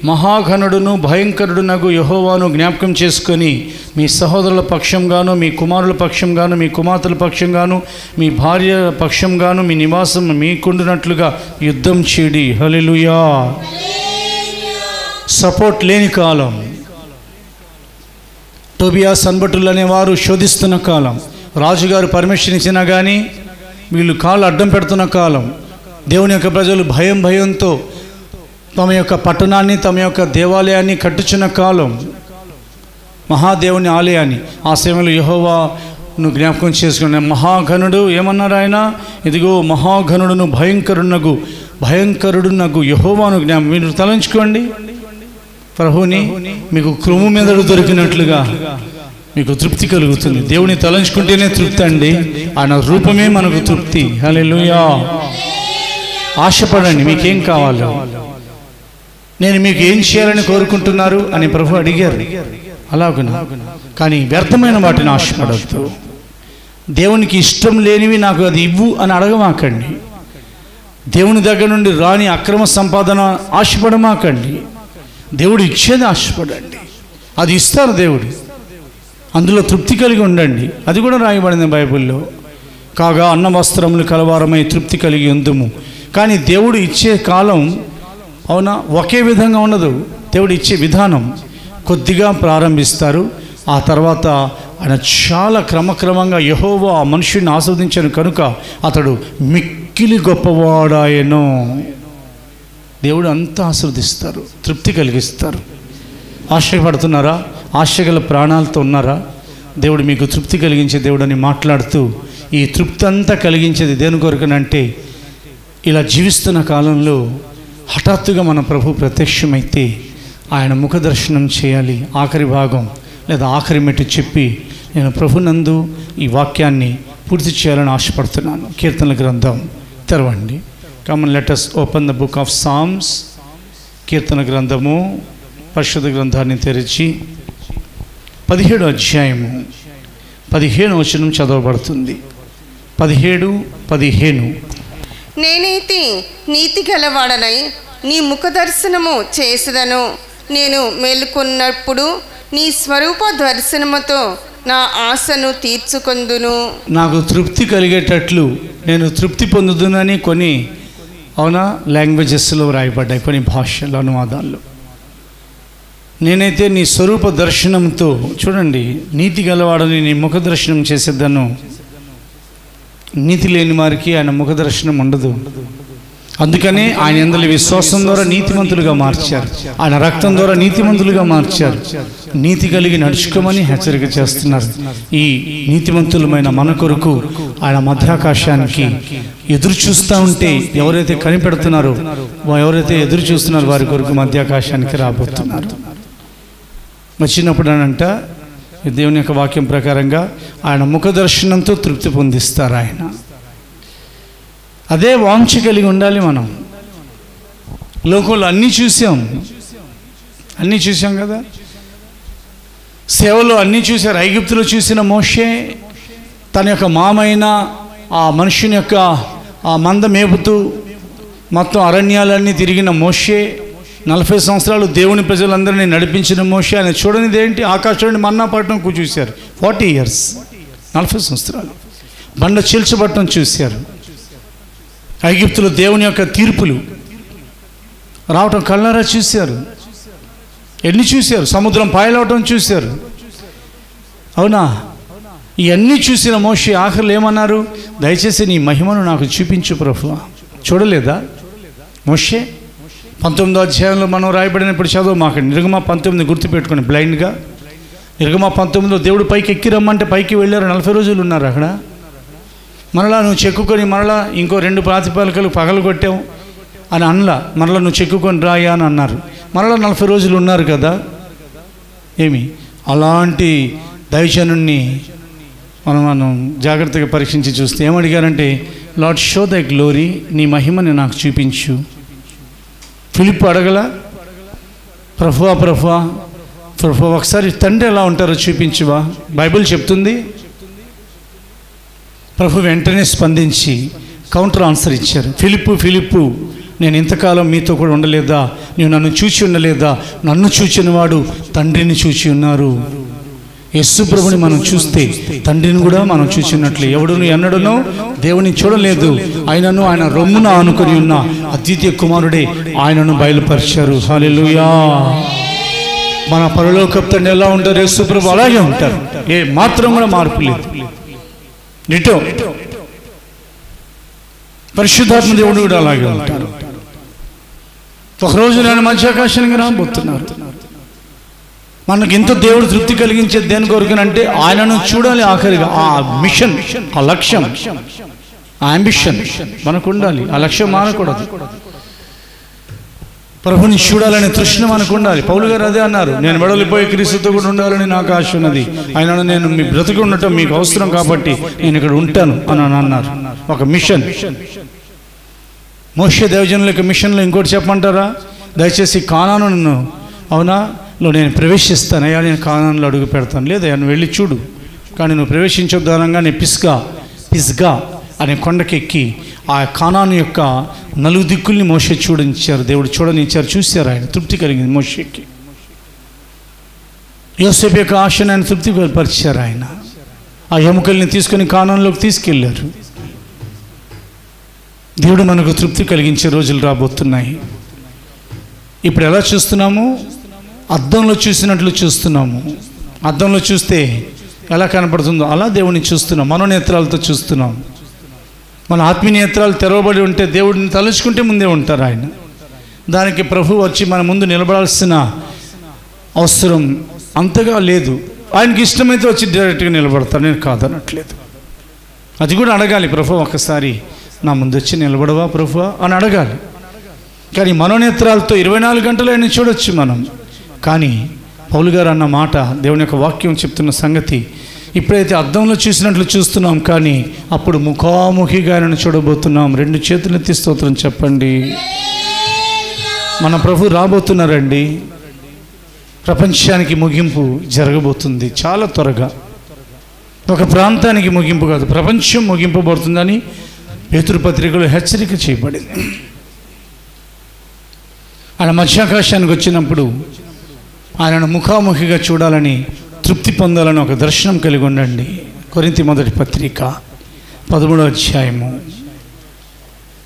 మహాఘనుడును భయంకరుడునగు యెహోవాను జ్ఞాపకం చేసుకొని మీ సహోదరుల పక్షంగాను, మీ కుమారుల పక్షంగాను, మీ కుమార్తెల పక్షంగాను, మీ భార్య పక్షంగాను మీ నివాసం మీకుండునట్లుగా యుద్ధం చేయడి. హల్లెలూయా. సపోర్ట్ లేని కాలం. టోబియా సన్బటులు అనేవారు శోధిస్తున్న కాలం. రాజుగారు పర్మిషన్ ఇచ్చినా కానీ వీళ్ళు కాళ్ళు అడ్డం పెడుతున్న కాలం. దేవుని యొక్క ప్రజలు భయంతో తమ యొక్క పట్టణాన్ని, తమ యొక్క దేవాలయాన్ని కట్టుచున్న కాలం. మహాదేవుని ఆలయాన్ని. ఆ సమయంలో యెహోవాను జ్ఞాపకం చేసుకున్న మహాఘనుడు ఏమన్నారు ఆయన? ఇదిగో మహాఘనుడును భయంకరుడునగు యెహోవాను జ్ఞాపకం. మీరు తలంచుకోండి ప్రభుని. మీకు క్రొవ్వు మెదడు దొరికినట్లుగా మీకు తృప్తి కలుగుతుంది. దేవుని తలంచుకుంటేనే తృప్తి అండి. ఆయన రూపమే మనకు తృప్తి. హల్లెలూయా. ఆశపడండి, మీకేం కావాలో, నేను మీకు ఏం చేయాలని కోరుకుంటున్నారు అని ప్రభు అడిగారు. అలాగునా? కానీ వ్యర్థమైన వాటిని ఆశపడద్దు. దేవునికి ఇష్టం లేనివి నాకు అది ఇవ్వు అని అడగమాకండి. దేవుని దగ్గర నుండి రాని అక్రమ సంపాదన ఆశపడమాకండి. దేవుడు ఇచ్చేది ఆశపడండి. అది ఇస్తారు దేవుడు. అందులో తృప్తి కలిగి ఉండండి. అది కూడా రాయబడింది బైబిల్లో. కాగా అన్న వస్త్రములు కలవారమై తృప్తి కలిగి ఉందుము. కానీ దేవుడు ఇచ్చే కాలం అవునా ఒకే విధంగా ఉండదు. దేవుడు ఇచ్చే విధానం కొద్దిగా ప్రారంభిస్తారు. ఆ తర్వాత ఆయన చాలా క్రమక్రమంగా యెహోవా ఆ మనుషుడిని ఆస్వాదించాను కనుక అతడు మిక్కిలి గొప్పవాడాయను. దేవుడు అంతా ఆస్వాదిస్తారు, తృప్తి కలిగిస్తారు. ఆశపడుతున్నారా? ఆశగల ప్రాణాలతో ఉన్నారా? దేవుడు మీకు తృప్తి కలిగించే దేవుడు అని మాట్లాడుతూ ఈ తృప్తి అంతా కలిగించేది దేని కొరకనంటే ఇలా జీవిస్తున్న కాలంలో హఠాత్తుగా మన ప్రభు ప్రత్యక్షమైతే ఆయన ముఖ దర్శనం చేయాలి. ఆఖరి భాగం లేదా ఆఖరి మెట్టు చెప్పి నేను ప్రభునందు ఈ వాక్యాన్ని పూర్తి చేయాలని ఆశపడుతున్నాను. కీర్తనల గ్రంథం తెరవండి. Common letters open the book of Psalms. కీర్తన గ్రంథము పరిశుద్ధ గ్రంథాన్ని తెరిచి 17వ అధ్యాయము 15వ వచనం చదవబడుతుంది. 17:15. నేనైతే నీతి గలవాడనై నీ ముఖ దర్శనము చేసేదను. నేను మేలుకున్నప్పుడు నీ స్వరూప దర్శనముతో నా ఆశను తీర్చుకొందును. నాకు తృప్తి కలిగేటట్లు నేను తృప్తి పొందుదునని కొన్ని అవునా లాంగ్వేజెస్లో రాయబడ్డాయి, కొన్ని భాషల అనువాదాల్లో. నేనైతే నీ స్వరూప దర్శనంతో, చూడండి, నీతి గలవాడని నీ ముఖ దర్శనం చేసేద్దాను. నీతి లేని వారికి ఆయన ముఖ దర్శనం ఉండదు. అందుకనే ఆయన యందలి విశ్వాసం ద్వారా నీతిమంతులుగా మార్చారు, ఆయన రక్తం ద్వారా నీతిమంతులుగా మార్చారు. నీతి కలిగి నడుచుకోమని హెచ్చరిక చేస్తున్నారు. ఈ నీతిమంతులమైన మన కొరకు ఆయన మధ్యాకాశానికి ఎదురు చూస్తూ ఉంటే, ఎవరైతే కనిపెడుతున్నారో, ఎవరైతే ఎదురు చూస్తున్నారో వారి కొరకు మధ్యాకాశానికి రాబోతున్నారు. వచ్చినప్పుడు అనంట దేవుని యొక్క వాక్యం ప్రకారంగా ఆయన ముఖ దర్శనంతో తృప్తి పొందిస్తారు ఆయన. అదే వాంఛ కలిగి ఉండాలి మనం. లోకంలో అన్నీ చూసాం కదా, సేవలో అన్నీ చూశారు. ఐగుప్తులో చూసిన మోషే తన యొక్క మామైన ఆ మనుషుని యొక్క ఆ మంద మేపుతూ మొత్తం అరణ్యాలన్నీ తిరిగిన మోషే, 40 సంవత్సరాలు దేవుని ప్రజలందరినీ నడిపించిన మోషే, ఆయన చూడనిది ఏంటి? ఆకాశాన్ని మన్నాపట్నం చూశారు. 40 years, 40 సంవత్సరాలు బండ చీల్చబట్టం చూశారు. ఐగుప్తులో దేవుని యొక్క తీర్పులు రావటం కళ్ళారా చూశారు. ఎన్ని చూశారు? సముద్రం పాయలవటం చూశారు. అవునా? ఇవన్నీ చూసిన మోషే ఆఖరులు ఏమన్నారు? దయచేసి నీ మహిమను నాకు చూపించు ప్రభువా. చూడలేదా మోషే? 19వ అధ్యాయంలో మనం రాయబడినప్పుడు చదువు మాకు. నిర్గమ 19 గుర్తుపెట్టుకుని బ్లైండ్గా. నిర్గమ 19లో దేవుడు పైకి ఎక్కి రమ్మంటే పైకి వెళ్ళారు. 40 రోజులు ఉన్నారు అక్కడ. మరలా నువ్వు చెక్కుకొని మరలా ఇంకో 2 ప్రాతిపదికలు పగలు కొట్టావు అని అనలా. మరలా నువ్వు చెక్కుకొని రాయా అని అన్నారు. మరలా 40 రోజులు ఉన్నారు కదా. ఏమి అలాంటి దైవజనుణ్ణి మనం జాగ్రత్తగా పరీక్షించి చూస్తే ఏమడిగారంటే, లార్డ్ షో దై గ్లోరీ, నీ మహిమని నాకు చూపించు. ఫిలిప్ అడగల, ప్రభువా ఒకసారి తండ్రి ఎలా ఉంటారో చూపించువా. బైబిల్ చెప్తుంది. ప్రభు వెంటనే స్పందించి కౌంటర్ ఆన్సర్ ఇచ్చారు. ఫిలిప్పు, నేను ఇంతకాలం మీతో కూడా ఉండలేదా? నీవు నన్ను చూచి ఉండలేదా? నన్ను చూచిన వాడు తండ్రిని చూచి ఉన్నారు. యేసు ప్రభుని మనం చూస్తే తండ్రిని కూడా మనం చూచినట్లే. ఎవడును ఎన్నడనో దేవుని చూడలేదు, ఆయనను ఆయన రొమ్మున ఆనుకొని ఉన్న అద్వితీయ కుమారుడే ఆయనను బయలుపరిచారు. హల్లెలూయా. మన పరలోకపు తండ్రి ఎలా ఉంటారు? యేసు ప్రభు అలాగే ఉంటారు. ఏ మాత్రం కూడా మార్పు లేదు. నిటో పరిశుద్ధాత్మ దేవుడు కూడా అలాగే ఉంటారు. ఒకరోజు నేను మధ్యాకాశానికి రాబోతున్నారు. మనకి ఎంతో దేవుడు తృప్తి కలిగించేది దేని కొరకునంటే ఆయనను చూడాలి. ఆఖరిగా ఆ మిషన్, ఆ లక్ష్యం, ఆ అంబిషన్ మనకు ఉండాలి. ఆ లక్ష్యం మానకూడదు. ప్రభుని చూడాలనే తృష్ణ మనకు ఉండాలి. పౌలు గారు అదే అన్నారు, నేను వెడలిపోయి క్రీస్తుతో కూడా ఉండాలని నాకు ఆశ ఉన్నది. ఆయన నేను మీ బ్రతికి ఉండటం మీకు అవసరం కాబట్టి నేను ఇక్కడ ఉంటాను అని అన్నారు. ఒక మిషన్. మోషే దైవజనుల యొక్క మిషన్లో ఇంకోటి చెప్పమంటారా? దయచేసి కానాను అవునా నేను ప్రవేశిస్తాను అయ్యా, నేను కానాన్లో అడుగు పెడతాను. లేదా నువ్వు వెళ్ళి చూడు, కానీ నువ్వు ప్రవేశించొద్దనగా నేను పిస్గా అనే కొండకెక్కి ఆ కానాను యొక్క 4 దిక్కుల్ని మోషే చూడనిచ్చారు. దేవుడు చూడనిచ్చారు. చూశారు. ఆయన తృప్తి కలిగింది మోషేకి. యోసేపు యొక్క ఆశను ఆయన తృప్తి పరిచారు. ఆయన ఆ ఎముకల్ని తీసుకొని కానాన్లోకి తీసుకెళ్ళారు. దేవుడు మనకు తృప్తి కలిగించే రోజులు రాబోతున్నాయి. ఇప్పుడు ఎలా చూస్తున్నాము? అద్దంలో చూసినట్లు చూస్తున్నాము. అద్దంలో చూస్తే ఎలా కనపడుతుందో అలా దేవుడిని చూస్తున్నాం. మనోనేత్రాలతో చూస్తున్నాం. మన ఆత్మీయనేత్రాలు తెరవబడి ఉంటే దేవుడిని తలుచుకుంటే ముందే ఉంటారు ఆయన. దానికి ప్రభు వచ్చి మన ముందు నిలబడాల్సిన అవసరం అంతగా లేదు. ఆయనకి ఇష్టమైతే వచ్చి డైరెక్ట్గా నిలబడతారు. నేను కాదనట్లేదు. అది కూడా అడగాలి. ప్రభు ఒకసారి నా ముందు వచ్చి నిలబడవా ప్రభు అని అడగాలి. కానీ మనోనేత్రాలతో 24 గంటలు ఆయన చూడొచ్చు మనం. కానీ పౌలు గారు అన్న మాట, దేవుని యొక్క వాక్యం చెప్తున్న సంగతి, ఇప్పుడైతే అద్దంలో చూసినట్లు చూస్తున్నాం, కానీ అప్పుడు ముఖాముఖిగా ఆయనను చూడబోతున్నాం. 2 చేతులు ఎత్తి స్తోత్రం చెప్పండి. మన ప్రభు రాబోతున్నారండి. ప్రపంచానికి ముగింపు జరగబోతుంది చాలా త్వరగా. ఒక ప్రాంతానికి ముగింపు కాదు, ప్రపంచం ముగింపబడుతుందని పేతురు పత్రికలో హెచ్చరిక చేయబడింది. ఆయన మధ్యాకాశానికి వచ్చినప్పుడు ఆయనను ముఖాముఖిగా చూడాలని, తృప్తి పొందాలని ఒక దర్శనం కలిగి ఉండండి. కొరింథీ మొదటి పత్రిక 13వ అధ్యాయము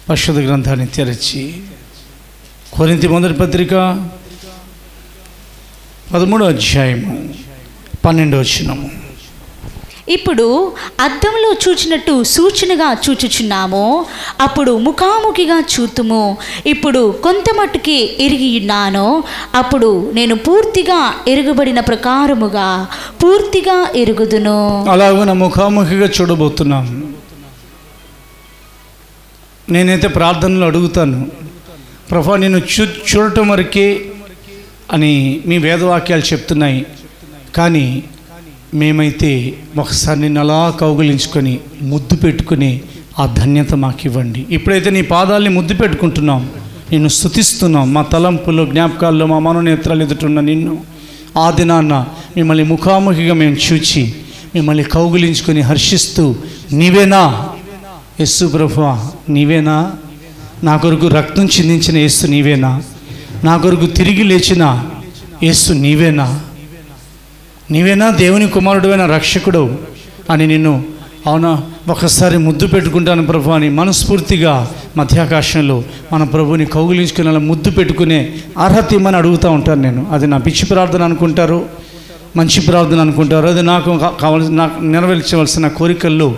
పరిశుద్ధ గ్రంథాన్ని తెరచి, కొరింథీ మొదటి పత్రిక 13వ అధ్యాయము 12వ వచనము. ఇప్పుడు అద్దంలో చూచినట్టు సూచనగా చూచుచున్నాము, అప్పుడు ముఖాముఖిగా చూతుము. ఇప్పుడు కొంత మట్టుకి ఎరిగి ఉన్నాను, అప్పుడు నేను పూర్తిగా ఎరుగబడిన ప్రకారముగా పూర్తిగా ఎరుగుదును. అలాగే ముఖాముఖిగా చూడబోతున్నాం. నేనైతే ప్రార్థనలో అడుగుతాను, ప్రభా నేను చూడటం వరకే అని మీ వేదవాక్యాలు చెప్తున్నాయి, కానీ మేమైతే ఒకసారి నిన్ను అలా కౌగిలించుకొని ముద్దు పెట్టుకుని ఆ ధన్యత మాకు ఇవ్వండి. ఇప్పుడైతే నీ పాదాలని ముద్దు పెట్టుకుంటున్నాం, నిన్ను స్తుతిస్తున్నాం. మా తలంపులో, జ్ఞాపకాల్లో, మా మనోనేత్రాలు ఎదుటున్న నిన్ను ఆ దినాన్న మిమ్మల్ని ముఖాముఖిగా మేము చూచి మిమ్మల్ని కౌగిలించుకొని హర్షిస్తూ, నీవేనా యేసు ప్రభువా, నీవేనా నా కొరకు రక్తం చిందించిన యేసు, నీవేనా నా కొరకు తిరిగి లేచిన యేసు, నీవేనా నీవేనా దేవుని కుమారుడువైన రక్షకుడు అని నిన్ను అవునా ఒకసారి ముద్దు పెట్టుకుంటాను ప్రభు అని మనస్ఫూర్తిగా మధ్యాకాశంలో మన ప్రభుని కౌగిలించుకుని అలా ముద్దు పెట్టుకునే అర్హత ఇమ్మని అడుగుతూ ఉంటాను నేను. అది నా పిచ్చి ప్రార్థన అనుకుంటారు, మంచి ప్రార్థన అనుకుంటారు. అది నాకు కావాల్సిన, నాకు నెరవేర్చవలసిన కోరికల్లో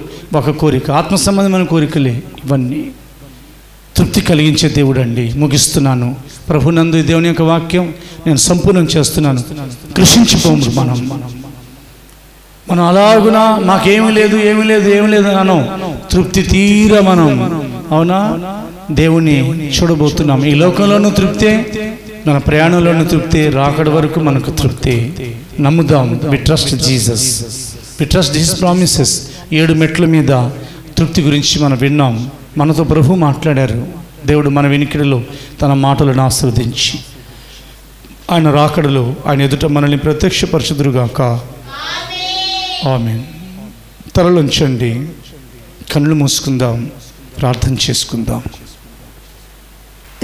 ఒక కోరిక, ఆత్మ సంబంధమైన కోరికలే ఇవన్నీ. తృప్తి కలిగించే దేవుడు అండి. ముగిస్తున్నాను. ప్రభునందు దేవుని యొక్క వాక్యం నేను సంపూర్ణం చేస్తున్నాను. కృషించిపోము మనం అలాగునా మాకేమీ లేదు ఏమీ లేదు ఏమీ లేదు అనం తృప్తి తీర మనం అవునా దేవుని చూడబోతున్నాం. ఈ లోకంలోనూ తృప్తే, మన ప్రయాణంలోనూ తృప్తి, రాకడ వరకు మనకు తృప్తి. నమ్ముదాం. We trust Jesus, we trust his promises. 7 మెట్ల మీద తృప్తి గురించి మనం విన్నాం. మనతో ప్రభు మాట్లాడారు. దేవుడు మన వినికిడిలో తన మాటలను ఆశీర్వదించి ఆయన రాకడలో ఆయన ఎదుట మనల్ని ప్రత్యక్షపరచుదురుగాక. ఆమేన్. తలలుంచండి, కళ్ళు మూసుకుందాం, ప్రార్థన చేసుకుందాం.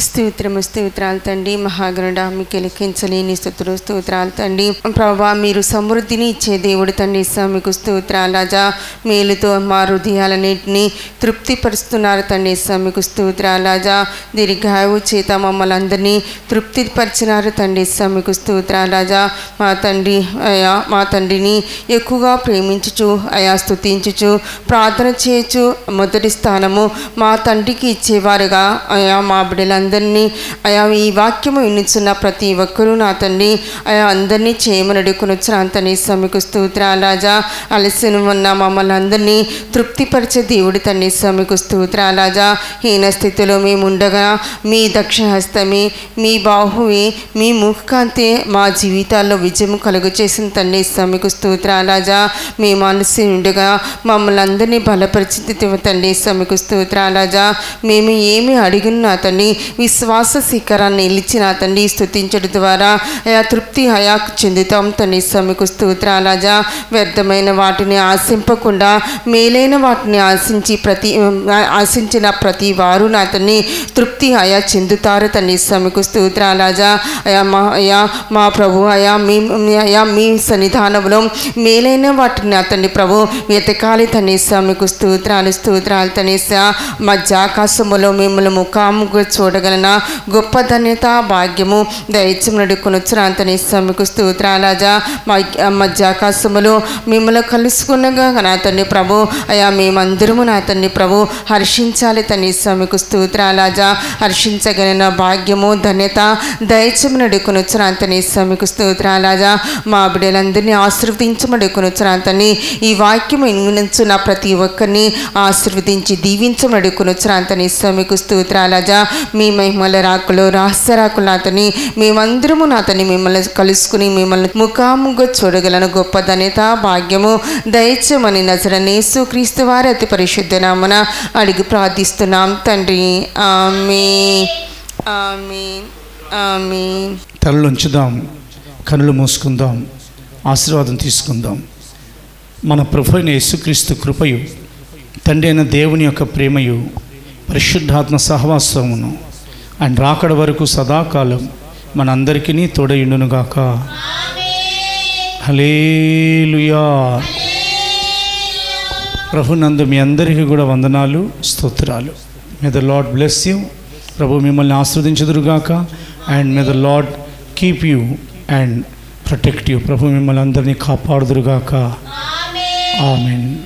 స్తోత్రాలు తండ్రి, మహాగణుడా మీకు ఎలికించలేని స్తోత్రాలు తండ్రి. ప్రభా మీరు సమృద్ధిని ఇచ్చే దేవుడు తండ్రి, మీకు స్తోత్రాలు రాజా. మేలుతో మా హృదయాలన్నింటినీ తృప్తిపరుస్తున్నారు తండ్రి, మీకు స్తోత్రాలు రాజా. దీర్ఘాయువు చేత మమ్మల్ని అందరినీ తృప్తిపరిచినారు తండ్రి, మీకు స్తోత్రాలు రాజా. మా తండ్రి అయా, మా తండ్రిని ఎక్కువగా ప్రేమించుచు అయా స్తుతించుచు ప్రార్థన చేయొచ్చు మొదటి స్థానము మా తండ్రికి ఇచ్చేవారుగా అయా మా బిడ్డలందరూ అందరినీ అయా ఈ వాక్యము వినిచున్న ప్రతి ఒక్కరూ నా తండ్రి అయా అందరినీ చేయమని అడుగుకొనొచ్చు నా తండ్రి, మీకు స్తోత్రాలు రాజా. అలసిన ఉన్న మమ్మల్ని అందరినీ తృప్తిపరిచే దేవుడి తండ్రి, మీకు స్తోత్రాలు రాజా. హీన స్థితిలో మేము ఉండగా మీ దక్షిణ హస్తమే, మీ బాహువే, మీ ముఖకాంతి మా జీవితాల్లో విజయం కలుగు చేసిన తండ్రి, మీకు స్తోత్రాలు రాజా. మేము అలసి ఉండగా మమ్మల్ని అందరినీ బలపరిచి తండ్రి, మీకు స్తోత్రాలు రాజా. మేము ఏమి అడిగినా తండ్రి విశ్వాస శిఖరాన్ని నిలిచిన తండ్రి స్తుతించడం ద్వారా అయా తృప్తి అయా చెందుతాం తండ్రి, మీకు స్తోత్రాలు రాజా. వ్యర్థమైన వాటిని ఆశింపకుండా మేలైన వాటిని ఆశించిన ప్రతి వారు నా తండ్రి తృప్తి అయా చెందుతారు తండ్రి, మీకు స్తోత్రాలు రాజా. అయా మా ప్రభు అయా మీ సన్నిధానంలో మేలైన వాటిని నా తండ్రి ప్రభు వెతకాలి తండ్రి, మీకు స్తోత్రాలు తండ్రి. మధ్యాకాశములో మిమ్మల్ని ముఖాముగా చూడగలన గొప్ప ధన్యత భాగ్యము దయచేసి నడుకొనొచ్చు నా తండ్రి, మీకు స్తోత్రాలు రాజా. మధ్యాకాశములో మిమ్మల్ని కలుసుకున్నగా నా తండ్రి ప్రభు అయా మేమందరము నా తండ్రి ప్రభు హర్షించాలి తండ్రి, మీకు స్తోత్రాలు రాజా. హర్షించగలిగిన భాగ్యము ధన్యత దయచేసి నడుకొనొచ్చు నా తండ్రి, మీకు స్తోత్రాలు రాజా. మా బిడ్డలందరినీ ఆశీర్వదించమడుకొనొచ్చు నా తండ్రి. ఈ వాక్యం వినిచున్న ప్రతి ఒక్కరిని ఆశీర్వదించి దీవించమడుకొనొచ్చు నా తండ్రి, మీకు స్తోత్రాలు రాజా. మీ మహిమల రాకులు రహస్య రాకులు నాతని మేమందరము నాతని మిమ్మల్ని కలుసుకుని మిమ్మల్ని ముఖాముగా చూడగలను గొప్ప ధన్యత భాగ్యము దయచేయమని నజరేయుడైన యేసుక్రీస్తు వారి అతి పరిశుద్ధ నామమున అడిగి ప్రార్థిస్తున్నాం తండ్రి. ఆమేన్, ఆమేన్, ఆమేన్. తలలుంచుదాం, కళ్ళు మూసుకుందాం, ఆశీర్వాదం తీసుకుందాం. మన ప్రభు అయిన యేసుక్రీస్తు కృపయు, తండ్రి అయిన దేవుని యొక్క ప్రేమయు, పరిశుద్ధాత్మ సహవాసమును ఆయన రాకడ వరకు సదాకాలం మనందరికీ తోడయుండునుగాక. హల్లెలూయా. ప్రభునందు మీ అందరికీ కూడా వందనాలు, స్తోత్రాలు. May the Lord bless you. ప్రభు మిమ్మల్ని ఆశీర్వదించుదురుగాక. And may the Lord keep you and protective. ప్రభు మిమ్మల్ని అందరినీ కాపాడుదురుగాక. ఆమెన్.